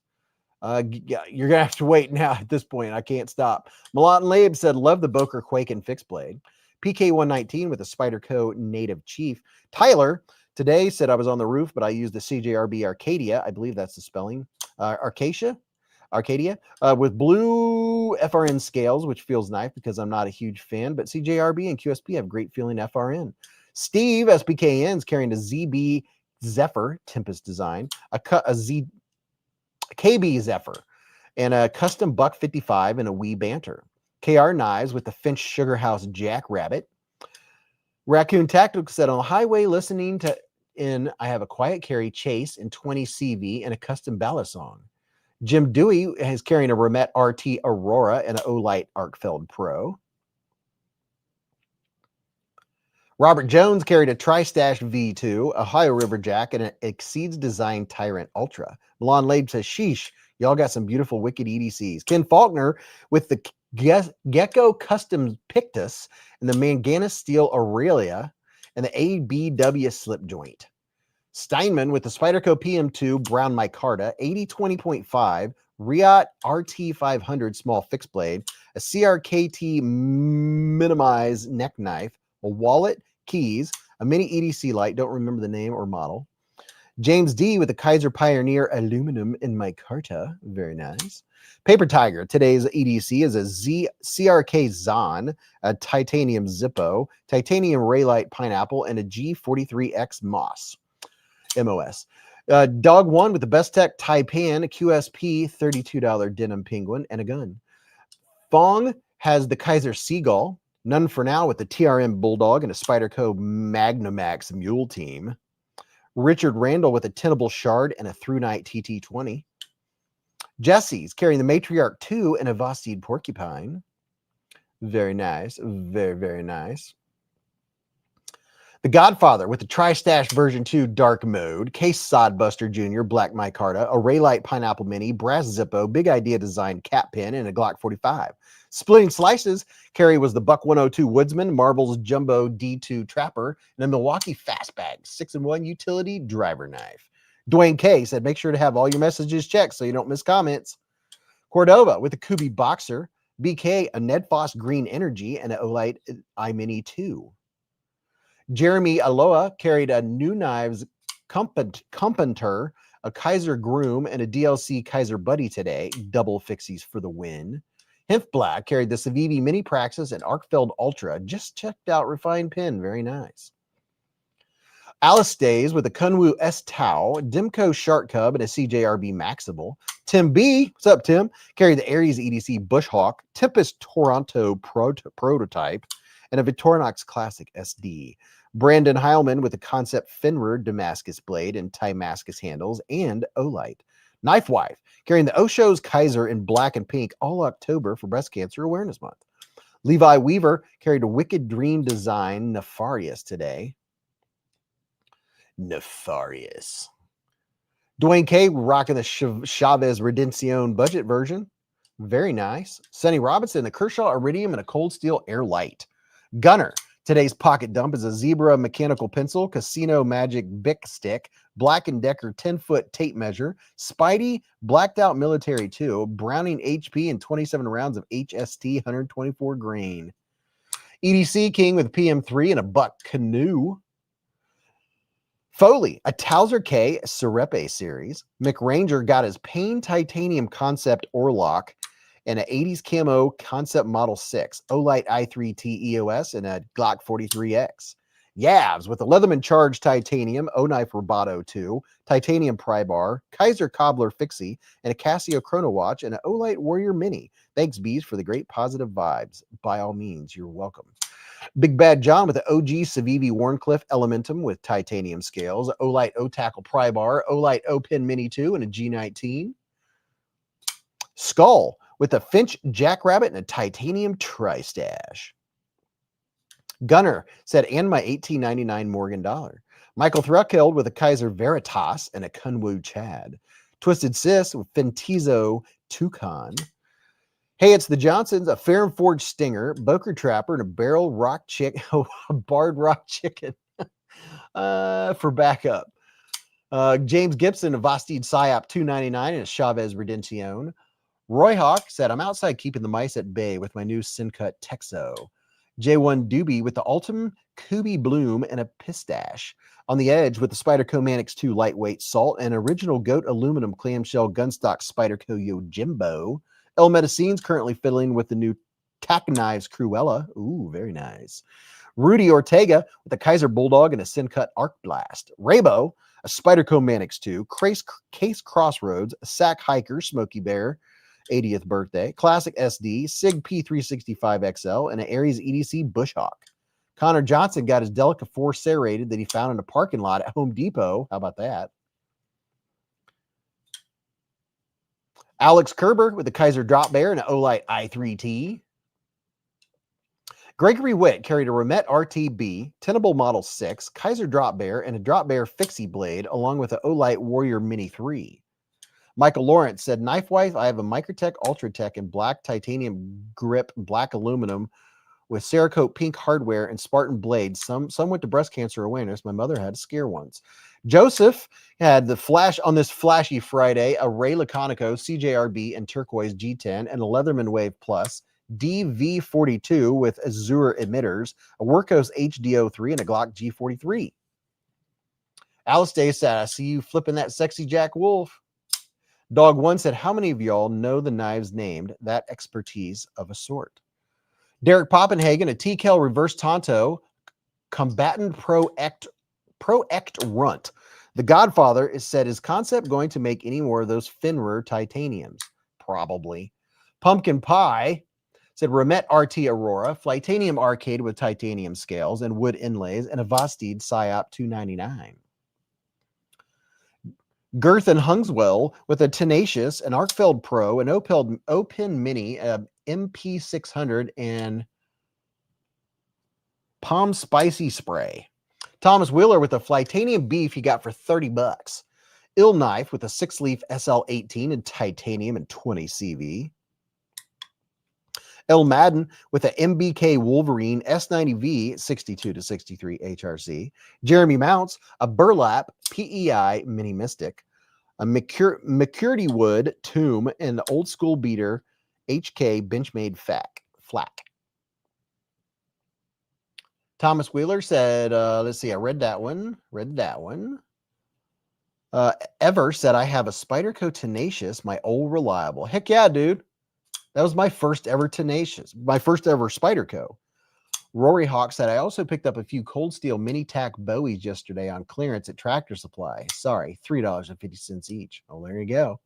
Speaker 1: Yeah, you're going to have to wait now at this point. I can't stop. Milan Labe said, love the Boker Quake and fixed blade. PK119 with a Spyderco Native Chief. Tyler today said, I was on the roof, but I used the CJRB Arcadia. I believe that's the spelling. Arcadia, with blue FRN scales, which feels nice because I'm not a huge fan, but CJRB and QSP have great feeling FRN. Steve, SBKN, is carrying a ZB Zephyr Tempest design, a KB Zephyr, and a custom Buck 55 and a Wee Banter. KR Knives with the Finch Sugar House Jackrabbit. Raccoon Tactics said, on the highway listening to I have a quiet carry Chase in 20 CV and a custom ballad song. Jim Dewey is carrying a Remette RT Aurora and an Olight Arcfeld Pro. Robert Jones carried a Tri-Stash V2, Ohio River Jack, and an Exceeds Design Tyrant Ultra. Milan Labe says, sheesh, y'all got some beautiful wicked EDCs. Ken Faulkner with the Gecko Custom Pictus and the Manganus Steel Aurelia and the ABW Slip Joint. Steinman with the Spyderco PM2 Brown Micarta, 80-20.5, Riot RT500 small fixed blade, a CRKT Minimize neck knife, a wallet, keys, a mini EDC light, don't remember the name or model. James D with the Kizer Pioneer aluminum in micarta, very nice. Paper Tiger, today's EDC is a CRK Zon, a titanium Zippo, titanium Raylite Pineapple, and a G43X MOS. Dog 1 with the Best Tech Taipan, a QSP $32 denim penguin, and a gun. Fong has the Kizer Seagull. None for now with the TRM Bulldog and a Spyderco Magnamax Mule Team. Richard Randall with a Tenable Shard and a Through Night TT20. Jesse's carrying the Matriarch 2 and a Vosteed Porcupine. Very nice. Very, very nice. The Godfather with the Tri-Stash version 2 Dark Mode, Case Sodbuster Jr., Black Micarta, a Raylite Pineapple Mini, Brass Zippo, Big Idea Design Cat Pin, and a Glock 45. Splitting Slices carry was the Buck 102 Woodsman, Marbles Jumbo D2 Trapper, and a Milwaukee Fastbag 6-in-1 Utility Driver Knife. Dwayne K said, make sure to have all your messages checked so you don't miss comments. Cordova with the Kubi Boxer, BK, a Ned Foss Green Energy, and an Olight iMini 2. Jeremy Aloha carried a New Knives Companter, a Kizer Groom, and a DLC Kizer Buddy today. Double fixies for the win. Hemp Black carried the Civivi Mini Praxis and Arcfeld Ultra. Just checked out refined pin. Very nice. Alice Days with a Kunwu S Tau, Dimco Shark Cub, and a CJRB Maximal. Tim B, what's up, Tim? Carried the Aries EDC Bushhawk, Tempest Toronto Prototype, and a Victorinox Classic SD. Brandon Heilman with the Kansept Fenrir Damascus Blade and Timascus handles, and Olight. Knife Wife, carrying the Osho's Kizer in black and pink all October for Breast Cancer Awareness Month. Levi Weaver carried a Wicked Dream Design Nefarious today. Nefarious. Dwayne K rocking the Chavez Redencion budget version. Very nice. Sonny Robinson, the Kershaw Iridium, and a Cold Steel Airlight. Gunner, today's pocket dump is a Zebra mechanical pencil, Casino Magic Bic Stick, Black & Decker 10-foot tape measure, Spidey Blacked Out Military 2, Browning HP, and 27 rounds of HST 124 grain. EDC King with PM3 and a Buck Canoe. Foley, a Towser K Serepe series. McRanger got his Payne Titanium Concept Orlock and an 80s camo Kansept Model 6, Olight i3T EOS, and a Glock 43X. Yavs with a Leatherman Charge Titanium, O-Knife Roboto 2, Titanium Pry Bar, Kizer Cobbler Fixie, and a Casio Chrono Watch, and an Olight Warrior Mini. Thanks, Beez, for the great positive vibes. By all means, you're welcome. Big Bad John with the OG Civivi Warncliffe Elementum with titanium scales, Olight O-Tackle Pry Bar, Olight O-Pin Mini 2, and a G19. Skull with a Finch Jackrabbit and a titanium Tri-Stash. Gunner said, and my $18.99 Morgan dollar. Michael Thruckhild with a Kizer Veritas and a Kunwu Chad. Twisted Sis with Fintizo Toucan. Hey, it's the Johnsons, a Fair and Forged Stinger, Boker Trapper, and a Barrel Rock Chick, a Barred Rock Chicken for backup. James Gibson, a Vastid Psyop 299 and a Chavez Redencion. Roy Hawk said, I'm outside keeping the mice at bay with my new Syncut Texo. J1 Doobie with the Ultim Kubi Bloom and a Pistache. On the Edge with the Spyderco Manix 2 Lightweight Salt and original Goat Aluminum Clamshell Gunstock Spyderco Yojimbo. El Medicine's currently fiddling with the new Tack Knives Cruella. Ooh, very nice. Rudy Ortega with a Kizer Bulldog and a Syncut Arc Blast. Raybo, a Spyderco Manix 2, Case Crossroads, a Sack Hiker Smoky Bear, 80th birthday, Classic SD, SIG P365XL, and an Aries EDC Bushhawk. Connor Johnson got his Delica 4 serrated that he found in a parking lot at Home Depot. How about that? Alex Kerber with the Kizer Drop Bear and an Olight i3T. Gregory Witt carried a Remette RTB, Tenable Model 6, Kizer Drop Bear, and a Drop Bear Fixie Blade, along with an Olight Warrior Mini 3. Michael Lawrence said, Knife-wise, I have a Microtech Ultratech in black titanium grip, black aluminum, with Cerakote pink hardware and Spartan blades. Some went to breast cancer awareness. My mother had a scare once. Joseph had the flash on this flashy Friday, a Ray Laconico CJRB and turquoise G10 and a Leatherman Wave Plus, DV42 with Azure emitters, a Workhorse HDO3 and a Glock G43. Alice Day said, I see you flipping that sexy Jack Wolf. Dog One said, how many of y'all know the knives named? That expertise of a sort. Derek Poppenhagen, a TKL Reverse Tonto, Combatant Pro Ect Runt. The Godfather said, is Kansept going to make any more of those Finrer titaniums? Probably. Pumpkin Pie said, Remette RT Aurora, Flightanium Arcade with titanium scales and wood inlays, and a Vastid Psyop 299. Girth and Hungswell with a Tenacious, an Arkfeld Pro, an O-Pin Mini, a MP600, and Palm Spicy Spray. Thomas Wheeler with a Flightanium Beef he got for $30. Ill Knife with a 6-leaf SL18 in titanium and 20 CV. El Madden with a MBK Wolverine S90V 62 to 63 HRC. Jeremy Mounts, a Burlap PEI Mini Mystic, a McCurdy Wood Tomb, and the Old School Beater HK Benchmade Flak. Thomas Wheeler said, let's see, I read that one. Ever said, I have a Spyderco Tenacious, my old reliable. Heck yeah, dude. That was my first ever Tenacious, my first ever Spyderco. Rory Hawk said, I also picked up a few Cold Steel Mini Tack Bowies yesterday on clearance at Tractor Supply. Sorry, $3.50 each. Oh, there you go.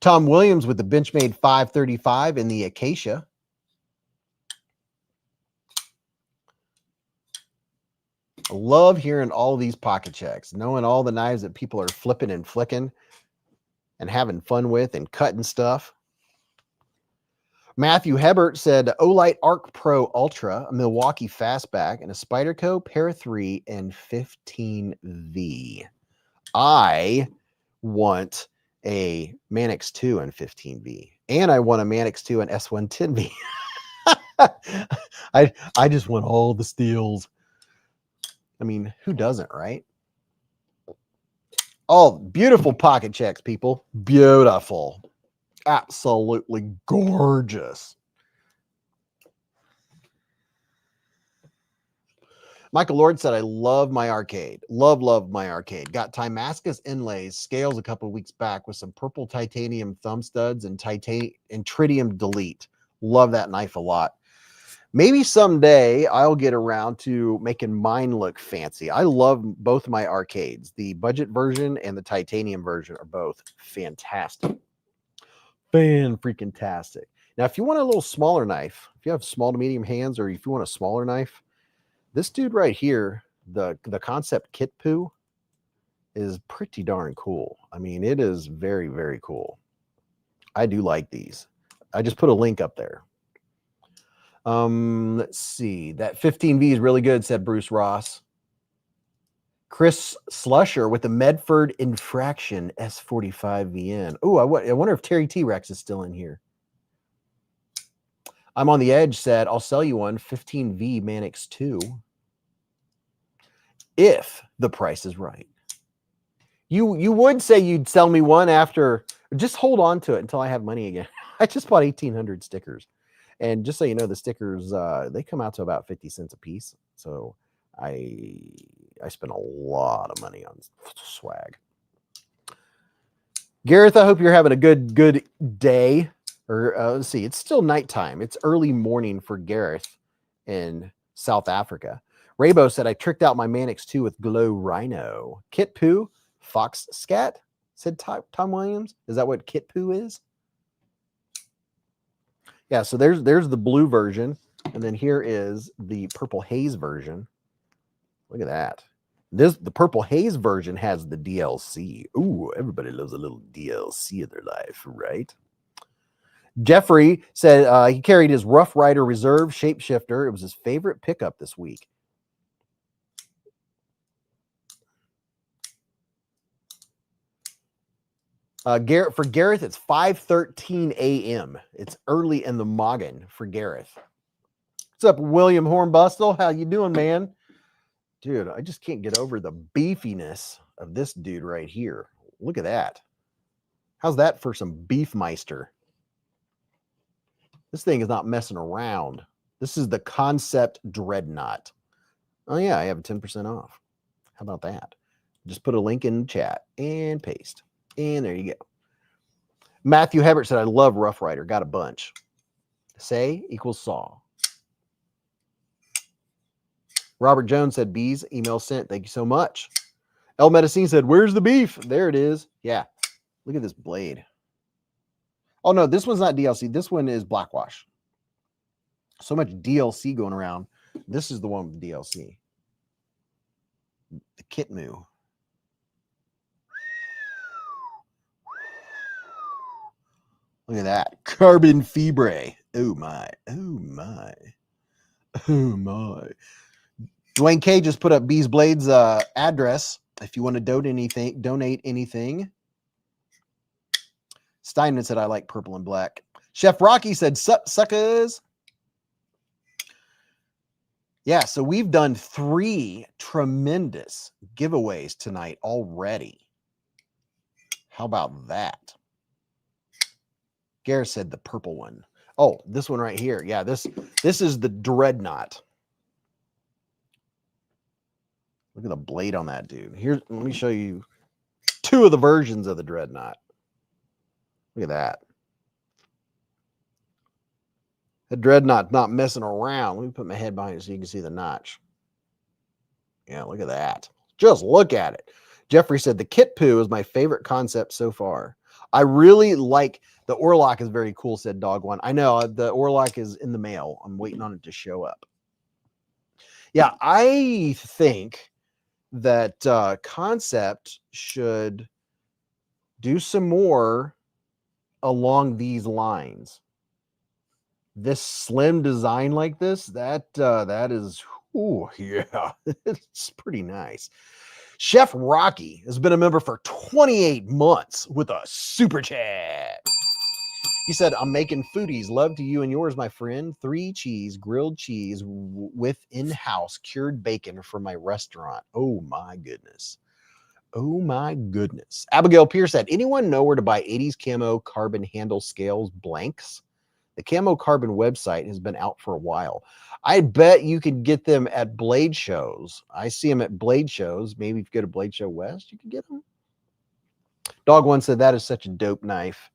Speaker 1: Tom Williams with the Benchmade 535 and the Acacia. I love hearing all these pocket checks, knowing all the knives that people are flipping and flicking and having fun with and cutting stuff. Matthew Hebert said, Olight Arc Pro Ultra, a Milwaukee Fastback, and a Spyderco Para 3 and 15V. I want a Manix 2 and 15V, and I want a Manix 2 and S110V. I just want all the steals. I mean, who doesn't, right? Oh, beautiful pocket checks, people. Beautiful. Absolutely gorgeous. Michael Lord said, I love my arcade. Love my arcade. Got Timascus inlays, scales a couple of weeks back with some purple titanium thumb studs and tritium delete. Love that knife a lot. Maybe someday I'll get around to making mine look fancy. I love both my arcades. The budget version and the titanium version are both fantastic. Fan-freaking-tastic. Now, if you want a little smaller knife, if you have small to medium hands, or if you want a smaller knife, this dude right here, the Kansept Kit Poo, is pretty darn cool. I mean, it is very, very cool. I do like these. I just put a link up there. Let's see. That 15V is really good, said Bruce Ross. Chris Slusher with the Medford Infraction S45VN. Oh, I wonder if Terry T-Rex is still in here. I'm on the edge said, I'll sell you one 15V Manix 2 if the price is right. You would say you'd sell me one after, just hold on to it until I have money again. I just bought 1,800 stickers. And just so you know, the stickers, they come out to about 50 cents a piece. So I spent a lot of money on swag. Gareth, I hope you're having a good day. Or let's see, it's still nighttime. It's early morning for Gareth in South Africa. Raybo said, I tricked out my Manix 2 with Glow Rhino. Kit Poo, Fox Scat, said Tom Williams. Is that what Kit Poo is? Yeah, so there's the blue version, and then here is the purple haze version. Look at that. The purple haze version has the DLC. Ooh, everybody loves a little DLC in their life, right? Jeffrey said he carried his Rough Rider Reserve Shapeshifter. It was his favorite pickup this week. For Gareth, it's 5:13 a.m. It's early in the Moggin for Gareth. What's up, William Hornbustle? How you doing, man? Dude, I just can't get over the beefiness of this dude right here. Look at that. How's that for some Beefmeister? This thing is not messing around. This is the Kansept Dreadnought. Oh, yeah, I have a 10% off. How about that? Just put a link in the chat and paste. And there you go. Matthew Hebert said, I love Rough Rider. Got a bunch. Say equals saw. Robert Jones said, Beez, email sent. Thank you so much. El Medicine said, where's the beef? There it is. Yeah. Look at this blade. Oh, no, this one's not DLC. This one is Blackwash. So much DLC going around. This is the one with DLC. The Kit Moo. Look at that. Carbon fibre. Oh, my. Oh, my. Oh, my. Dwayne K just put up beezblades address if you want to donate anything. Steinman said, I like purple and black. Chef Rocky said, suckers. Yeah, so we've done 3 tremendous giveaways tonight already. How about that? Gareth said the purple one. Oh, this one right here. Yeah, this is the Dreadnought. Look at the blade on that dude. Here, let me show you 2 of the versions of the Dreadnought. Look at that. The Dreadnought's not messing around. Let me put my head behind it so you can see the notch. Yeah, look at that. Just look at it. Jeffrey said, the Kit Poo is my favorite concept so far. I really like the Orlock is very cool, said Dog One. I know the Orlock is in the mail. I'm waiting on it to show up. Yeah, I think that Kansept should do some more along these lines. This slim design like this, that is, ooh, yeah, it's pretty nice. Chef Rocky has been a member for 28 months with a super chat. He said, I'm making foodies. Love to you and yours, my friend. 3 cheese, grilled cheese with in-house cured bacon for my restaurant. Oh, my goodness. Oh, my goodness. Abigail Pierce said, anyone know where to buy 80s camo carbon handle scales blanks? The Camo Carbon website has been out for a while. I bet you can get them at blade shows. I see them at blade shows. Maybe if you go to Blade Show West, you can get them. Dog One said, that is such a dope knife.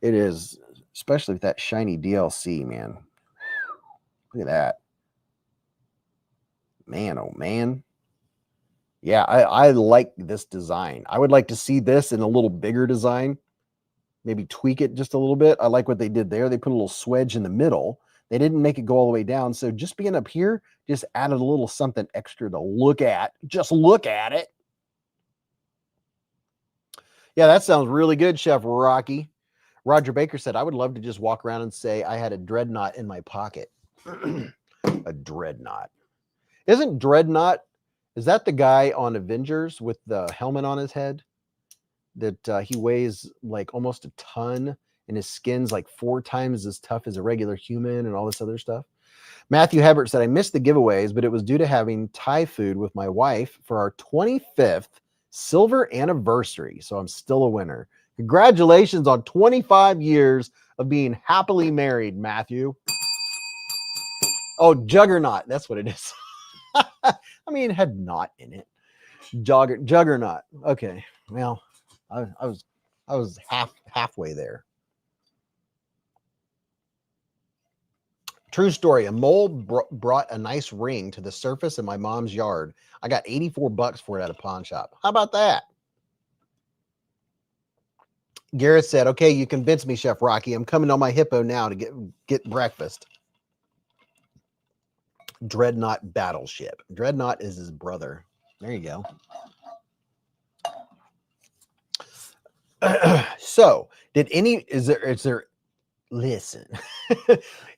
Speaker 1: It is, especially with that shiny DLC, man. Look at that. Man, oh man. Yeah, I like this design. I would like to see this in a little bigger design. Maybe tweak it just a little bit. I like what they did there. They put a little swedge in the middle. They didn't make it go all the way down. So just being up here, just added a little something extra to look at. Just look at it. Yeah, that sounds really good, Chef Rocky. Roger Baker said, I would love to just walk around and say I had a dreadnought in my pocket. A dreadnought. Isn't Dreadnought, is that the guy on Avengers with the helmet on his head? That he weighs like almost a ton and his skin's like 4 times as tough as a regular human and all this other stuff. Matthew Hebert said, I missed the giveaways, but it was due to having Thai food with my wife for our 25th silver anniversary. So I'm still a winner. Congratulations on 25 years of being happily married, Matthew. Oh, Juggernaut. That's what it is. I mean, it had not in it. Juggernaut. Okay. Well, I was halfway there. True story. A mole brought a nice ring to the surface in my mom's yard. I got $84 for it at a pawn shop. How about that? Garrett said, okay, you convinced me, Chef Rocky. I'm coming on my hippo now to get breakfast. Dreadnought Battleship. Dreadnought is his brother. There you go. So, is there, listen,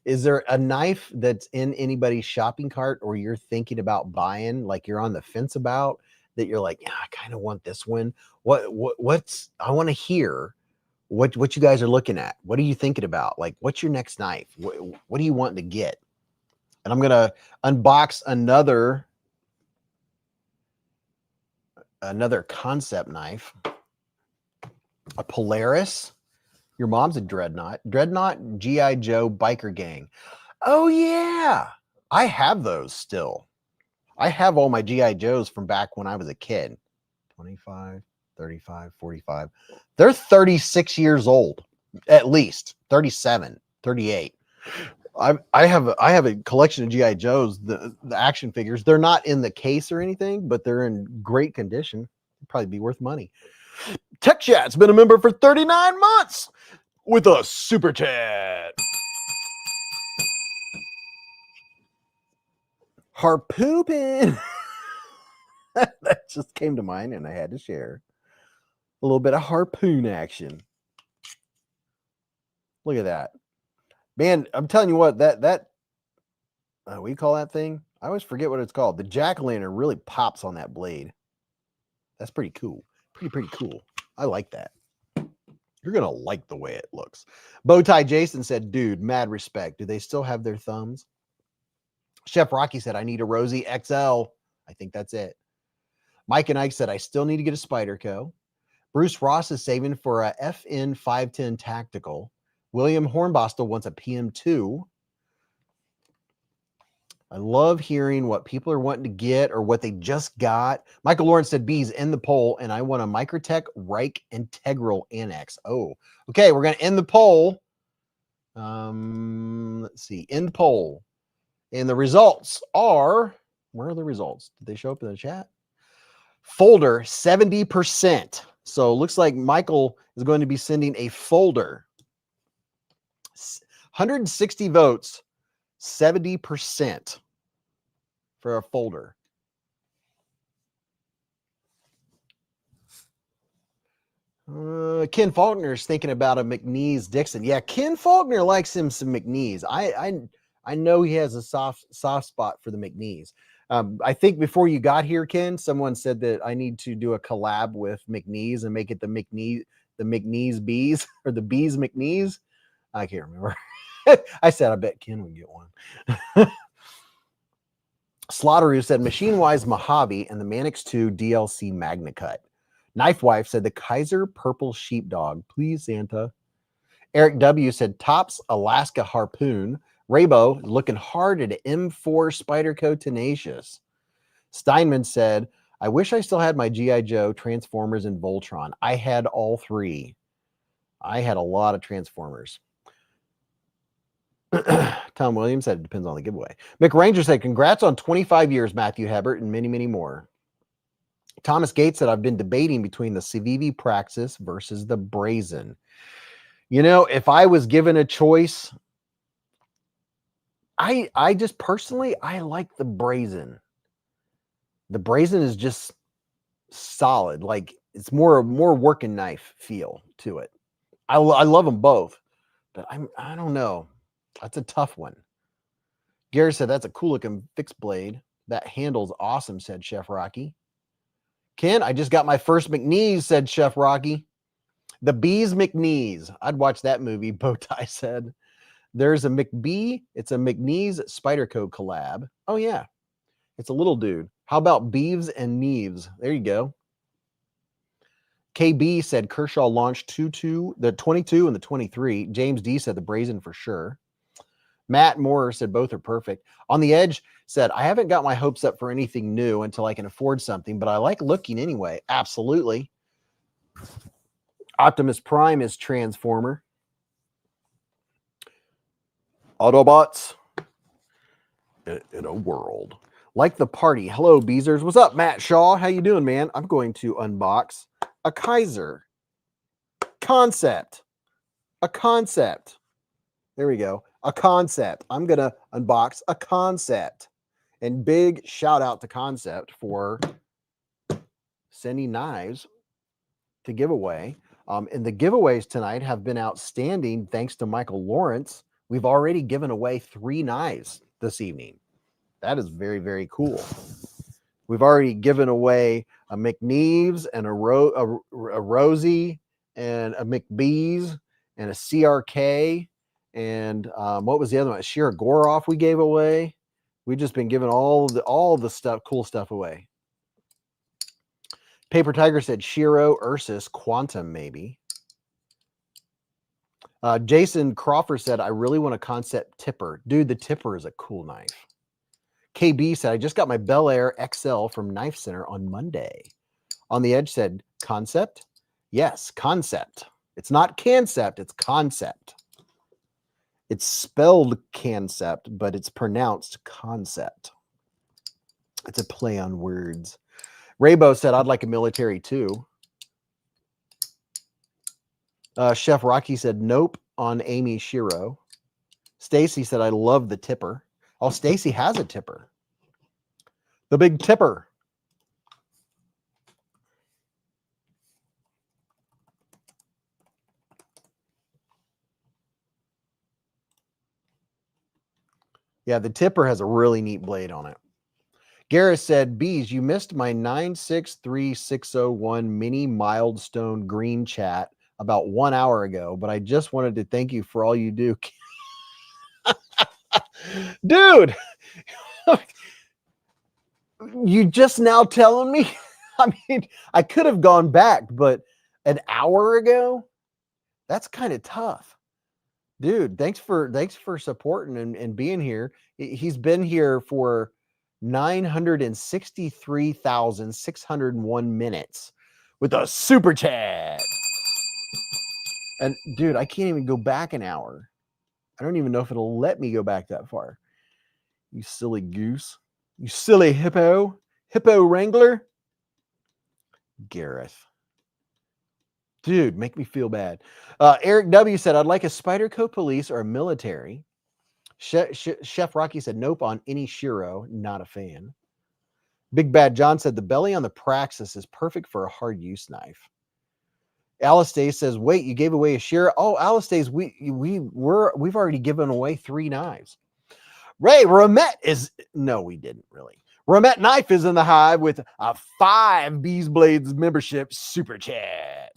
Speaker 1: is there a knife that's in anybody's shopping cart or you're thinking about buying, like you're on the fence about, that you're like, yeah, I kind of want this one. What's, I want to hear what you guys are looking at. What are you thinking about? Like, what's your next knife? What do you want to get? And I'm going to unbox another Kansept knife. A Polaris. Your mom's a Dreadnought. Dreadnought G.I. Joe Biker Gang. Oh, yeah. I have those still. I have all my G.I. Joes from back when I was a kid. 25, 35, 45. They're 36 years old, at least. 37, 38. I have a collection of G.I. Joes, the action figures. They're not in the case or anything, but they're in great condition. It'd probably be worth money. Tech Chat's been a member for 39 months with a super chat. Harpoopin. That just came to mind and I had to share a little bit of harpoon action. Look at that. Man, I'm telling you what, what do you call that thing? I always forget what it's called. The jack-o'-lantern really pops on that blade. That's pretty cool. Pretty cool. I like that. You're going to like the way it looks. Bowtie Jason said, dude, mad respect. Do they still have their thumbs? Chef Rocky said, I need a Rosie XL. I think that's it. Mike and Ike said, I still need to get a Spyderco. Bruce Ross is saving for a FN 510 Tactical. William Hornbostel wants a PM2. I love hearing what people are wanting to get or what they just got. Michael Lawrence said, Beez, end the poll, and I want a Microtech Reich Integral Annex. Oh, okay, we're going to end the poll. Let's see, end poll. And the results are, where are the results? Did they show up in the chat? Folder, 70%. So it looks like Michael is going to be sending a folder. 160 votes, 70% for a folder. Ken Faulkner is thinking about a McNeese Dixon. Yeah, Ken Faulkner likes him some McNeese. I know he has a soft spot for the McNeese. I think before you got here, Ken, someone said that I need to do a collab with McNeese and make it the McNeese Beez or the Beez McNeese. I can't remember. I said, I bet Ken would get one. Slaughteroo said Machine Wise Mojave and the Manix 2 DLC Magna Cut. Knife Wife said the Kizer Purple Sheepdog. Please, Santa. Eric W said Tops Alaska Harpoon. Raybo looking hard at M4 Spyderco Tenacious. Steinman said, I wish I still had my G.I. Joe, Transformers, and Voltron. I had all three. I had a lot of Transformers. Tom Williams said it depends on the giveaway. McRanger said, congrats on 25 years, Matthew Hebert, and many, many more. Thomas Gates said, I've been debating between the Civivi Praxis versus the Brazen. You know, if I was given a choice, I just personally, I like the Brazen. The Brazen is just solid. Like, it's more working knife feel to it. I love them both, but I don't know. That's a tough one. Gary said, that's a cool looking fixed blade. That handle's awesome, said Chef Rocky. Ken, I just got my first McNeese, said Chef Rocky. The Beez McNeese. I'd watch that movie, Bowtie said. There's a McBee. It's a McNeese Spyderco collab. Oh, yeah. It's a little dude. How about Beeves and Neeves? There you go. KB said Kershaw launched the 22 and the 23. James D said the Brazen for sure. Matt Moore said both are perfect. On the Edge said, I haven't got my hopes up for anything new until I can afford something, but I like looking anyway. Absolutely. Optimus Prime is Transformer. Autobots in a world. Like the party. Hello, Beezers. What's up, Matt Shaw? How you doing, man? I'm going to unbox a Kizer. Kansept. A Kansept. There we go. A Kansept. I'm going to unbox a Kansept. And big shout out to Kansept for sending knives to give away. And the giveaways tonight have been outstanding thanks to Michael Lawrence. We've already given away 3 knives this evening. That is very, very cool. We've already given away a McNeves and a Rosie and a McBeez and a CRK. And what was the other one? A Shira Goroff we gave away. We've just been giving all the stuff, cool stuff away. Paper Tiger said Shiro, Ursus, Quantum, maybe. Jason Crawford said, I really want a Kansept tipper. Dude, the tipper is a cool knife. KB said, I just got my Bel Air XL from Knife Center on Monday. On the Edge said, Kansept? Yes, Kansept. It's not Kansept, it's Kansept. It's spelled Kansept, but it's pronounced Kansept. It's a play on words. Raybo said, I'd like a military too. Chef Rocky said, nope, on Amy Shiro. Stacy said, I love the tipper. Oh, Stacy has a tipper. The big tipper. Yeah, the tipper has a really neat blade on it. Gareth said, Beez, you missed my 963601 mini milestone green chat about 1 hour ago, but I just wanted to thank you for all you do. Dude, you just now telling me? I mean, I could have gone back, but an hour ago? That's kind of tough. Dude, thanks for supporting and being here. He's been here for 963,601 minutes with a super chat. And dude, I can't even go back an hour. I don't even know if it'll let me go back that far. You silly goose. You silly hippo wrangler. Gareth. Dude, make me feel bad. Eric W said, I'd like a Spyderco police or a military. Chef Rocky said, nope, on any Shiro. Not a fan. Big Bad John said, the belly on the Praxis is perfect for a hard use knife. Alistace says, wait, you gave away a Shiro? Oh, Alistace, we've already given away 3 knives. Ray, Remette is... No, we didn't really. Remette Knife is in the hive with a 5 beezblades membership super chat.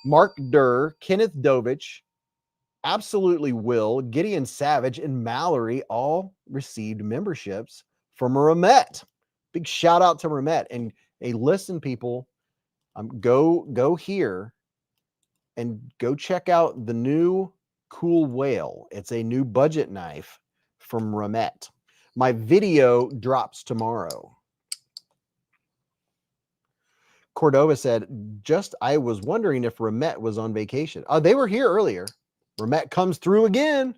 Speaker 1: Mark Durr, Kenneth Dovich, Absolutely Will, Gideon Savage, and Mallory all received memberships from Remette. Big shout out to Remette. And hey, listen, people, go here and go check out the new Cool Whale. It's a new budget knife from Remette. My video drops tomorrow. Cordova said, I was wondering if Remette was on vacation. They were here earlier. Remette comes through again.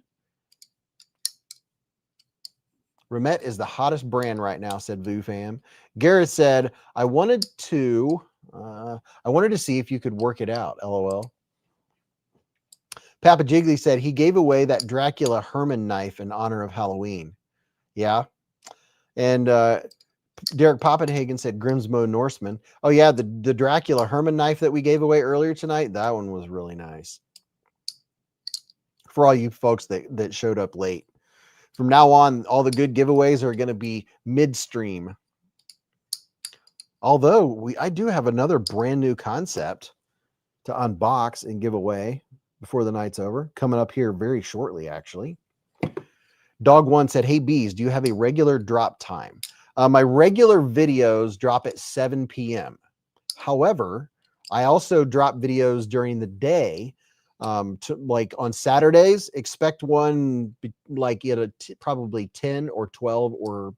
Speaker 1: Remette is the hottest brand right now, said Vu Fam. Garrett said, I wanted to see if you could work it out, LOL. Papa Jiggly said he gave away that Dracula Herman knife in honor of Halloween. Yeah. And Derek Poppenhagen said Grimsmo Norseman. Oh, yeah, the Dracula Herman knife that we gave away earlier tonight, that one was really nice. For all you folks that showed up late. From now on, all the good giveaways are going to be midstream. Although, I do have another brand new concept to unbox and give away before the night's over. Coming up here very shortly, actually. Dog1 said, hey, Beez, do you have a regular drop time? My regular videos drop at 7 p.m. However, I also drop videos during the day. Like on Saturdays, expect one like at probably 10 or 12 or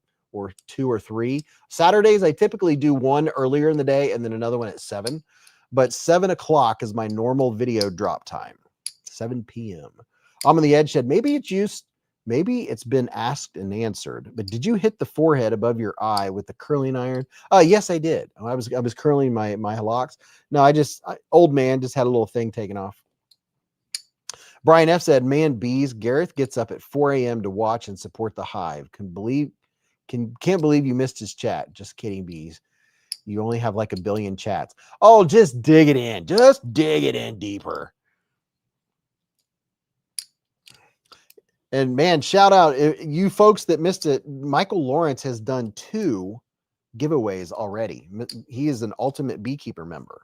Speaker 1: 2 or 3. Saturdays, I typically do one earlier in the day and then another one at 7. But 7 o'clock is my normal video drop time. 7 p.m. I'm on the edge said, maybe it's been asked and answered, but did you hit the forehead above your eye with the curling iron? Yes, I did. I was curling my locks. No, old man just had a little thing taken off. Brian F said, man, Beez, Gareth gets up at 4 a.m. to watch and support the hive. Can't believe you missed his chat. Just kidding, Beez. You only have like 1 billion chats. Oh, just dig it in. Just dig it in deeper. And man, shout out you folks that missed it. Michael Lawrence has done 2 giveaways already. He is an Ultimate Beekeeper member.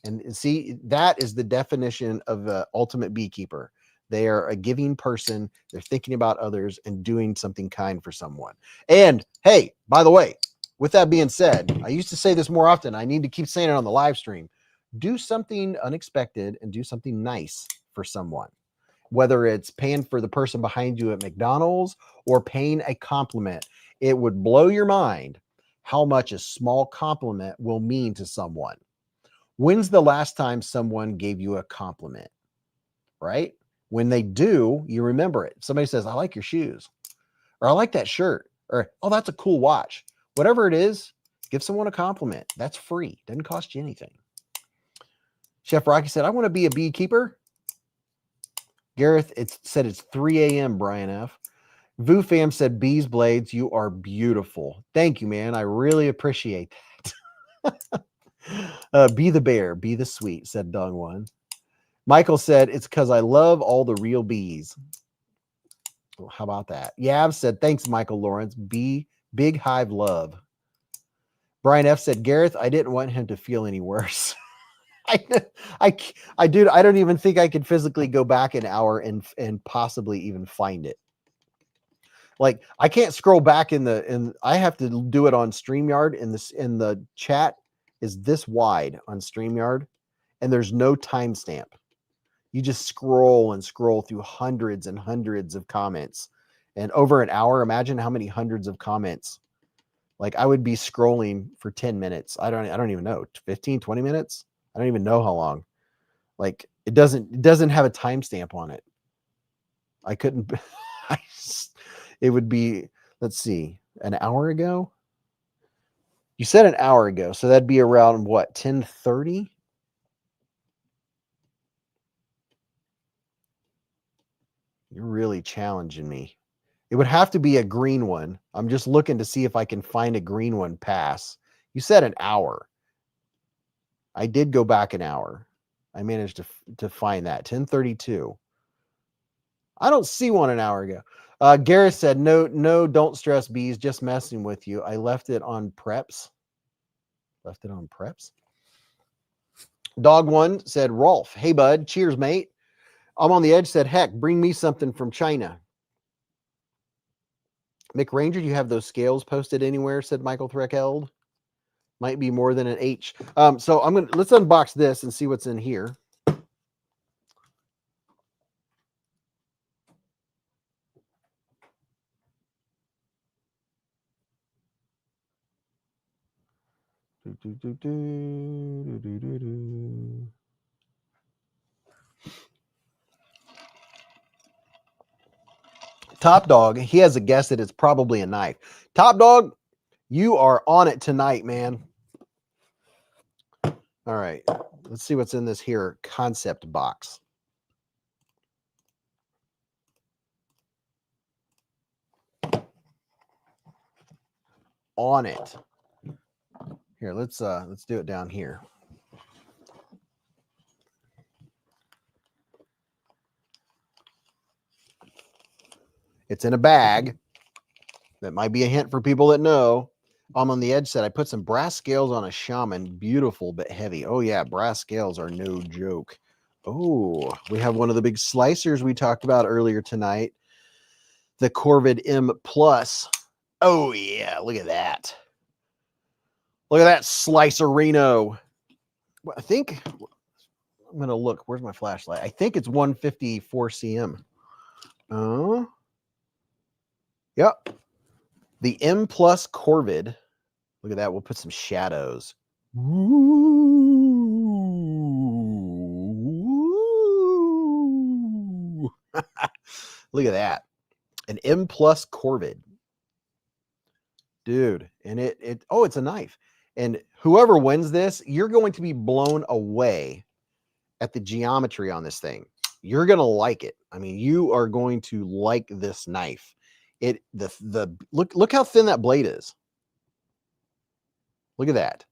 Speaker 1: And see, that is the definition of an ultimate beekeeper. They are a giving person. They're thinking about others and doing something kind for someone. And hey, by the way, with that being said, I used to say this more often. I need to keep saying it on the live stream. Do something unexpected and do something nice for someone. Whether it's paying for the person behind you at McDonald's or paying a compliment, it would blow your mind how much a small compliment will mean to someone. When's the last time someone gave you a compliment, right? When they do, you remember it. Somebody says, I like your shoes, or I like that shirt, or, oh, that's a cool watch. Whatever it is, give someone a compliment. That's free. Doesn't cost you anything. Chef Rocky said, I want to be a beekeeper. Gareth, said it's 3 a.m., Brian F. Vu Fam said, beezblades, you are beautiful. Thank you, man. I really appreciate that. Be the bear, be the sweet, said Dong One. Michael said, it's because I love all the real bees. Well, how about that? Yav said, thanks, Michael Lawrence. Big hive love. Brian F said, Gareth, I didn't want him to feel any worse. I don't even think I could physically go back an hour and possibly even find it. Like, I can't scroll back I have to do it on StreamYard, in the chat is this wide on StreamYard, and there's no timestamp. You just scroll and scroll through hundreds and hundreds of comments. And over an hour, imagine how many hundreds of comments. Like, I would be scrolling for 10 minutes. I don't even know, 15, 20 minutes. I don't even know how long. Like, it doesn't have a timestamp on it. I couldn't, it would be, let's see, an hour ago. You said an hour ago, so that'd be around what, 10:30? You're really challenging me. It would have to be a green one. I'm just looking to see if I can find a green one pass. You said an hour. I did go back an hour. I managed to find that. 10:32. I don't see one an hour ago. Gareth said, no, don't stress, Beez. Just messing with you. I left it on preps. Left it on preps. Dog one said, Rolf, hey, bud. Cheers, mate. I'm on the edge, said, heck, bring me something from China. Mick Ranger, do you have those scales posted anywhere? Said Michael Threckeld. Might be more than an H. So let's unbox this and see what's in here. Top Dog, he has a guess that it's probably a knife. Top Dog, you are on it tonight, man. All right, let's see what's in this here Kansept box. On it. Here, let's do it down here. It's in a bag. That might be a hint for people that know. I'm on the edge said I put some brass scales on a shaman. Beautiful but heavy. Oh yeah, brass scales are no joke. Oh, we have one of the big slicers we talked about earlier tonight. The Corvid M Plus. Oh yeah, look at that. Look at that slicerino. I think I'm gonna look. Where's my flashlight? I think it's 154 cm. Oh, yep. The M Plus Corvid. Look at that. We'll put some shadows. Ooh. Look at that. An M Plus Corvid. Dude. And it's a knife. And whoever wins this, you're going to be blown away at the geometry on this thing. You're going to like it. I mean, you are going to like this knife. Look how thin that blade is. Look at that.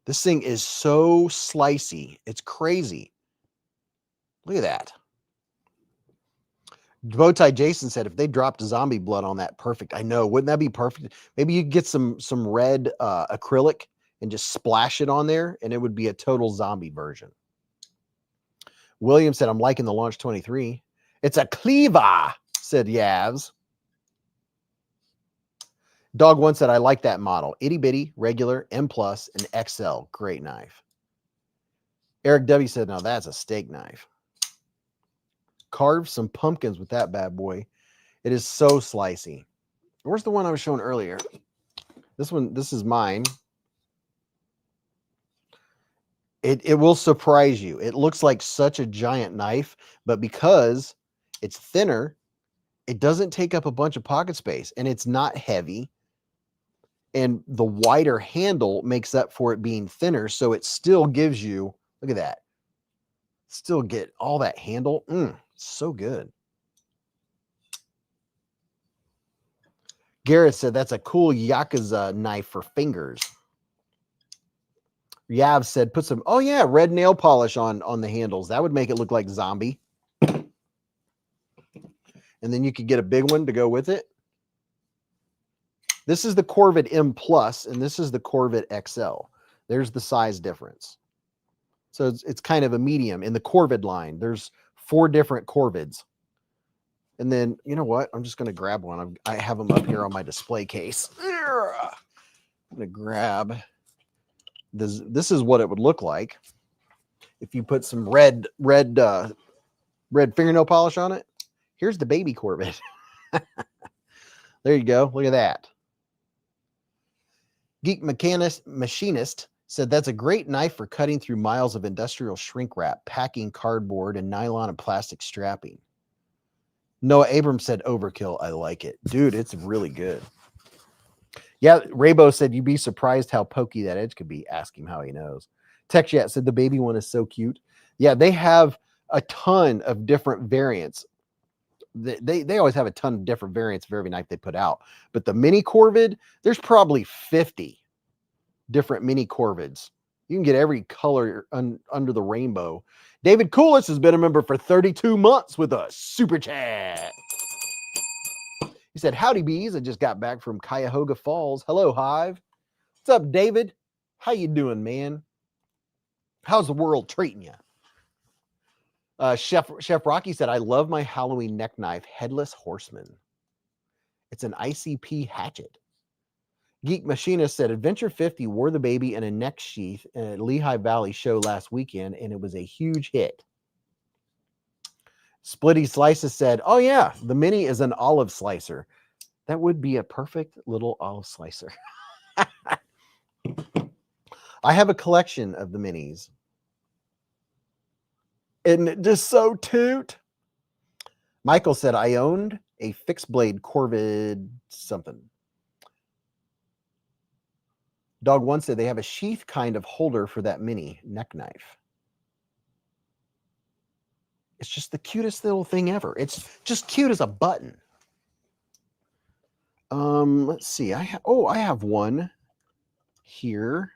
Speaker 1: This thing is so slicey. It's crazy. Look at that. Bowtie Jason said, if they dropped zombie blood on that, perfect. I know. Wouldn't that be perfect? Maybe you get some red acrylic and just splash it on there, and it would be a total zombie version. William said, I'm liking the Launch 23. It's a cleaver, said Yavs. Dog one said, I like that model. Itty bitty, regular, M plus, and XL. Great knife. Eric W said, now that's a steak knife. Carve some pumpkins with that bad boy. It is so slicey. Where's the one I was showing earlier? This one, this is mine. It will surprise you. It looks like such a giant knife, but because it's thinner, it doesn't take up a bunch of pocket space, and it's not heavy. And the wider handle makes up for it being thinner, so it still gives you, look at that, still get all that handle. So good. Garrett said that's a cool Yakuza knife for fingers. Yav said put some, oh yeah, red nail polish on the handles. That would make it look like zombie. And then you could get a big one to go with it. This is the Corvid M Plus, and this is the Corvid XL. There's the size difference. So it's kind of a medium. In the Corvid line, there's 4 different Corvids. And then, you know what? I'm just going to grab one. I have them up here on my display case. I'm going to grab this. This is what it would look like if you put some red fingernail polish on it. Here's the baby Corvid. There you go. Look at that. Geek Machinist said that's a great knife for cutting through miles of industrial shrink wrap, packing cardboard, and nylon and plastic strapping. Noah Abrams said overkill. I like it. Dude, it's really good. Yeah, Raybo said you'd be surprised how pokey that edge could be. Ask him how he knows. TechChat said the baby one is so cute. Yeah, they have a ton of different variants. They always have a ton of different variants of every knife they put out. But the mini Corvid, there's probably 50 different mini Corvids. You can get every color under the rainbow. David Coolis has been a member for 32 months with us. Super chat. He said, howdy bees. I just got back from Cuyahoga Falls. Hello, Hive. What's up, David? How you doing, man? How's the world treating you? Chef Rocky said, I love my Halloween neck knife, Headless Horseman. It's an ICP hatchet. Geek Machinist said, Adventure 50 wore the baby in a neck sheath at Lehigh Valley show last weekend, and it was a huge hit. Splitty Slices said, oh yeah, the mini is an olive slicer. That would be a perfect little olive slicer. I have a collection of the minis. Isn't it just so toot? Michael said, I owned a fixed blade Corvid something. Dog One said they have a sheath kind of holder for that mini neck knife. It's just the cutest little thing ever. It's just cute as a button. Let's see. I have one here.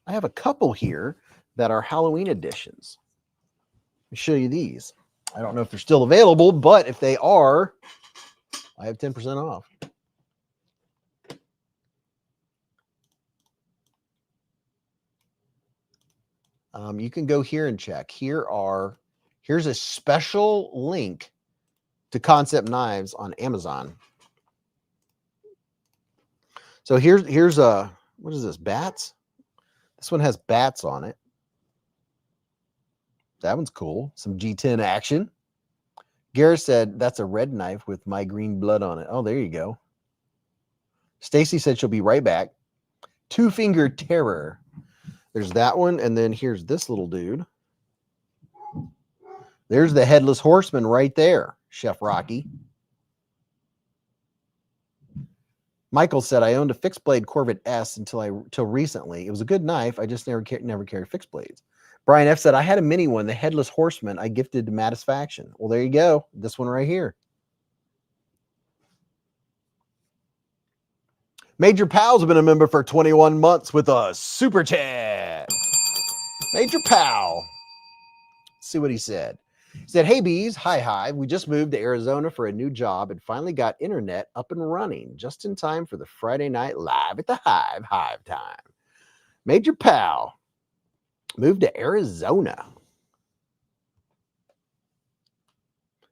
Speaker 1: I have a couple here that are Halloween editions. Let me show you these. I don't know if they're still available, but if they are, I have 10% off. You can go here and check. Here's a special link to Kansept Knives on Amazon. So here's what is this? Bats? This one has bats on it. That one's cool. Some G10 action. Garrett said that's a red knife with my green blood on it. Oh, there you go. Stacy said she'll be right back. Two Finger Terror. There's that one, and then here's this little dude. There's the Headless Horseman right there, Chef Rocky. Michael said, I owned a fixed blade Corvid S until recently. It was a good knife. I just never carried fixed blades. Brian F said, I had a mini one, the Headless Horseman, I gifted to Mattisfaction. Well, there you go. This one right here. Major Powell's been a member for 21 months with a super chat. Major Powell. Let's see what he said. He said, hey, Beez. Hi. We just moved to Arizona for a new job and finally got internet up and running just in time for the Friday night live at the Hive time. Major Powell moved to Arizona.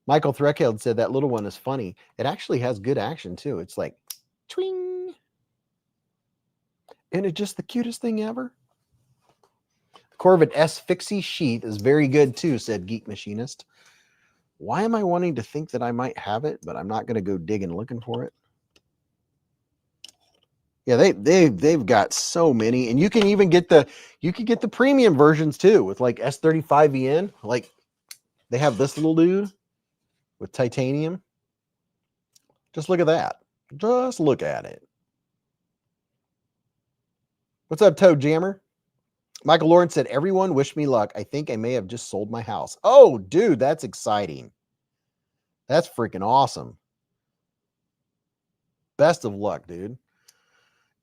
Speaker 1: Michael Threckeld said that little one is funny. It actually has good action, too. It's like, twing. And it's just the cutest thing ever. The Corvid S Fixie sheath is very good too, said Geek Machinist. Why am I wanting to think that I might have it, but I'm not going to go digging looking for it? Yeah, they've got so many, and you can even get the premium versions too with like S35VN. Like they have this little dude with titanium. Just look at that. Just look at it. What's up, Toad Jammer? Michael Lawrence said, everyone wish me luck. I think I may have just sold my house. Oh, dude, that's exciting. That's freaking awesome. Best of luck, dude.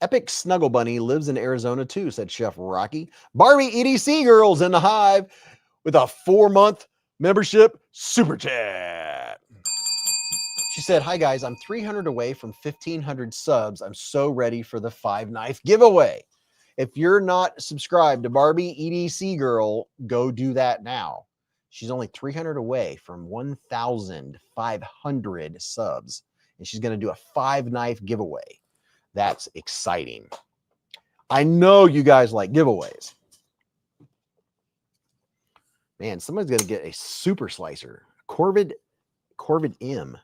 Speaker 1: Epic Snuggle Bunny lives in Arizona too, said Chef Rocky. Barbie EDC Girls in the Hive with a 4-month membership super chat. She said, hi guys, I'm 300 away from 1,500 subs. I'm so ready for the 5-knife giveaway. If you're not subscribed to Barbie EDC Girl, go do that now. She's only 300 away from 1,500 subs, and she's going to do a 5-knife giveaway. That's exciting. I know you guys like giveaways. Man, somebody's going to get a super slicer. Corvid M.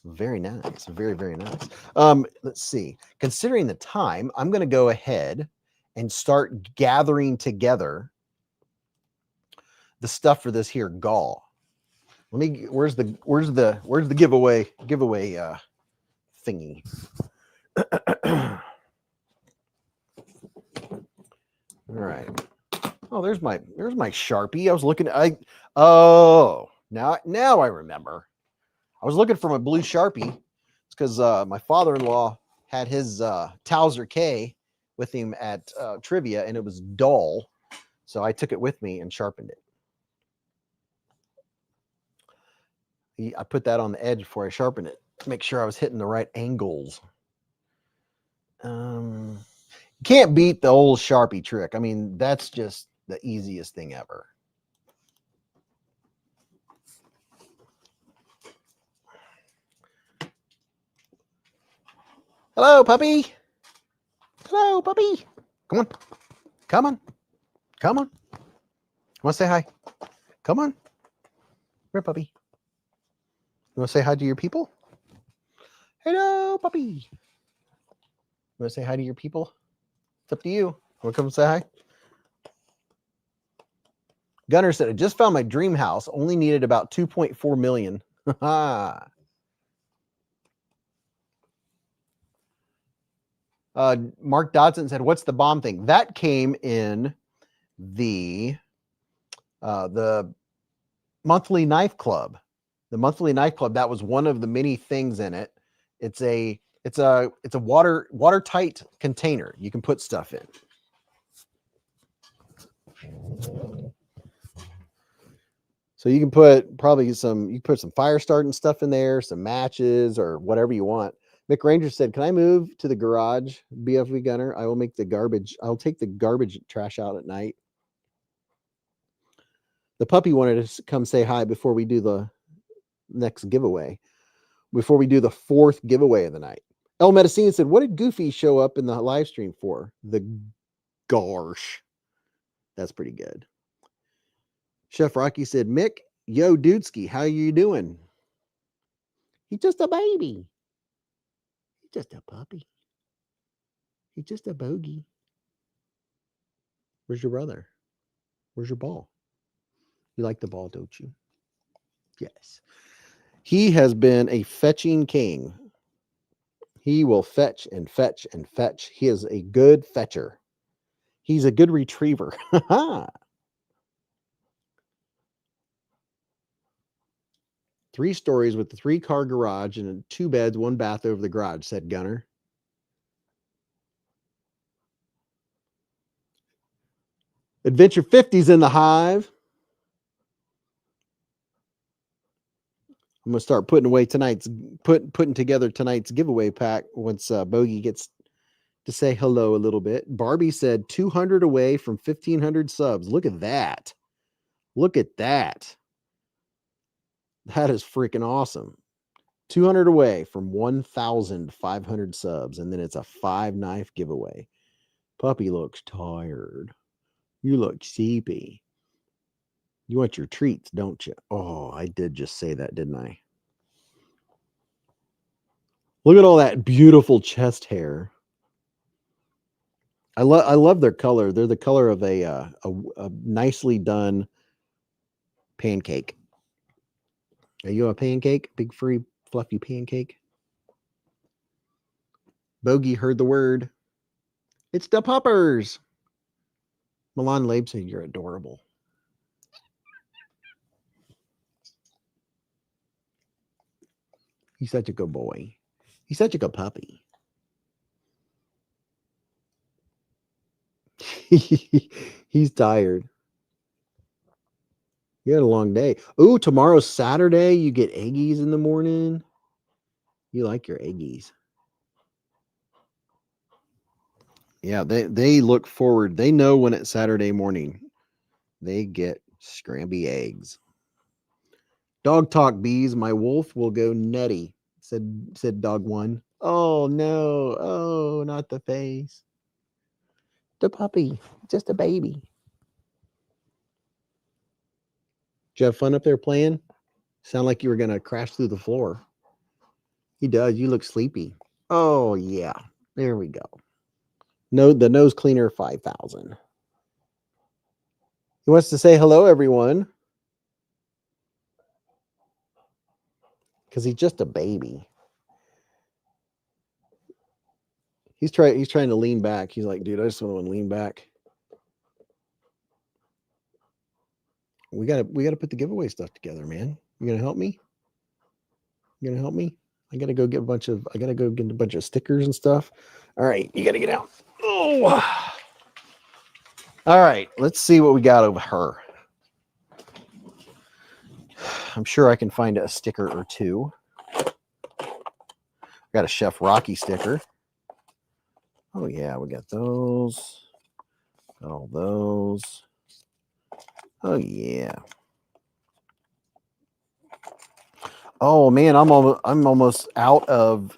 Speaker 1: Very nice. Very, very nice. Let's see. Considering the time, I'm going to go ahead and start gathering together the stuff for this here gall. Where's the giveaway thingy? All right. Oh, there's my Sharpie. I was looking at now I remember. I was looking for my blue Sharpie. It's because my father-in-law had his Towser K with him at trivia, and it was dull. So I took it with me and sharpened it. I put that on the edge before I sharpened it to make sure I was hitting the right angles. Can't beat the old Sharpie trick. I mean, that's just the easiest thing ever. Hello, puppy. Hello, puppy. Come on. Come on. Come on. Want to say hi? Come on. Here, puppy. You want to say hi to your people? Hello, puppy. You want to say hi to your people? It's up to you. Want to come say hi? Gunner said, I just found my dream house. Only needed about 2.4 million. Mark Dodson said, what's the bomb thing? That came in the monthly knife club. The monthly knife club, that was one of the many things in it. It's a watertight container you can put stuff in. So you can put probably you put some fire starting stuff in there, some matches or whatever you want. Mick Ranger said, can I move to the garage, BFV Gunner? I will make the garbage. I'll take the garbage trash out at night. The puppy wanted to come say hi before we do the next giveaway, before we do the 4th giveaway of the night. El Medicine said, what did Goofy show up in the live stream for? The Garsh. That's pretty good. Chef Rocky said, Mick, yo, Dudesky, how you doing? He's just a baby. He's just a puppy. He's just a bogey. Where's your brother? Where's your ball? You like the ball, don't you? Yes. He has been a fetching king. He will fetch and fetch and fetch. He is a good fetcher. He's a good retriever. 3 stories with a 3-car garage and 2 beds, 1 bath over the garage, said Gunner. Adventure 50's in the hive. I'm going to start putting away putting together tonight's giveaway pack once Bogey gets to say hello a little bit. Barbie said 200 away from 1,500 subs. Look at that. Look at that. That is freaking awesome. 200 away from 1,500 subs, and then it's a 5-knife giveaway. Puppy looks tired. You look sleepy. You want your treats, don't you? Oh, I did just say that, didn't I? Look at all that beautiful chest hair. I love their color. They're the color of a nicely done pancake. Are you a pancake? Big, free, fluffy pancake? Bogey heard the word. It's the puppers. Milan Labe said, you're adorable. He's such a good boy. He's such a good puppy. He's tired. You had a long day. Ooh, tomorrow's Saturday. You get eggies in the morning. You like your eggies. Yeah, they look forward. They know when it's Saturday morning. They get scramby eggs. Dog talk, Beez. My wolf will go nutty, said dog 1. Oh, no. Oh, not the face. The puppy. Just a baby. Did you have fun up there playing? Sound like you were going to crash through the floor. He does. You look sleepy. Oh, yeah. There we go. No, the nose cleaner 5,000. He wants to say hello, everyone. Because he's just a baby. He's trying to lean back. He's like, dude, I just want to lean back. We gotta put the giveaway stuff together, man. You gonna help me? You gonna help me? I gotta go get a bunch of stickers and stuff. All right, you gotta get out. Oh, all right, let's see what we got over her. I'm sure I can find a sticker or two. Got a Chef Rocky sticker. Oh yeah, we got those. Got all those. Oh yeah. Oh man, I'm almost out of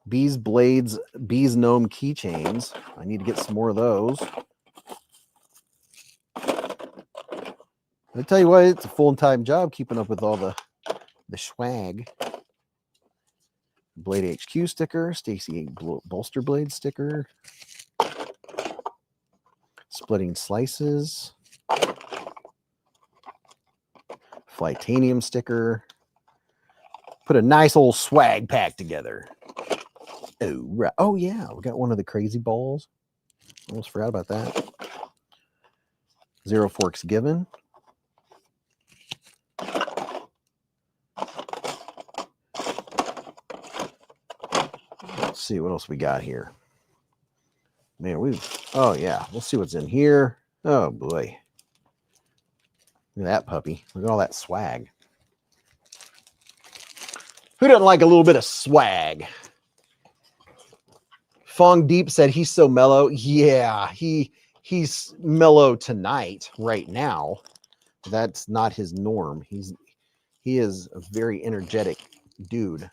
Speaker 1: beezblades, beez gnome keychains. I need to get some more of those. I tell you what, it's a full-time job keeping up with all the swag. Blade HQ sticker, Stacy bolster blade sticker, splitting slices, Flightanium sticker. Put a nice old swag pack together. Oh, right. Oh yeah, we got one of the crazy balls. Almost forgot about that. Zero forks given. Let's see what else we got here. Man, oh yeah, we'll see what's in here. Oh boy. Look at that puppy. Look at all that swag. Who doesn't like a little bit of swag? Fong Deep said he's so mellow. Yeah, he's mellow tonight, right now. That's not his norm. He is a very energetic dude.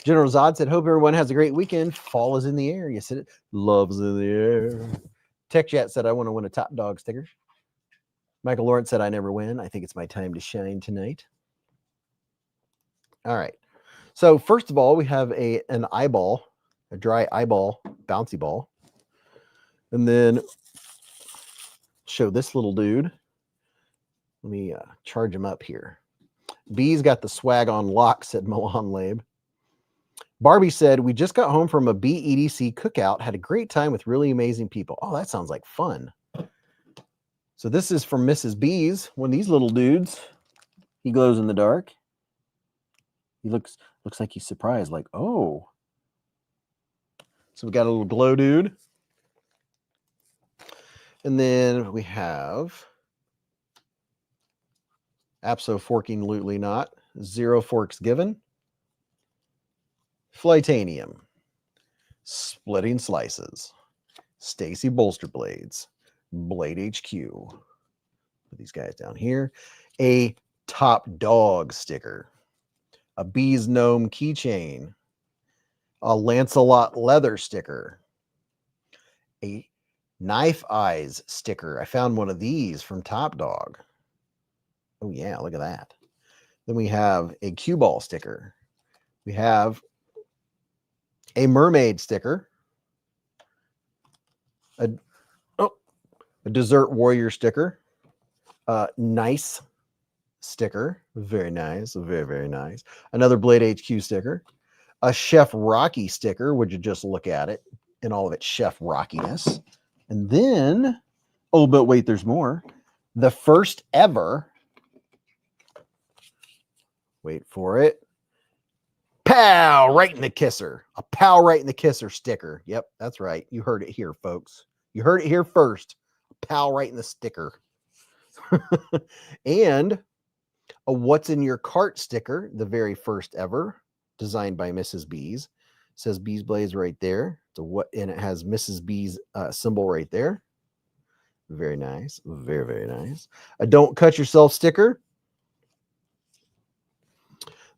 Speaker 1: General Zod said, hope everyone has a great weekend. Fall is in the air. Yes, it loves in the air. Tech Chat said, I want to win a Top Dog sticker. Michael Lawrence said, I never win. I think it's my time to shine tonight. All right. So first of all, we have an eyeball, a dry eyeball bouncy ball. And then show this little dude. Let me charge him up here. Beez got the swag on lock, said Milan Labe. Barbie said, we just got home from a BEDC cookout, had a great time with really amazing people. Oh, that sounds like fun. So this is from Mrs. Beez, one of these little dudes. He glows in the dark. He looks like he's surprised, like, oh. So we got a little glow dude. And then we have Abso-forking-lutely not. Zero forks given. Flightanium. Splitting slices. Stacy bolster blades. Blade HQ. Put these guys down here. A Top Dog sticker. A Beez Gnome keychain. A Lancelot leather sticker. A Knife Eyes sticker. I found one of these from Top Dog. Oh yeah, look at that. Then we have a cue ball sticker. We have a mermaid sticker. A Desert Warrior sticker. Nice sticker. Very nice. Very, very nice. Another Blade HQ sticker. A Chef Rocky sticker. Would you just look at it in all of its Chef Rockiness? And then, oh, but wait, there's more. The first ever, wait for it, pow, right in the kisser. A pow right in the kisser sticker. Yep, that's right. You heard it here, folks. You heard it here first. Pow right in the sticker. And a what's in your cart sticker, the very first ever, designed by Mrs. Beez. It says beezblades right there. So what, and it has Mrs. Beez symbol right there. Very nice. Very, very nice. A don't cut yourself sticker.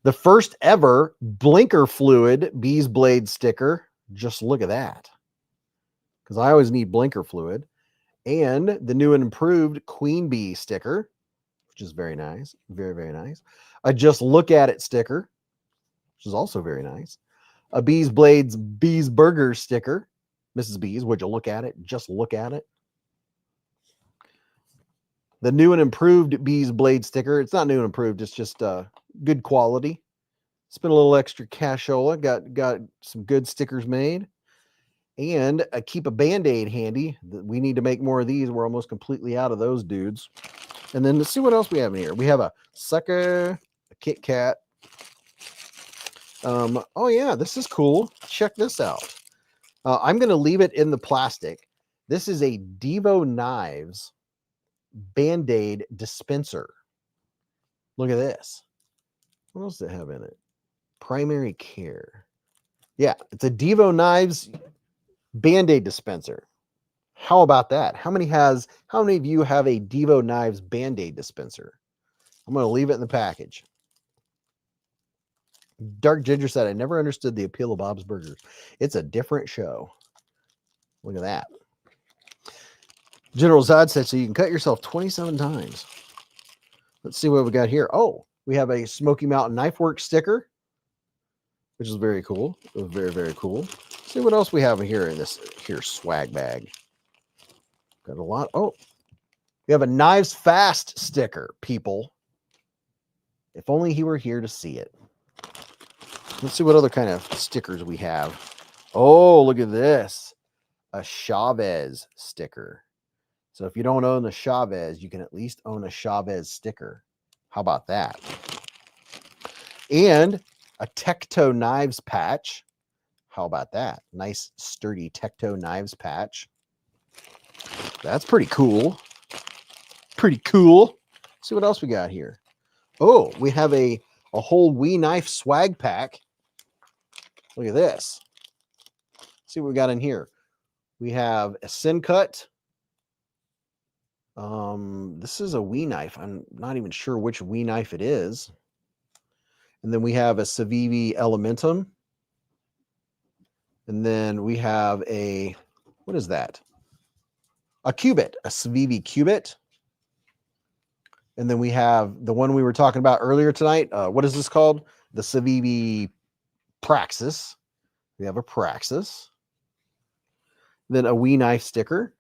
Speaker 1: The first ever blinker fluid beezblade sticker. Just look at that. Because I always need blinker fluid. And the new and improved Queen Bee sticker, which is very nice. Very, very nice. A just look at it sticker, which is also very nice. A beezblades Beez Burger sticker. Mrs. Beez, would you look at it? Just look at it. The new and improved Beez Blade sticker. It's not new and improved. It's just good quality. Spent a little extra cashola. Got some good stickers made. And keep a Band-Aid handy. We need to make more of these. We're almost completely out of those dudes. And then let's see what else we have in here. We have a sucker, a Kit Kat. Oh yeah, this is cool. Check this out. I'm going to leave it in the plastic. This is a Devo Knives Band-Aid dispenser. Look at this. What else does it have in it? Primary care. Yeah, it's a Devo Knives Band-Aid dispenser. How about that? How many of you have a Devo Knives Band-Aid dispenser? I'm going to leave it in the package. Dark Ginger said, I never understood the appeal of Bob's Burgers. It's a different show. Look at that. General Zod said, so you can cut yourself 27 times. Let's see what we got here. Oh, we have a Smoky Mountain Knife Work sticker, which is very cool. Very, very cool. Let's see what else we have here in this swag bag. Got a lot. Oh, we have a Knives Fast sticker, people. If only he were here to see it. Let's see what other kind of stickers we have. Oh, look at this. A Chavez sticker. So if you don't own the Chavez, you can at least own a Chavez sticker. How about that? And a Tecto Knives patch. How about that? Nice, sturdy Tecto Knives patch. That's pretty cool. Pretty cool. Let's see what else we got here. Oh, we have a whole Wee Knife swag pack. Look at this. Let's see what we got in here. We have a Sin Cut. This is a Wee Knife. I'm not even sure which Wee Knife it is. And then we have a Civivi Elementum. And then we have a, what is that? A Cubit, a Civivi Cubit. And then we have the one we were talking about earlier tonight. What is this called? The Civivi Praxis. We have a Praxis. Then a Wee Knife sticker,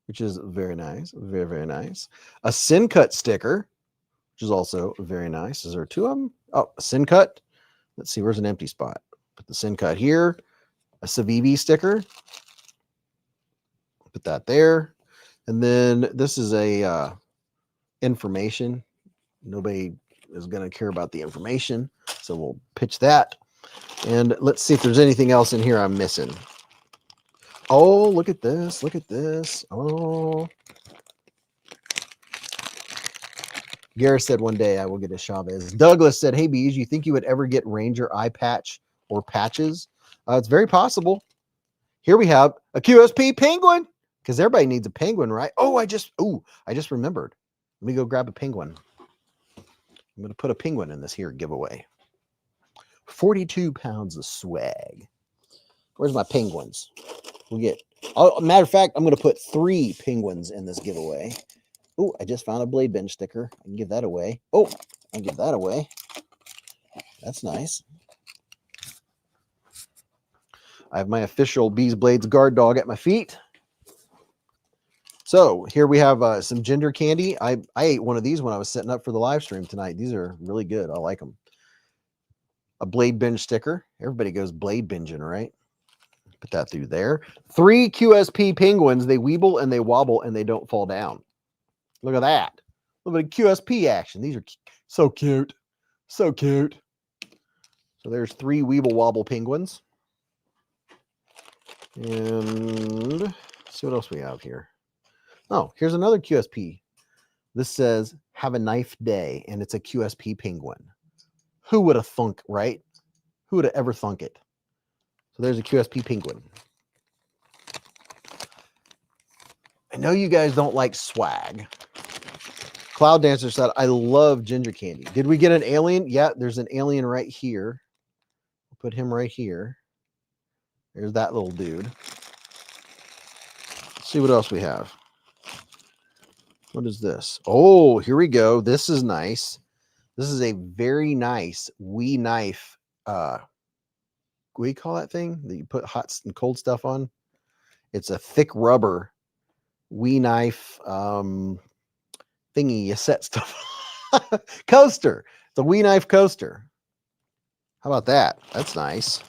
Speaker 1: which is very nice. Very, very nice. A Sin Cut sticker, which is also very nice. Is there two of them? Oh, a Sin Cut. Let's see, where's an empty spot? Put the Sin Cut here. A Civivi sticker. Put that there. And then this is a information. Nobody is going to care about the information, so we'll pitch that. And let's see if there's anything else in here I'm missing. Oh, look at this. Look at this. Oh. Gareth said one day I will get a Chavez. Douglas said, hey, Beez, you think you would ever get Ranger eye patch or patches? It's very possible. Here we have a QSP penguin, because everybody needs a penguin, right? Oh, I just remembered. Let me go grab a penguin. I'm going to put a penguin in this here giveaway. 42 pounds of swag. Where's my penguins? We'll get, matter of fact, I'm going to put 3 penguins in this giveaway. Oh, I just found a Blade Binge sticker. I can give that away. Oh, I'll give that away. That's nice. I have my official beezblades guard dog at my feet. So here we have some ginger candy. I ate one of these when I was setting up for the live stream tonight. These are really good. I like them. A Blade Binge sticker. Everybody goes Blade Binging, right? Put that through there. 3 QSP penguins. They weeble and they wobble and they don't fall down. Look at that. A little bit of QSP action. These are so cute. So cute. So there's 3 weeble wobble penguins. And let's see what else we have here. Oh, here's another QSP. This says, have a knife day, and it's a QSP penguin. Who would have thunk, right? Who would have ever thunk it? So there's a QSP penguin. I know you guys don't like swag. Cloud Dancer said, I love ginger candy. Did we get an alien? Yeah, there's an alien right here. We'll put him right here. There's that little dude. Let's see what else we have. What is this? Oh, here we go. This is nice. This is a very nice Wee Knife. What do you call that thing that you put hot and cold stuff on? It's a thick rubber Wee Knife thingy you set stuff on. Coaster. It's a Wee Knife coaster. How about that? That's nice.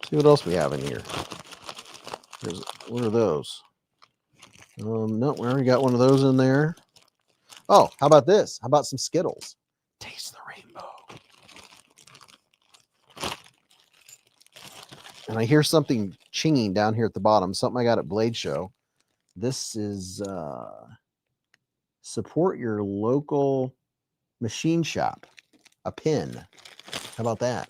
Speaker 1: See what else we have in here. What are those? No, we already got one of those in there. Oh, how about this? How about some Skittles? Taste the rainbow. And I hear something chinging down here at the bottom. Something I got at Blade Show. This is support your local machine shop. a pin. How about that?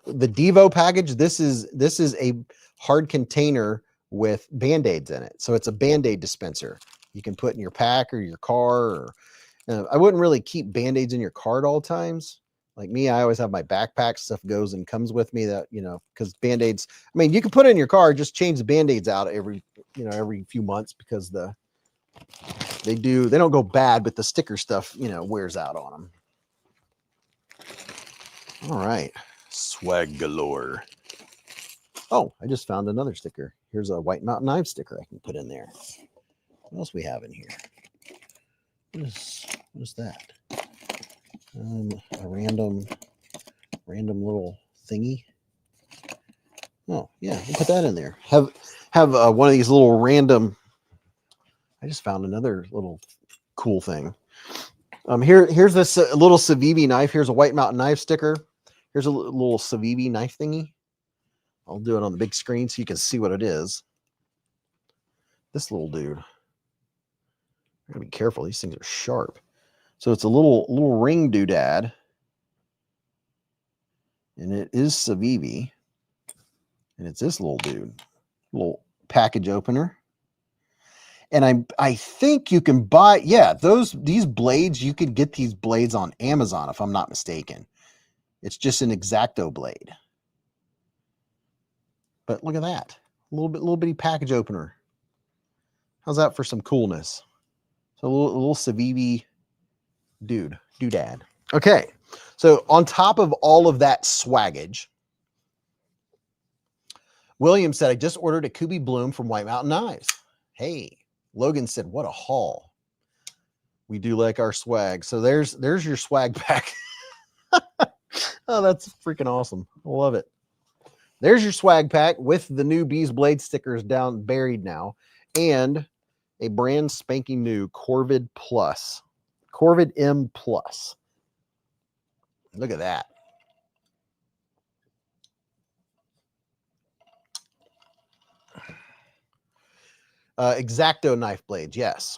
Speaker 1: The Devo package, this is a hard container with Band-Aids in it. So it's a Band-Aid dispenser. You can put in your pack or your car. Or I wouldn't really keep Band-Aids in your car at all times. Like me, I always have my backpack. Stuff goes and comes with me that, because Band-Aids, I mean, you can put it in your car, just change the Band-Aids out every few months because they don't go bad, but the sticker stuff, wears out on them. All right. Swag galore. Oh, I just found another sticker. Here's a White Mountain Knife sticker I can put in there. What else we have in here? What is that? A random little thingy. Oh, yeah, we'll put that in there. Have one of these little random. I just found another little cool thing. Here's this little Civivi knife. Here's a White Mountain Knife sticker. Here's a little Civivi knife thingy. I'll do it on the big screen so you can see what it is. This little dude. I'm gonna be careful. These things are sharp. So it's a little ring doodad, and it is Civivi, and it's this little dude, little package opener. And I think you can buy, these blades, you could get these blades on Amazon if I'm not mistaken. It's just an X-Acto blade. But look at that. Little bitty package opener. How's that for some coolness? So a little Civivi doodad. Okay. So on top of all of that swaggage, William said, I just ordered a Kubi Bloom from White Mountain Knives. Hey. Logan said, what a haul. We do like our swag. So there's your swag pack. Oh, that's freaking awesome. I love it. There's your swag pack with the new beezblades stickers down buried now, and a brand spanking new Corvid Plus. Corvid M Plus. Look at that. X-Acto knife blades, yes.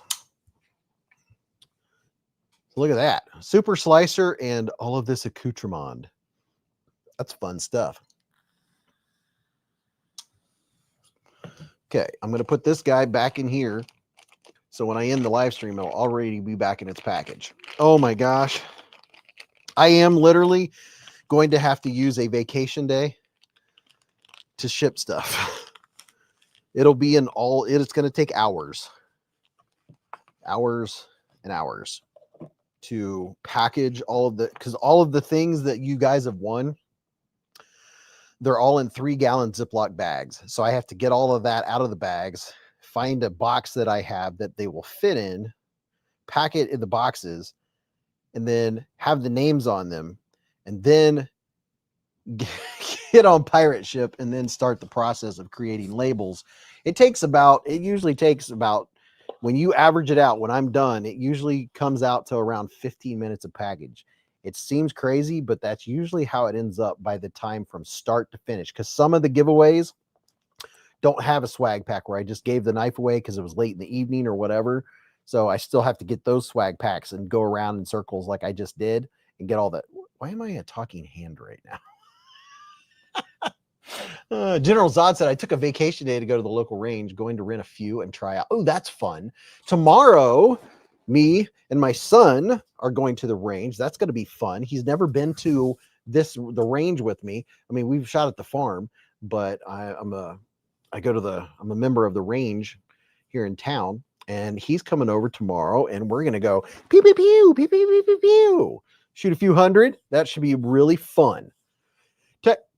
Speaker 1: So look at that. Super slicer and all of this accoutrement. That's fun stuff. Okay, I'm going to put this guy back in here. So when I end the live stream, it'll already be back in its package. Oh my gosh. I am literally going to have to use a vacation day to ship stuff. It'll be it's going to take hours and hours to package because all of the things that you guys have won, they're all in 3-gallon Ziploc bags. So I have to get all of that out of the bags, find a box that I have that they will fit in, pack it in the boxes, and then have the names on them, and then get on pirate ship and then start the process of creating labels. It usually takes about, when you average it out, when I'm done, it usually comes out to around 15 minutes a package. It seems crazy, but that's usually how it ends up by the time from start to finish. Because some of the giveaways don't have a swag pack where I just gave the knife away because it was late in the evening or whatever. So I still have to get those swag packs and go around in circles like I just did and get all that. Why am I a talking hand right now? General Zod said, I took a vacation day to go to the local range, going to rent a few and try out. Oh, that's fun. Tomorrow, me and my son are going to the range. That's going to be fun. He's never been to the range with me. I mean, we've shot at the farm, but I'm a member of the range here in town, and he's coming over tomorrow, and we're going to go pew, pew, pew, pew, pew, pew, pew, pew. Shoot a few hundred. That should be really fun.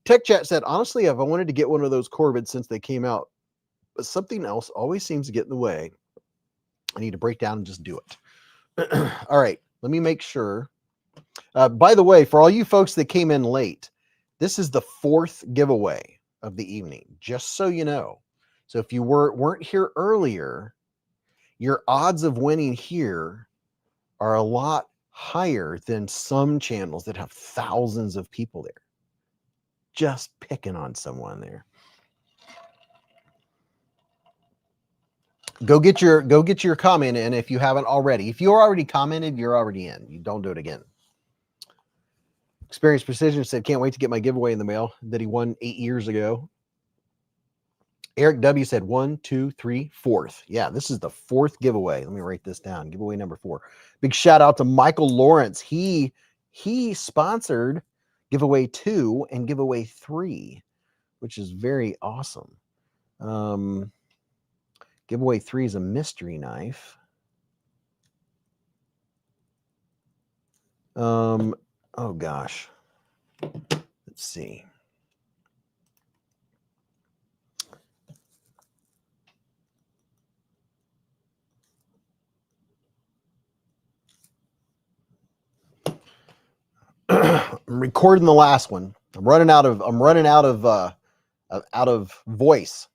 Speaker 1: Tech Chat said, honestly, I've wanted to get one of those Corvids since they came out, but something else always seems to get in the way. I need to break down and just do it. All right, let me make sure. By the way, for all you folks that came in late, this is the 4th giveaway of the evening, just so you know. So if you weren't here earlier, your odds of winning here are a lot higher than some channels that have thousands of people there. Just picking on someone there. Go get your comment in if you haven't already. If you're already commented, you're already in. You don't do it again. Experience Precision said, can't wait to get my giveaway in the mail that he won 8 years ago. Eric W said 1, 2, 3, 4th. Yeah, this is the 4th giveaway. Let me write this down. Giveaway number 4. Big shout out to Michael Lawrence. He sponsored giveaway 2 and giveaway 3, which is very awesome. Giveaway 3 is a mystery knife. Oh gosh. Let's see. I'm recording the last one. I'm running out of voice.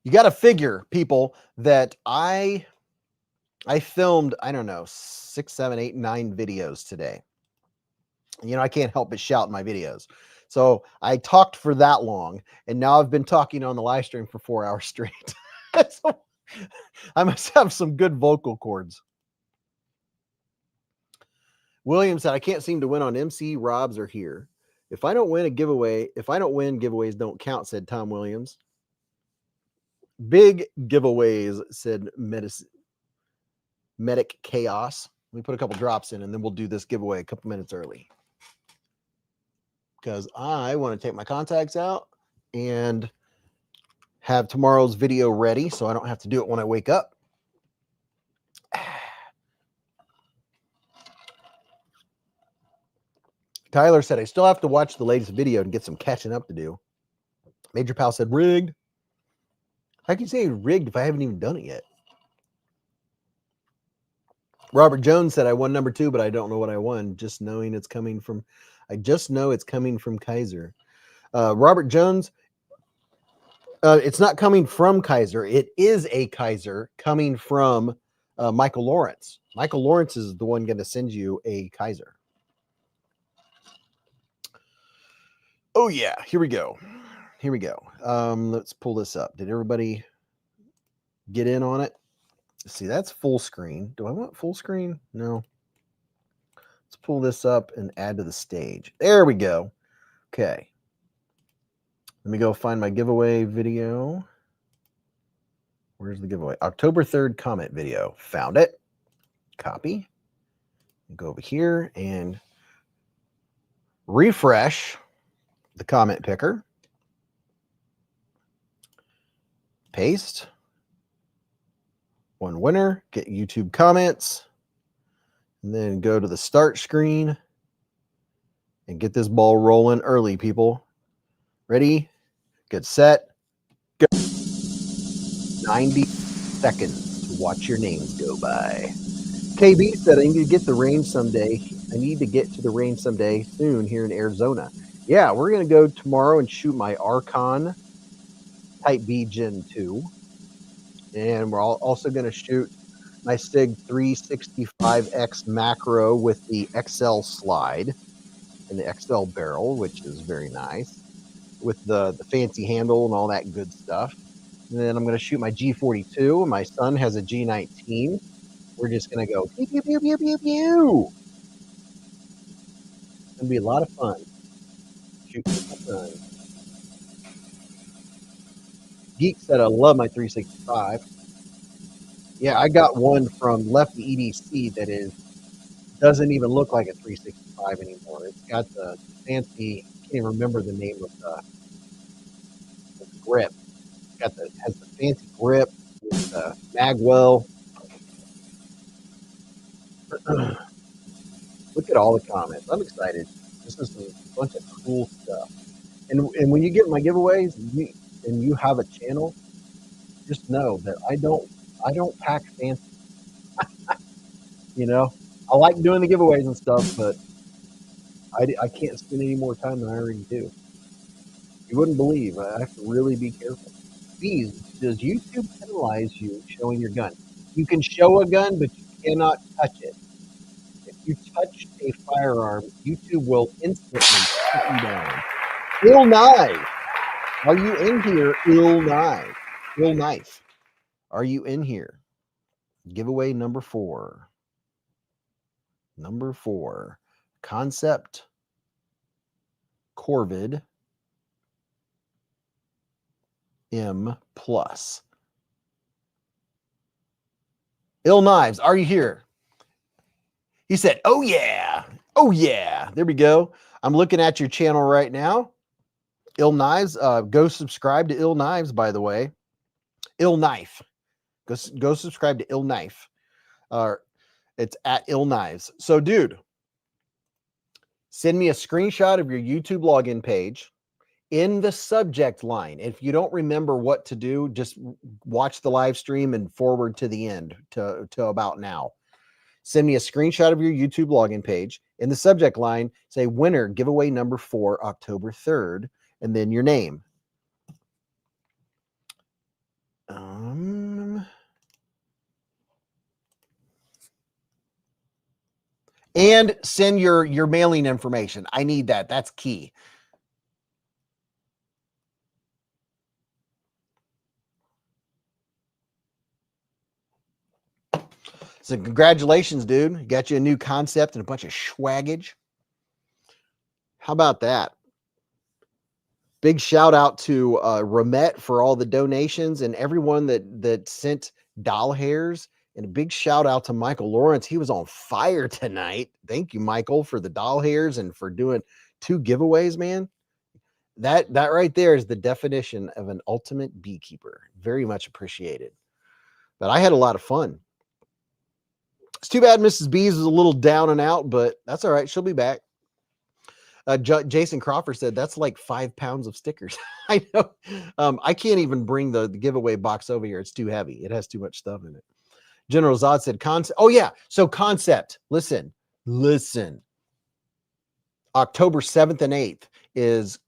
Speaker 1: You got to figure, people, that I filmed, I don't know, 6, 7, 8, 9 videos today. You know, I can't help but shout in my videos. So I talked for that long, and now I've been talking on the live stream for 4 hours straight. So I must have some good vocal cords. William said, I can't seem to win on MC. Robs are here. If I don't win a giveaway, giveaways don't count, said Tom Williams. Big giveaways, said Medic Chaos. Let me put a couple drops in, and then we'll do this giveaway a couple minutes early, because I want to take my contacts out and have tomorrow's video ready so I don't have to do it when I wake up. Tyler said, I still have to watch the latest video and get some catching up to do. Major Pal said, rigged. How can you say rigged if I haven't even done it yet? Robert Jones said, I won number 2, but I don't know what I won. Just knowing it's coming from, I just know it's coming from Kizer. Robert Jones, it's not coming from Kizer. It is a Kizer coming from Michael Lawrence. Michael Lawrence is the one going to send you a Kizer. Oh, yeah. Here we go. Here we go. Let's pull this up. Did everybody get in on it? Let's see, that's full screen. Do I want full screen? No. Let's pull this up and add to the stage. There we go. Okay. Let me go find my giveaway video. Where's the giveaway? October 3rd comment video. Found it. Copy. Go over here and refresh the comment picker. Paste. One winner. Get YouTube comments. And then go to the start screen and get this ball rolling early, people. Ready? Get set. Go. 90 seconds to watch your names go by. KB said, I need to get the range someday. I need to get to the range someday soon here in Arizona. Yeah, we're going to go tomorrow and shoot my Archon Type B Gen 2. And we're also going to shoot my SIG 365X macro with the XL slide and the XL barrel, which is very nice, with the fancy handle and all that good stuff. And then I'm going to shoot my G42. My son has a G19. We're just going to go pew, pew, pew, pew, pew, pew. It's going to be a lot of fun. Shoot with my son. Geek said, I love my 365. Yeah, I got one from Lefty EDC that doesn't even look like a 365 anymore. It's got the fancy, I can't even remember the name of the grip. Has the fancy grip with the magwell. Look at all the comments. I'm excited. This is a bunch of cool stuff. And when you get my giveaways and you have a channel, just know that I don't pack fancy. You know, I like doing the giveaways and stuff, but I can't spend any more time than I already do. You wouldn't believe. I have to really be careful. Beez, does YouTube penalize you showing your gun? You can show a gun, but you cannot touch it. If you touch a firearm, YouTube will instantly shut you down. Ill Knife. Are you in here? Ill Knife. Ill Knife. Are you in here? Giveaway number 4. Number 4, Kansept Corvid M+. Ill Knives, are you here? He said, oh yeah. Oh yeah. There we go. I'm looking at your channel right now. Ill Knives, go subscribe to Ill Knives, by the way. Ill Knife. Go subscribe to Ill Knife. It's at Ill Knives. So, dude, send me a screenshot of your YouTube login page in the subject line. If you don't remember what to do, just watch the live stream and forward to the end to about now. Send me a screenshot of your YouTube login page. In the subject line, say winner giveaway number 4, October 3rd, and then your name. And send your mailing information. I need that. That's key. So congratulations, dude. You got you a new Kansept and a bunch of swaggage. How about that? Big shout out to Remette for all the donations and everyone that sent doll hairs. And a big shout out to Michael Lawrence. He was on fire tonight. Thank you, Michael, for the doll hairs and for doing 2 giveaways, man. That right there is the definition of an ultimate beekeeper. Very much appreciated. But I had a lot of fun. It's too bad Mrs. Beez is a little down and out, but that's all right. She'll be back. Jason Crawford said that's like 5 pounds of stickers. I know. I can't even bring the giveaway box over here. It's too heavy. It has too much stuff in it. General Zod said Kansept. Oh yeah. So Kansept. Listen. October 7th and 8th is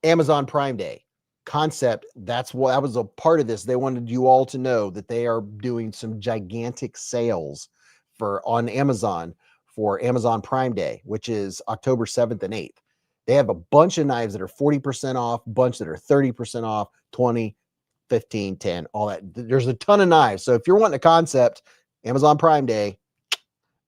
Speaker 1: Amazon Prime Day. Kansept, that was a part of this. They wanted you all to know that they are doing some gigantic sales on Amazon for Amazon Prime Day, which is October 7th and 8th. They have a bunch of knives that are 40% off, bunch that are 30% off, 20, 15, 10, all that. There's a ton of knives. So if you're wanting a Kansept, Amazon Prime Day,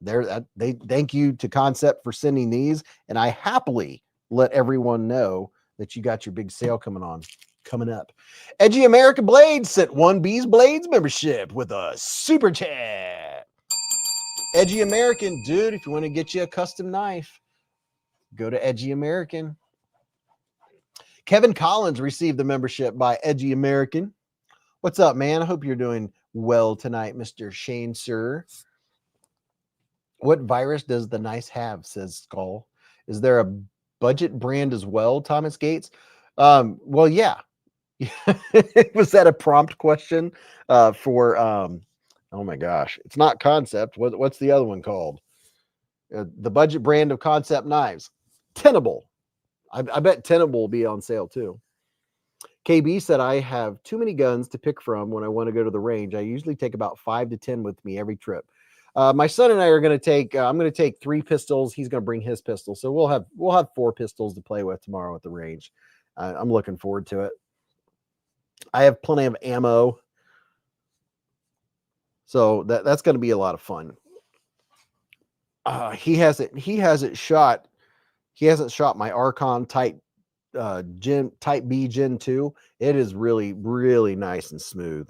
Speaker 1: they thank you to Kansept for sending these, and I happily let everyone know that you got your big sale coming up. Edgy American Blades sent 1 beezblades membership with a super chat. Edgy American, dude, if you want to get you a custom knife, go to Edgy American. Kevin Collins received the membership by Edgy American. What's up, man? I hope you're doing well tonight, Mr. Shane, sir. What virus does the nice have, says Skull. Is there a budget brand as well, Thomas Gates? Well, yeah. Was that a prompt question for oh my gosh, it's not Kansept. What's the other one called? The budget brand of Kansept knives. Tenable. I bet Tenable will be on sale too. KB said, I have too many guns to pick from when I want to go to the range. I usually take about 5 to 10 with me every trip. My son and I are going to take, I'm going to take 3 pistols. He's going to bring his pistol. So we'll have 4 pistols to play with tomorrow at the range. I'm looking forward to it. I have plenty of ammo. So that's going to be a lot of fun. He hasn't shot my Archon Type B Gen 2. It is really, really nice and smooth.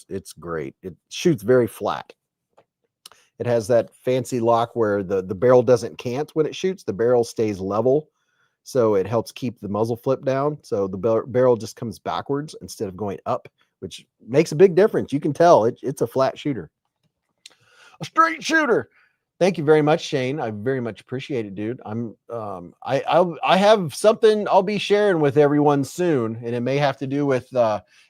Speaker 1: It's great. It shoots very flat. It has that fancy lock where the barrel doesn't cant when it shoots. The barrel stays level. So it helps keep the muzzle flip down. So the barrel just comes backwards instead of going up, which makes a big difference. You can tell it's a flat shooter. A straight shooter. Thank you very much, Shane. I very much appreciate it, dude. I have something I'll be sharing with everyone soon, and it may have to do with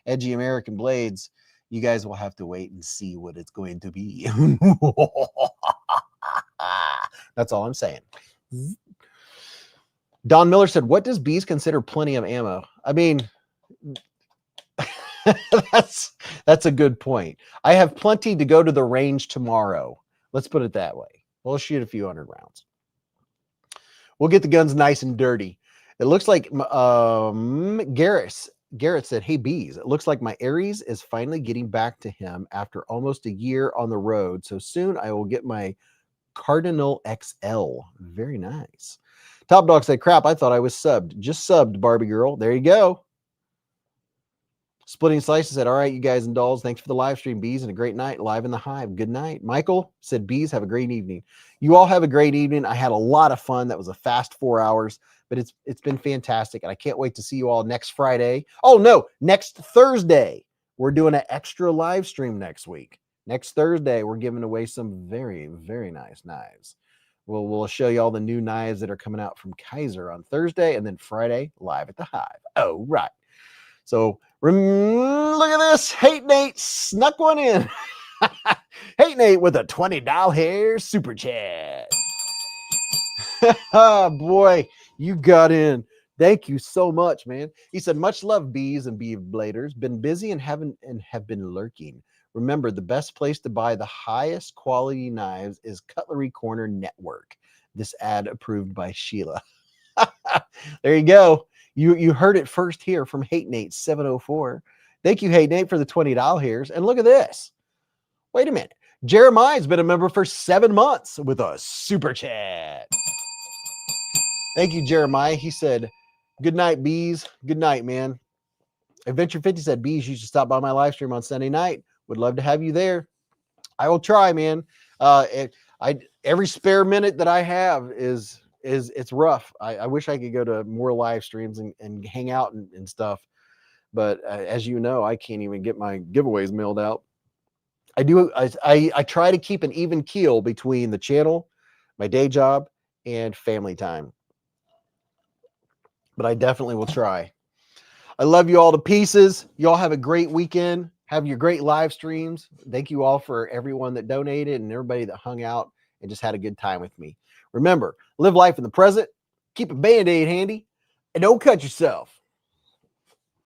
Speaker 1: Edgy American Blades. You guys will have to wait and see what it's going to be. That's all I'm saying. Don Miller said, what does Beez consider plenty of ammo? I mean, that's a good point. I have plenty to go to the range tomorrow. Let's put it that way. We'll shoot a few hundred rounds. We'll get the guns nice and dirty. It looks like Garrett said, hey, Beez, it looks like my Aries is finally getting back to him after almost a year on the road. So soon I will get my Cardinal XL. Very nice. Top Dog said, crap, I thought I was subbed. Just subbed, Barbie girl. There you go. Splitting Slices said, all right, you guys and dolls, thanks for the live stream, Beez, and a great night live in the Hive. Good night. Michael said, Beez, have a great evening. You all have a great evening. I had a lot of fun. That was a fast 4 hours, but it's been fantastic, and I can't wait to see you all next Friday. Oh, no, next Thursday. We're doing an extra live stream next week. Next Thursday, we're giving away some very, very nice knives. We'll show you all the new knives that are coming out from Kizer on Thursday, and then Friday, live at the Hive. Oh, right. So look at this. Hate Nate snuck one in. Hate Nate with a $20 super chat. Oh, boy, you got in. Thank you so much, man. He said, much love, Beez and beezbladers. Been busy and have been lurking. Remember, the best place to buy the highest quality knives is Cutlery Corner Network. This ad approved by Sheila. There you go. You heard it first here from Hate Nate 704. Thank you, Hate Nate, for the $20. And look at this. Wait a minute. Jeremiah's been a member for 7 months with a super chat. Thank you, Jeremiah. He said, good night, Beez. Good night, man. Adventure 50 said, Beez, you should stop by my live stream on Sunday night. Would love to have you there. I will try, man. Every spare minute that I have is it's rough. I wish I could go to more live streams and hang out and stuff. But as you know, I can't even get my giveaways mailed out. I try to keep an even keel between the channel, my day job, and family time. But I definitely will try. I love you all to pieces. You all have a great weekend. Have your great live streams. Thank you all for everyone that donated and everybody that hung out and just had a good time with me. Remember, live life in the present, keep a Band-Aid handy, and don't cut yourself.